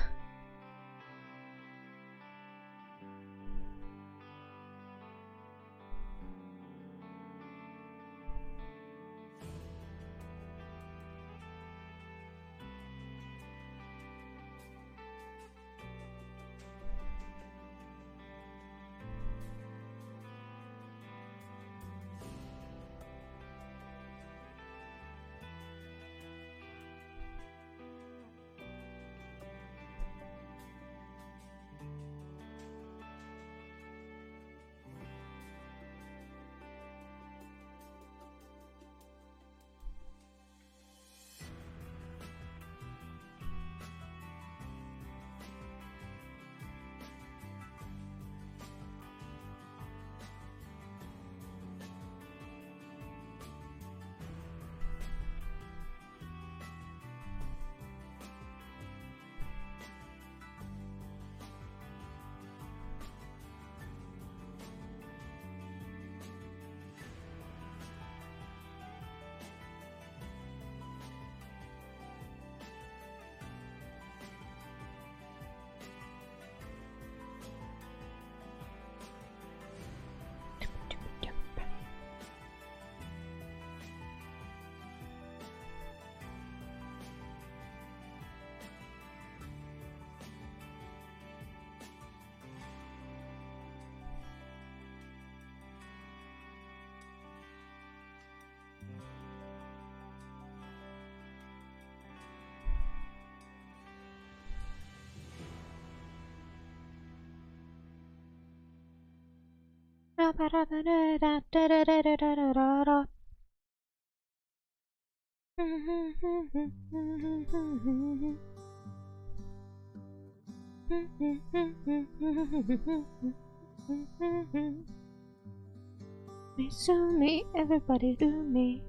Me, sue me, everybody do me.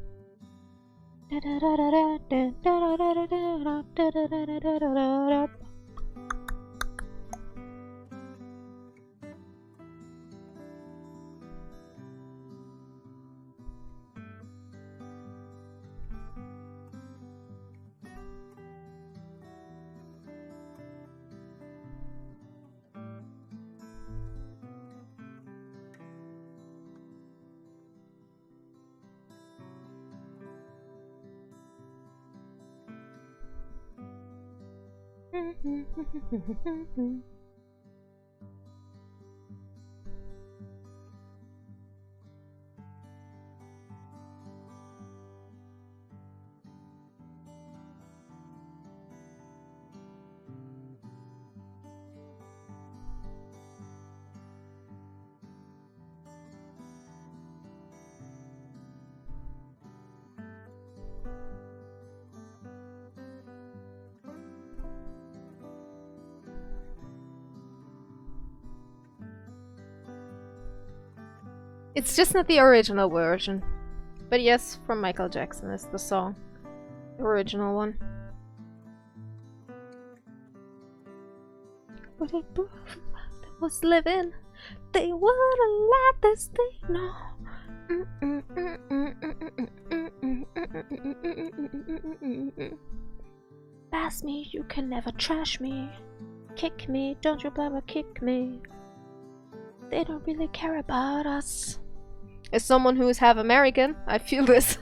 It's just not the original version. But yes, from Michael Jackson is the song. The original one. was living, they wouldn't let this thing know. Pass me, you can never trash me. Kick me, don't you ever kick me. They don't really care about us. As someone who is half American, I feel this.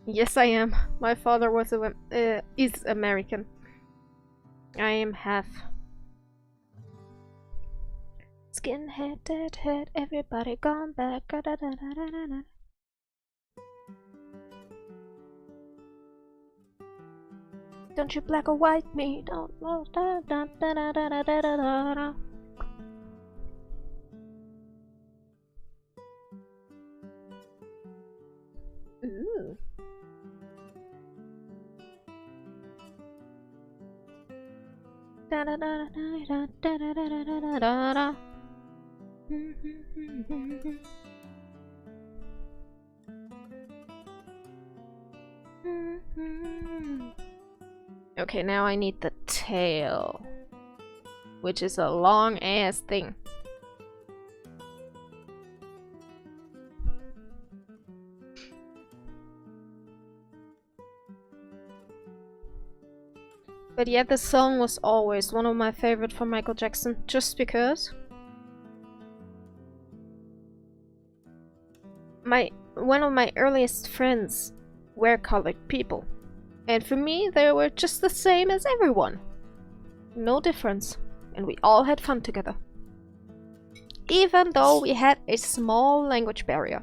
Yes, I am. My father was is American. I am half. Skinhead, deadhead, everybody gone back. Don't you black or white me? Don't. Ooh. Okay, now I need the tail, which is a long ass thing. But yet the song was always one of my favorite from Michael Jackson, just because one of my earliest friends were colored people. And for me, they were just the same as everyone. No difference. And we all had fun together. Even though we had a small language barrier.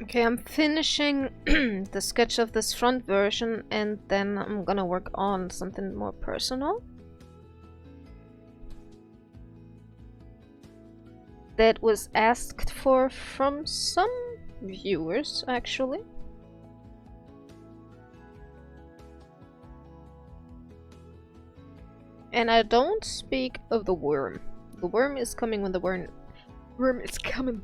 Okay, I'm finishing the sketch of this front version and then I'm gonna work on something more personal. That was asked for from some viewers, actually. And I don't speak of the worm. The worm is coming when the worm is coming.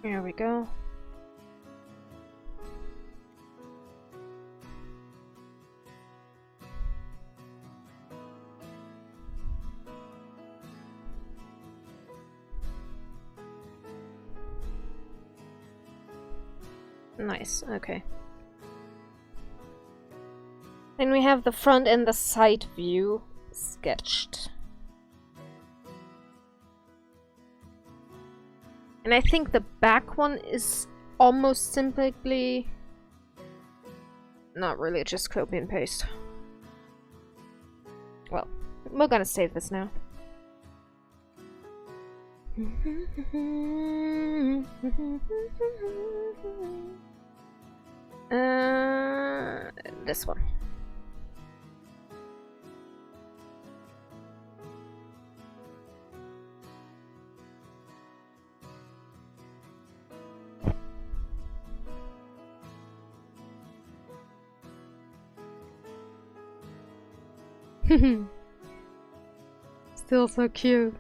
Here we go. Nice, okay. Then we have the front and the side view sketched. And I think the back one is almost simply... not really, just copy and paste. Well, we're gonna save this now. This one. Still so cute.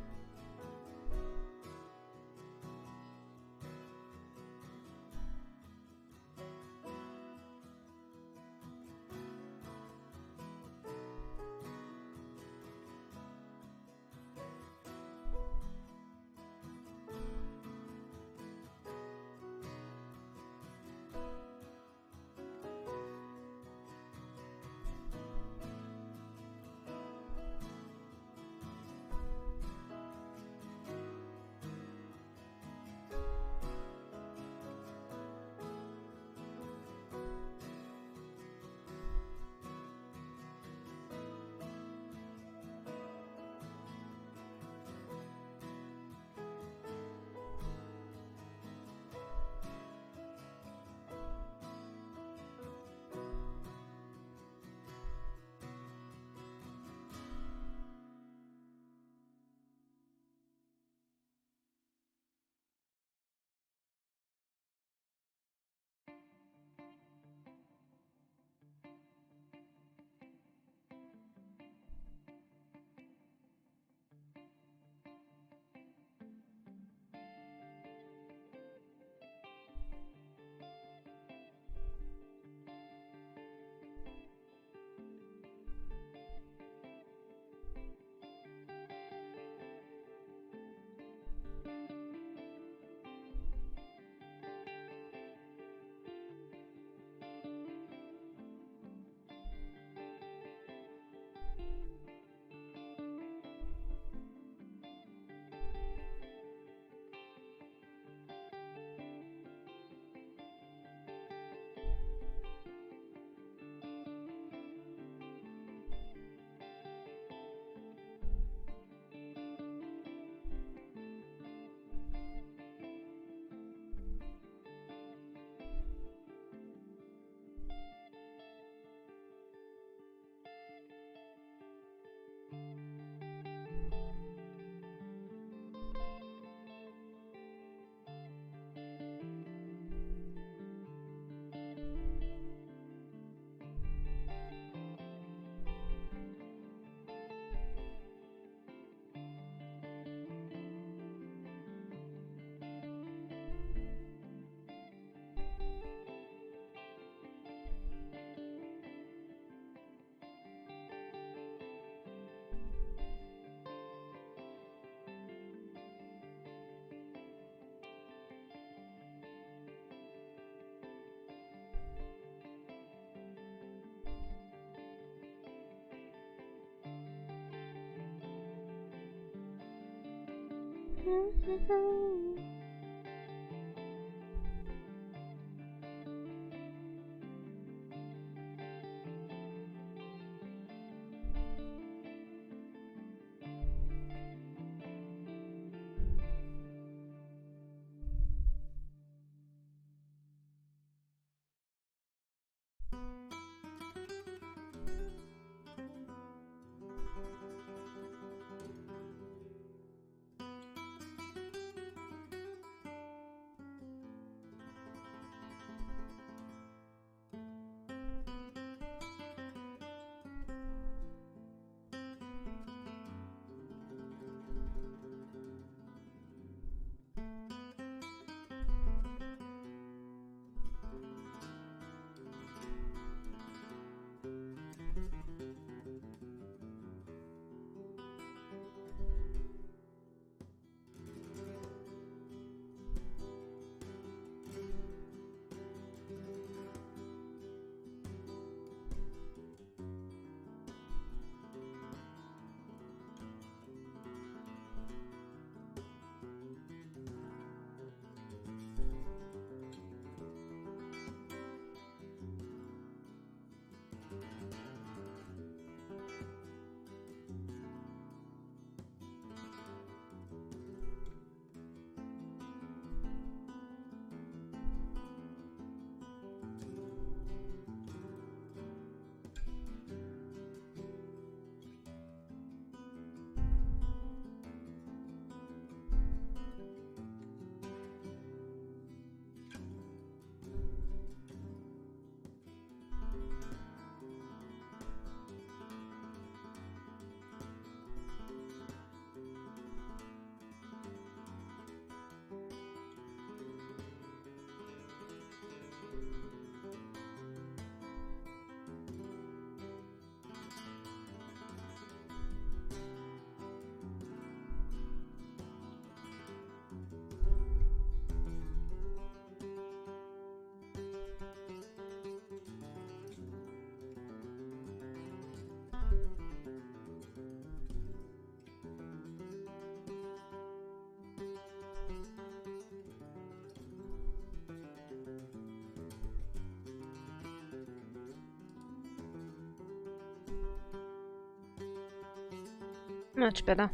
Much better.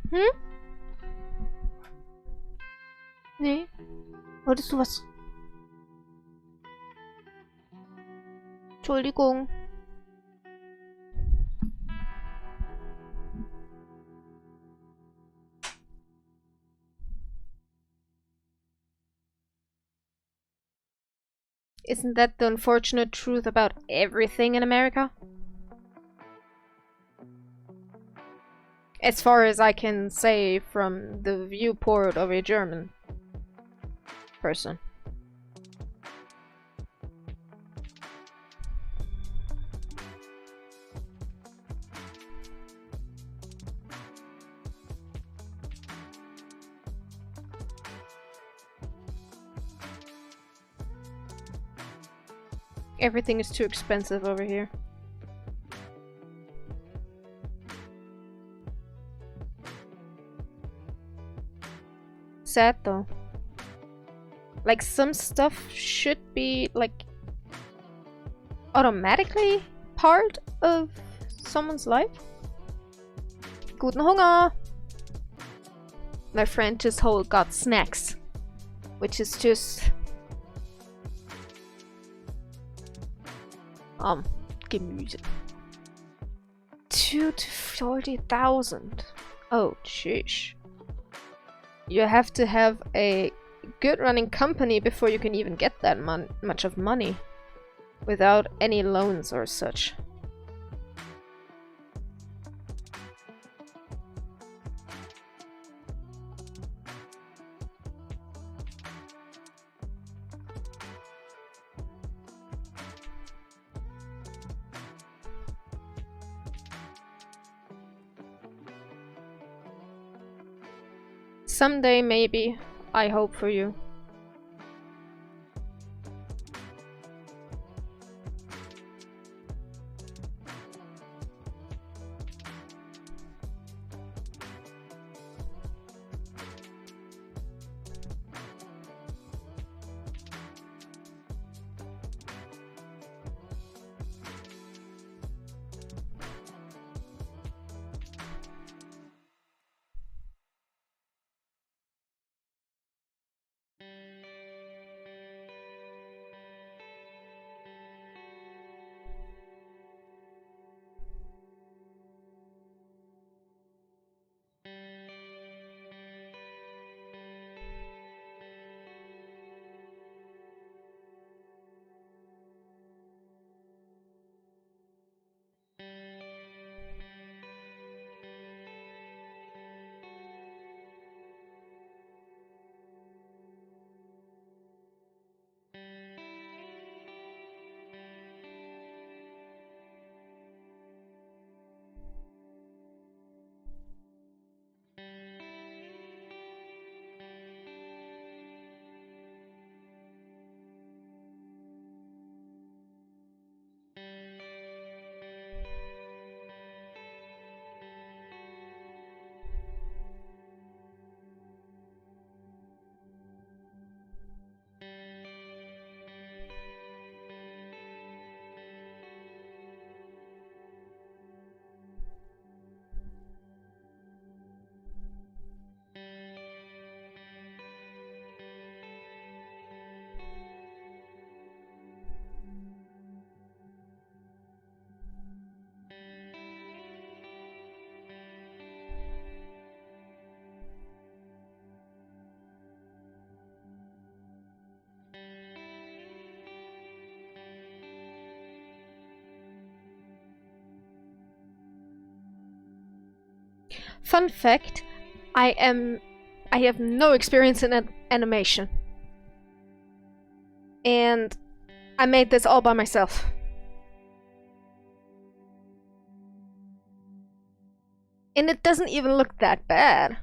Hm? Nee. Wolltest du was? Entschuldigung. Isn't that the unfortunate truth about everything in America? As far as I can say from the viewport of a German person. Everything is too expensive over here. Sad though. Like some stuff should be like automatically part of someone's life. Guten Hunger! My friend just got snacks, which is just Gemüse. 2 to 40,000. Oh, sheesh. You have to have a good running company before you can even get that much of money without any loans or such. Someday, maybe. I hope for you. Fun fact, I have no experience in animation. And I made this all by myself. And it doesn't even look that bad.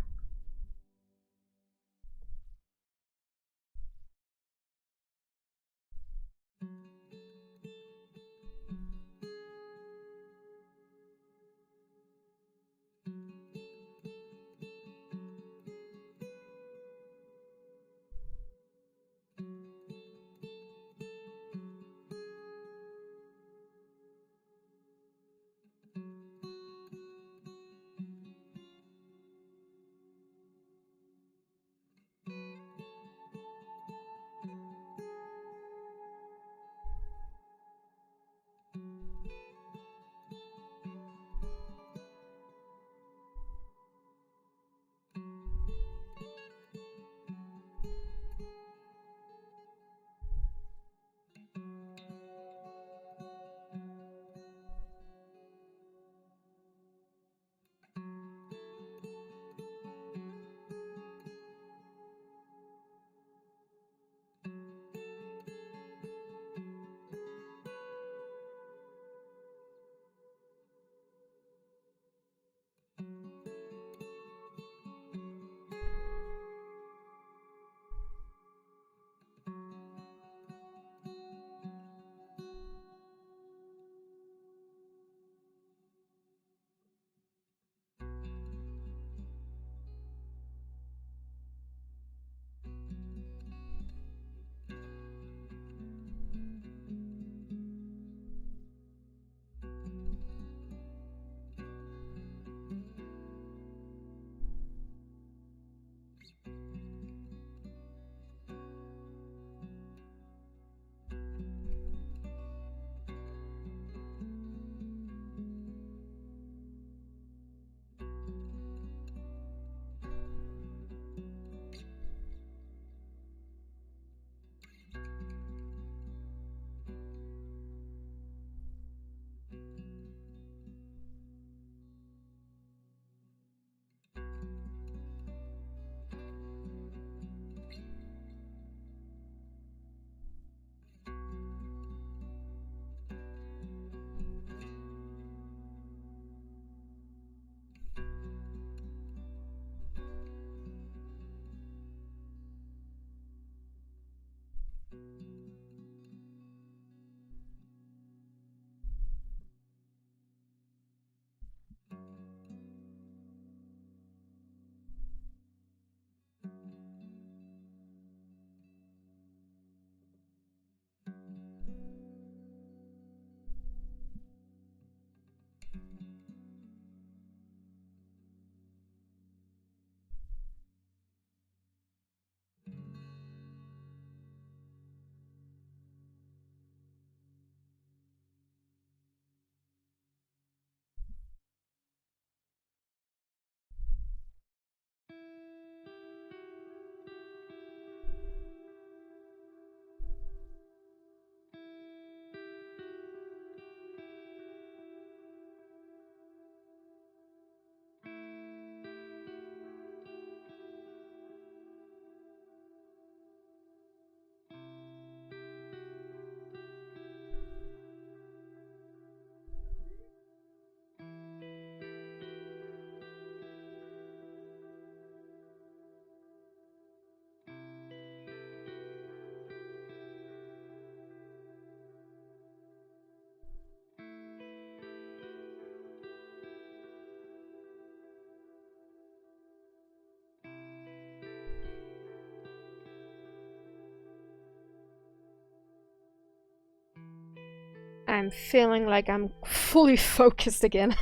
I'm feeling like I'm fully focused again.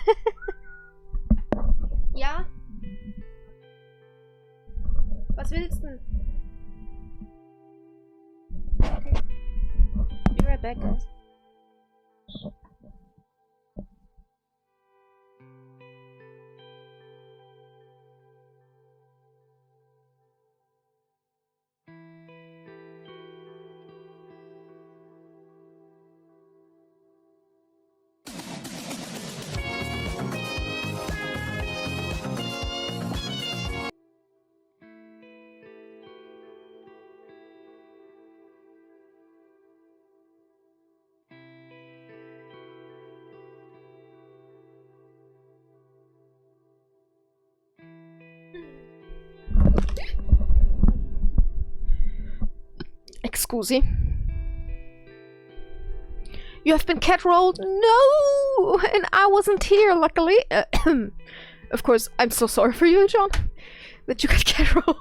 Ja? Was willst du? Okay. Be right back, guys. Scusi. You have been cat-rolled? No! And I wasn't here, luckily. Of course, I'm so sorry for you, John, that you got cat-rolled.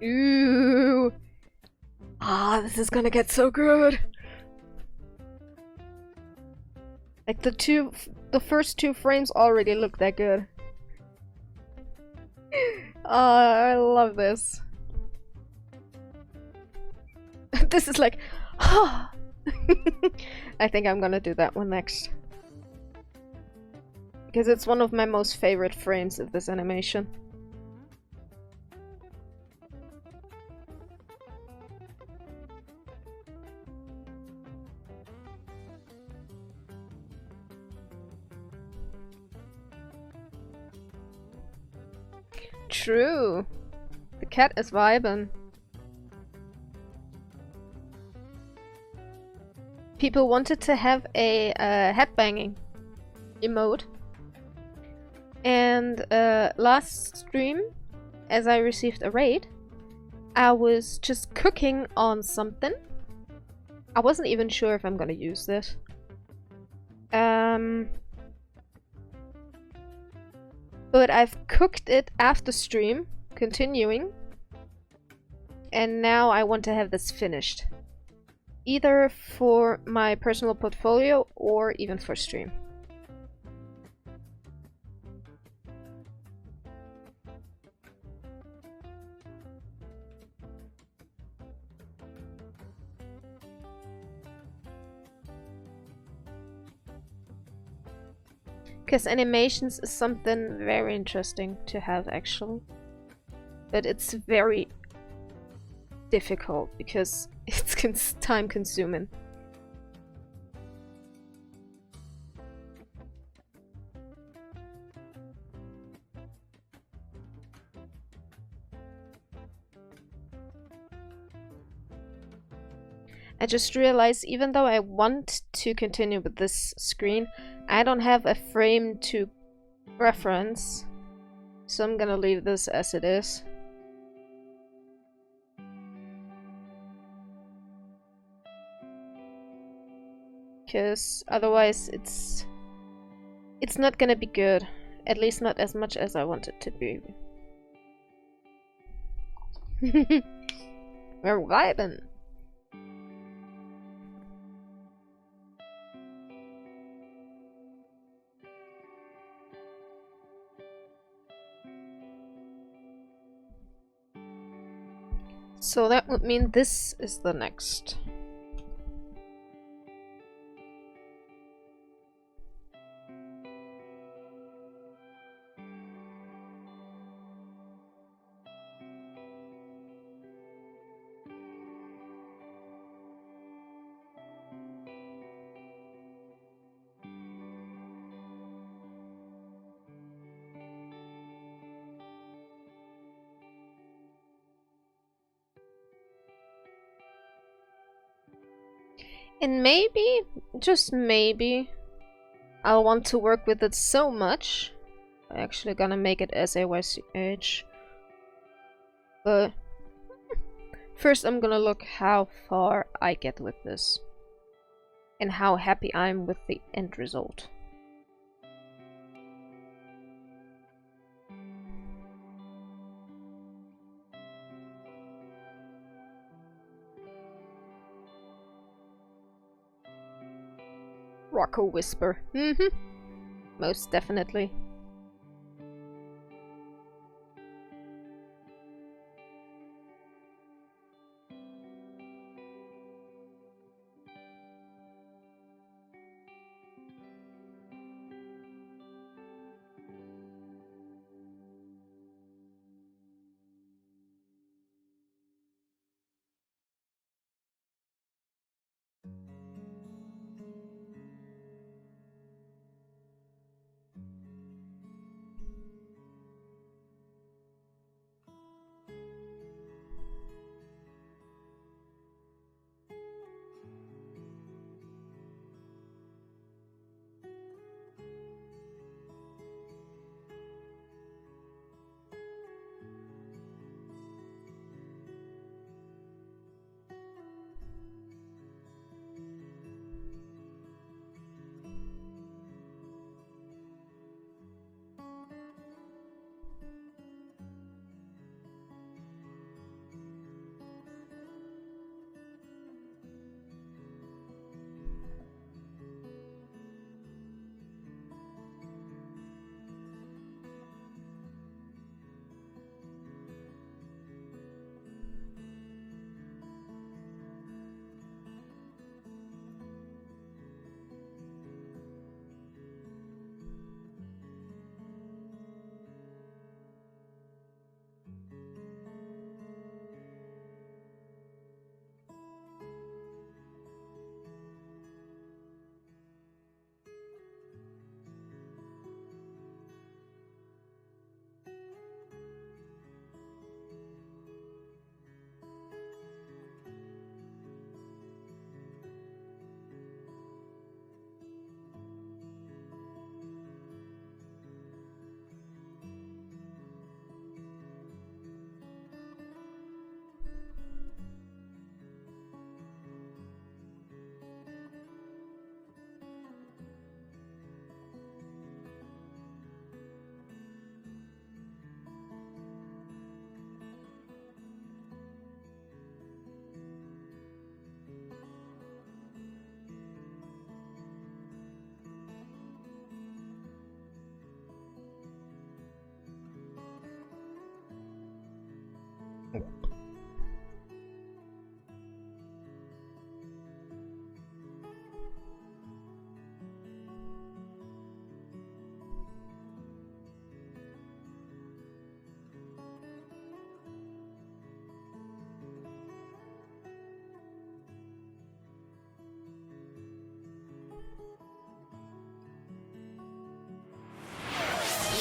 Ooh. Ah, this is gonna get so good. Like the first two frames already look that good. I love this. This is like, I think I'm gonna do that one next. Because it's one of my most favorite frames of this animation. True. The cat is vibing. People wanted to have a headbanging emote. And last stream, as I received a raid, I was just cooking on something. I wasn't even sure if I'm gonna use this. But I've cooked it after stream, continuing. And now I want to have this finished. Either for my personal portfolio or even for stream. Because animations is something very interesting to have, actually. But it's very difficult because it's time consuming. I just realized, even though I want to continue with this screen, I don't have a frame to reference, so I'm gonna leave this as it is. Because otherwise it's not gonna be good. At least not as much as I want it to be. We're vibing. So that would mean this is the next. And maybe, just maybe, I'll want to work with it so much. I'm actually gonna make it SAYCH. But first I'm gonna look how far I get with this. And how happy I'm with the end result. Rocco Whisper. Most definitely.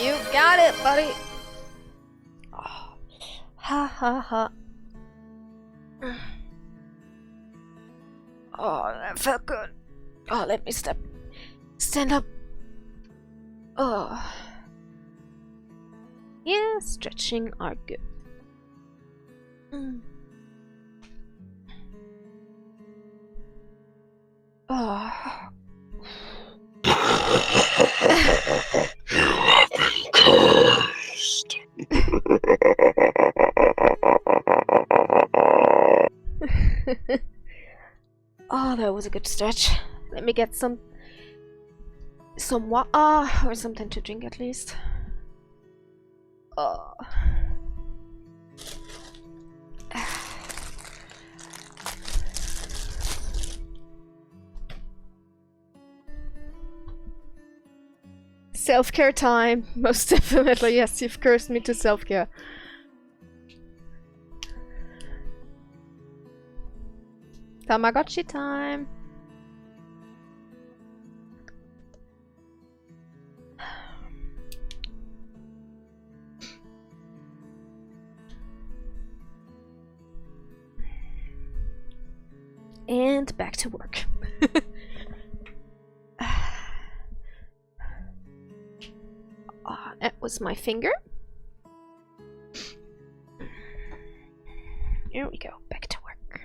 You got it, buddy! Oh. Ha ha ha. Oh, that felt good. Oh, let me stand up. Oh. Yeah, stretching are good. Oh. You have been cursed. Oh, that was a good stretch. Let me get some water or something to drink at least. Oh. Self-care time, most definitely. Yes, you've cursed me to self-care. Tamagotchi time. And back to work. That was my finger. Here we go, back to work.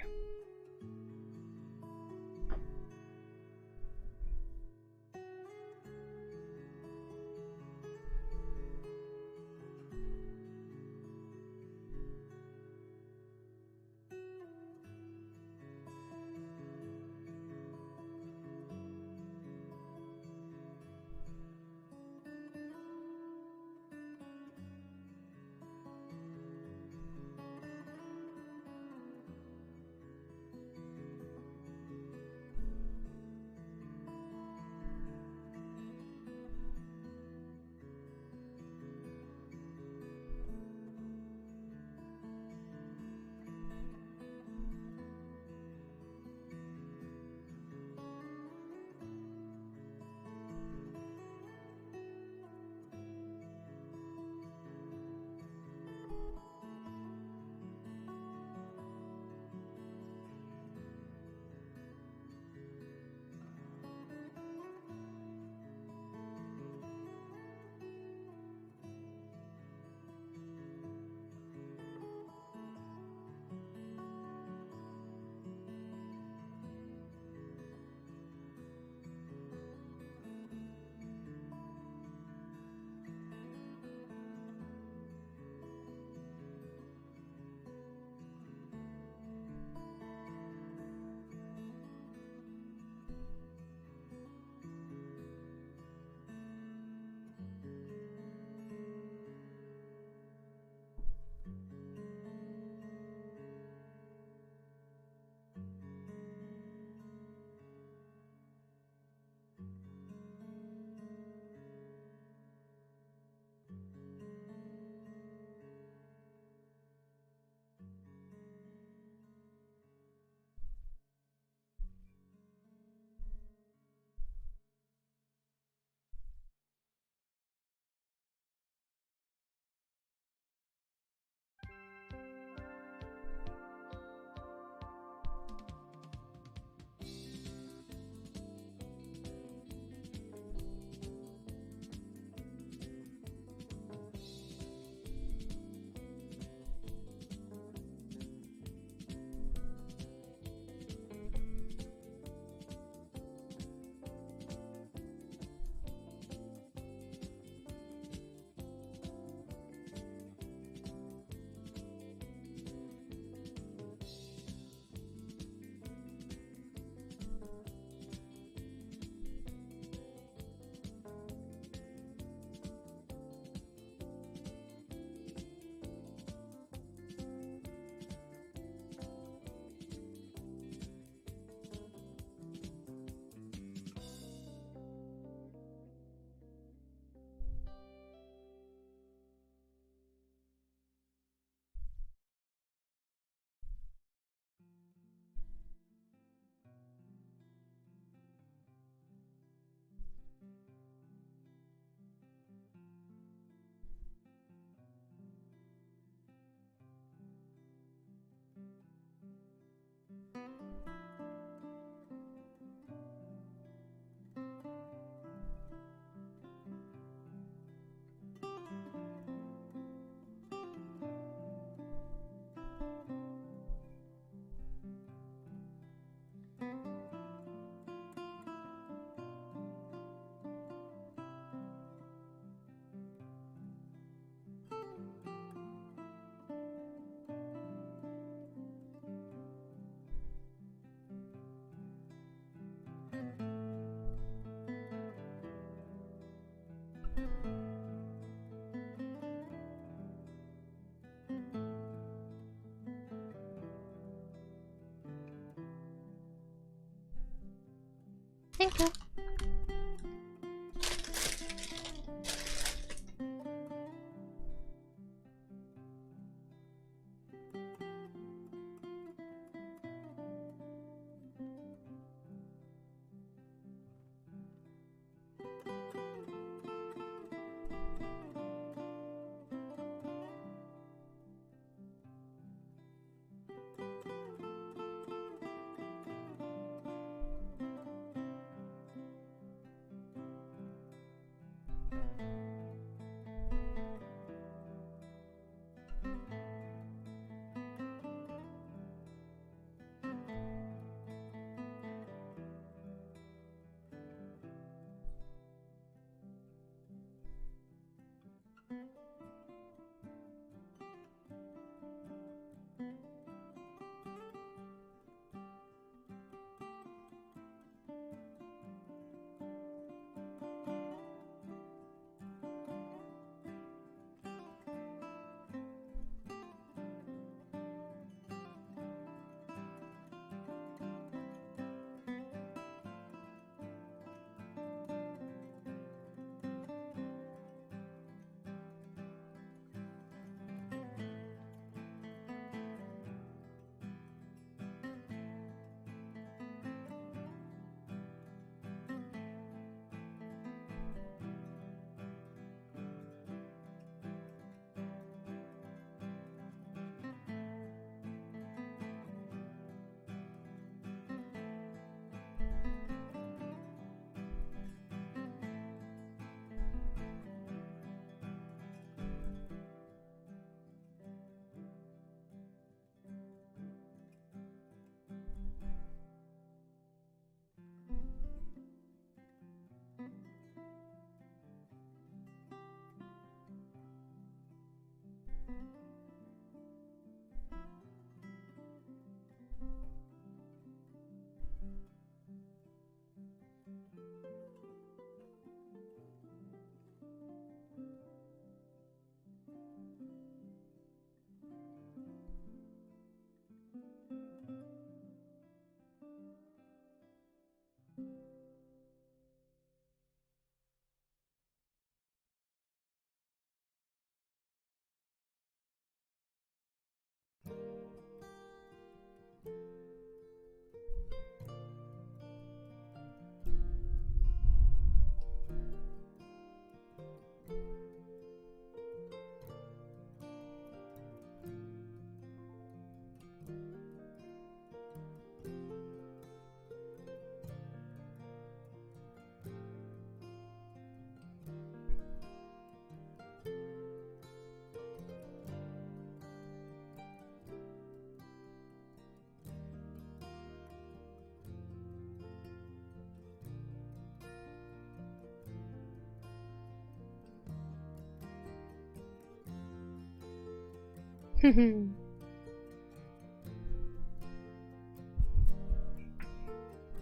Thank you.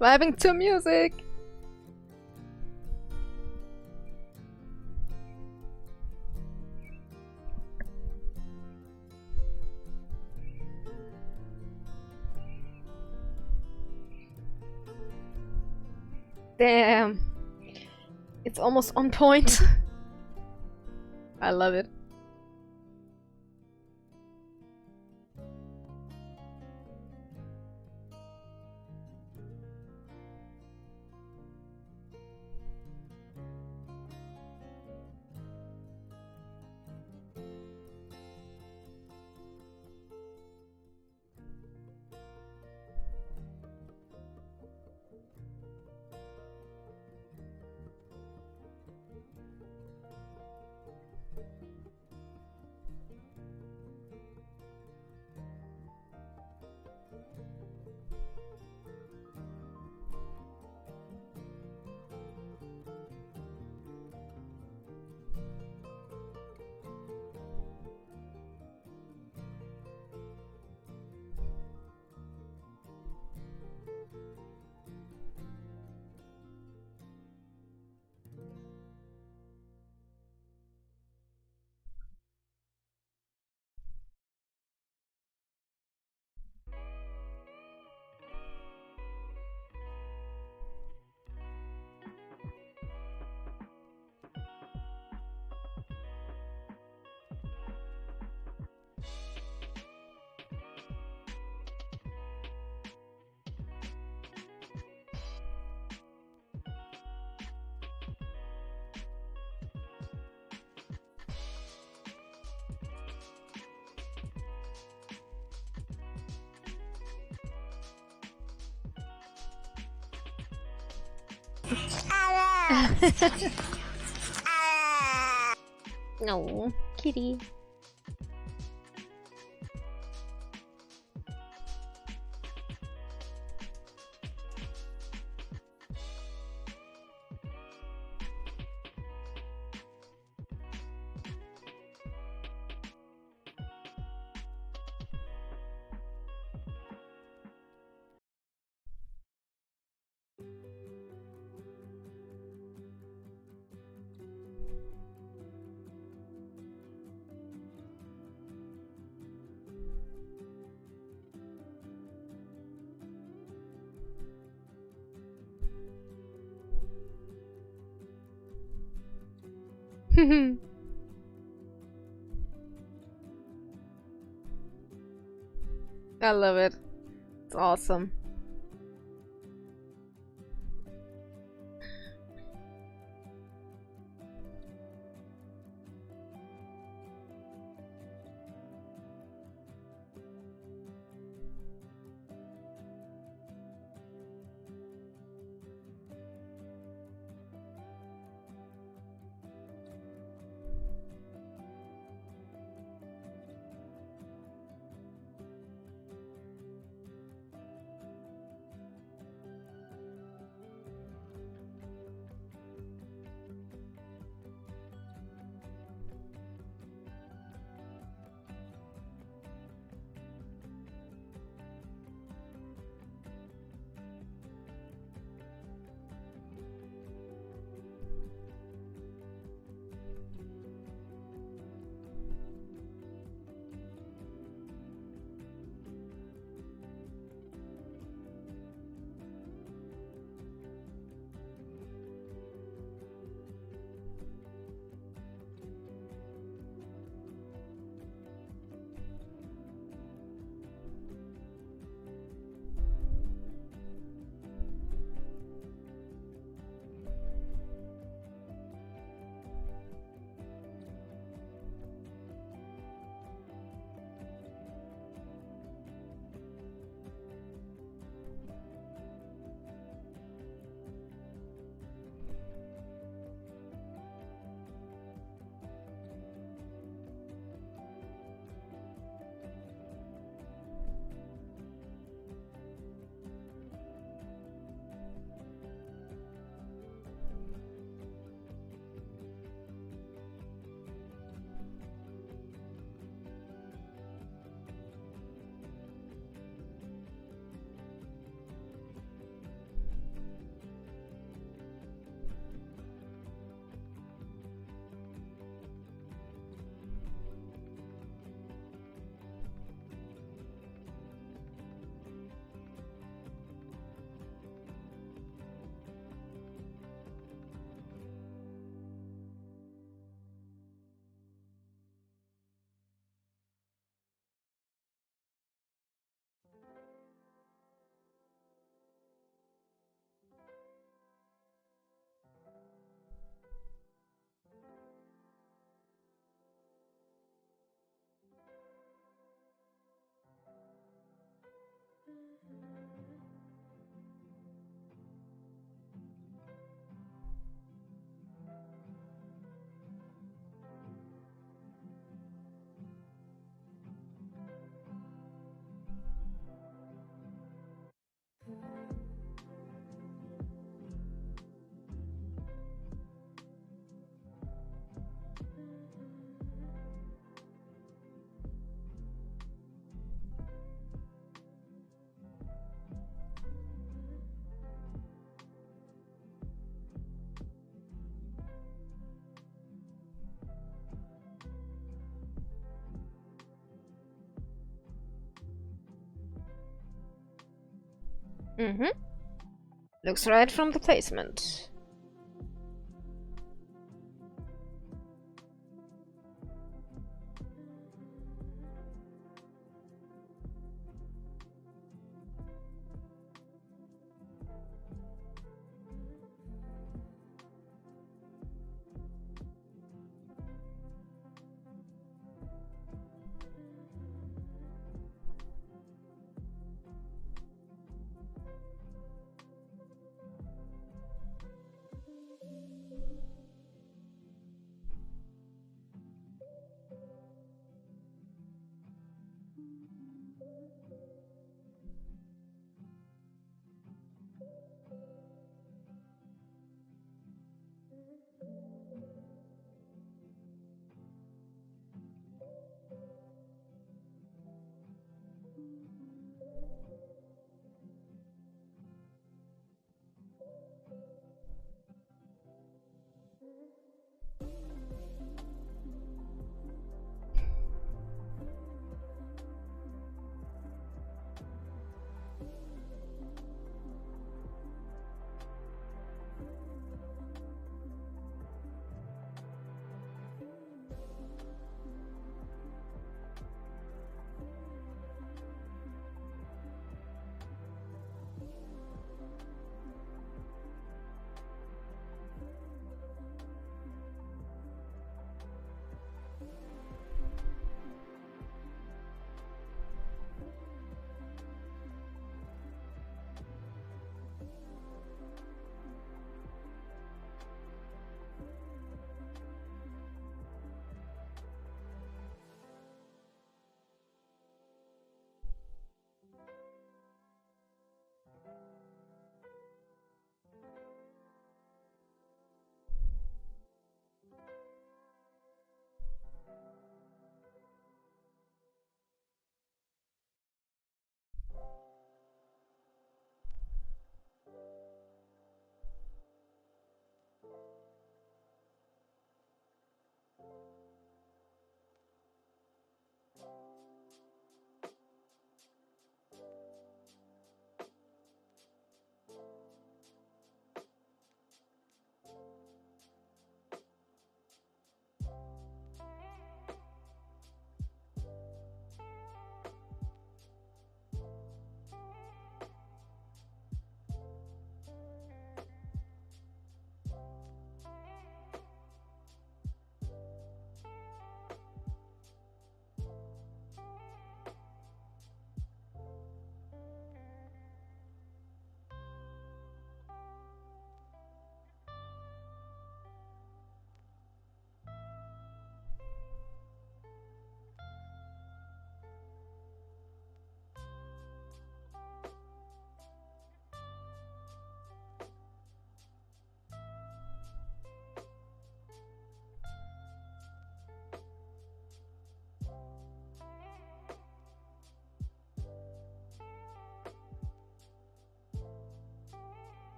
Vibing to music. Damn. It's almost on point. I love it. No, kitty. I love it. It's awesome. Mm-hmm. Looks right from the placement.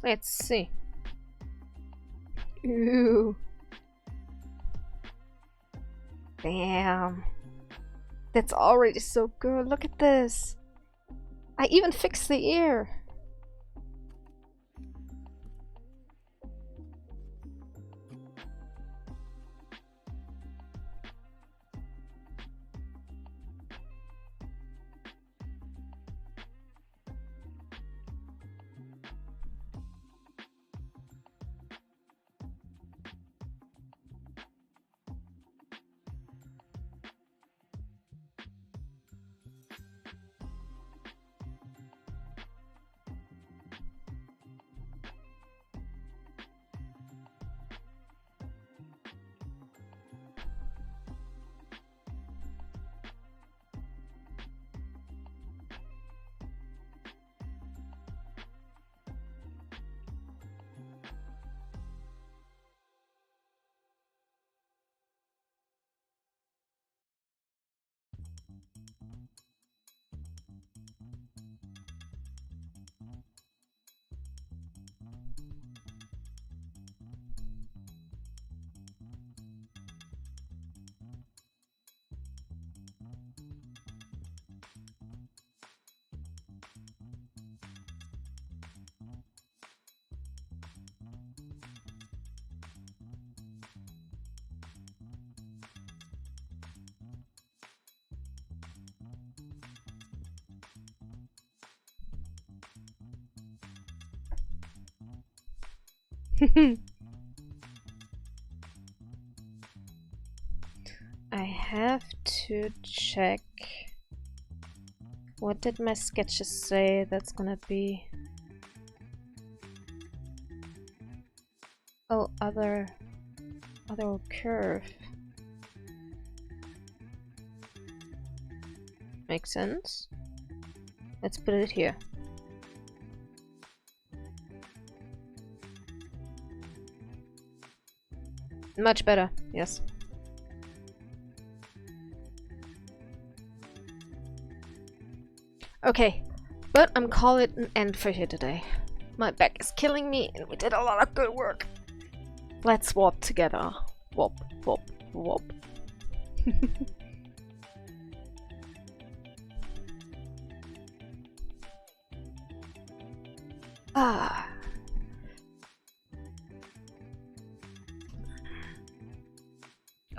Let's see. Ooh. Damn. That's already so good. Look at this. I even fixed the ear. I have to check. What did my sketches say that's gonna be? Oh, other curve. Makes sense. Let's put it here. Much better, yes. Okay, but I'm calling it an end for here today. My back is killing me and we did a lot of good work. Let's walk together. Wop, wop, wop. Ah.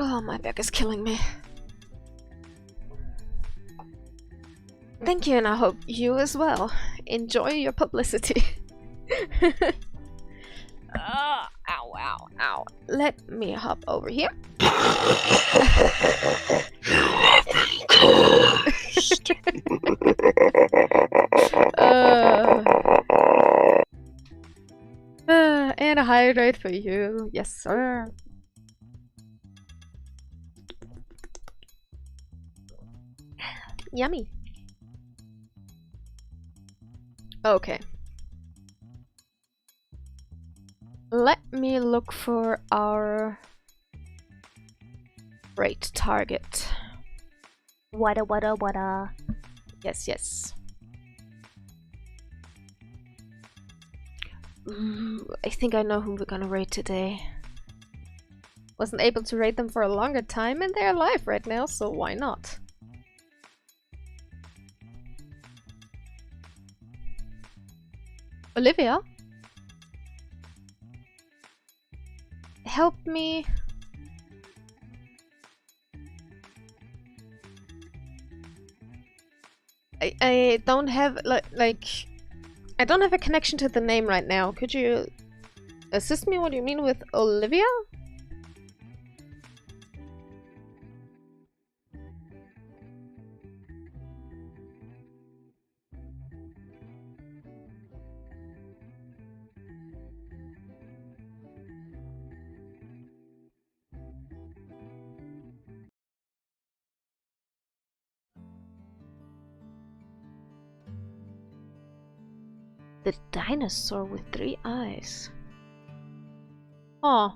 Oh, my back is killing me. Thank you, and I hope you as well. Enjoy your publicity. Ow, ow, ow. Let me hop over here. You have been cursed. And a hydrate for you. Yes, sir. Yummy. Okay. Let me look for our rate target. Wada. Yes, yes. Ooh, I think I know who we're gonna rate today. Wasn't able to rate them for a longer time and they're alive right now, so why not? Olivia? Help me. I don't have like I don't have a connection to the name right now. Could you assist me? What do you mean with Olivia? The dinosaur with 3 eyes. Oh,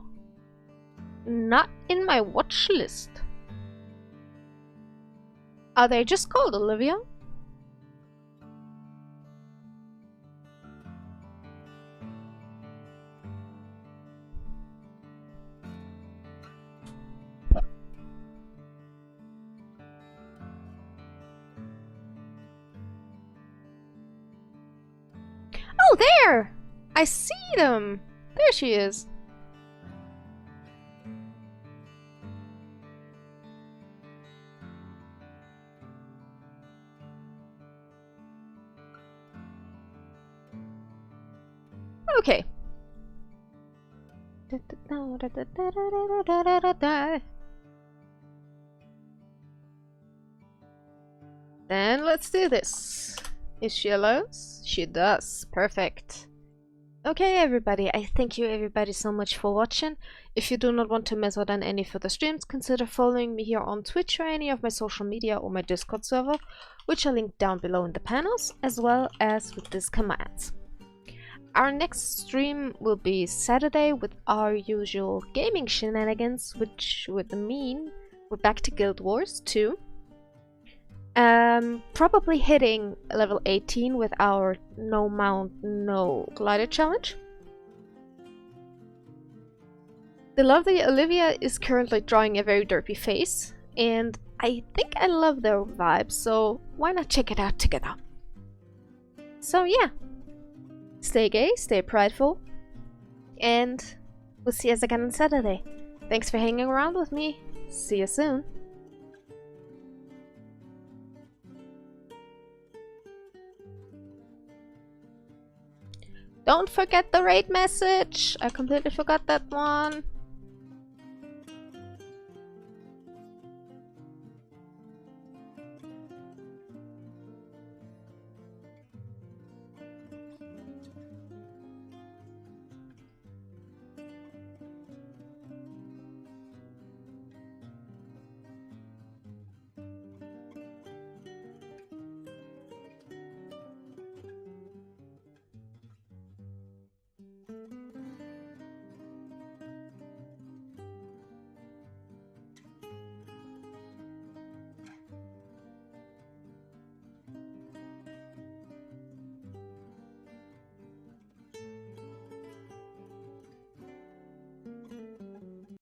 not in my watch list. Are they just called Olivia? there! I see them! There she is. Okay. Then let's do this. Is she alone? She does. Perfect. Okay, everybody. I thank you everybody so much for watching. If you do not want to miss out on any further streams, consider following me here on Twitch or any of my social media or my Discord server, which are linked down below in the panels, as well as with these commands. Our next stream will be Saturday with our usual gaming shenanigans, which would mean we're back to Guild Wars 2. Probably hitting level 18 with our no mount, no glider challenge. The lovely Olivia is currently drawing a very derpy face, and I think I love their vibe, so why not check it out together? So yeah. Stay gay, stay prideful, and we'll see us again on Saturday. Thanks for hanging around with me. See you soon. Don't forget the raid message! I completely forgot that one.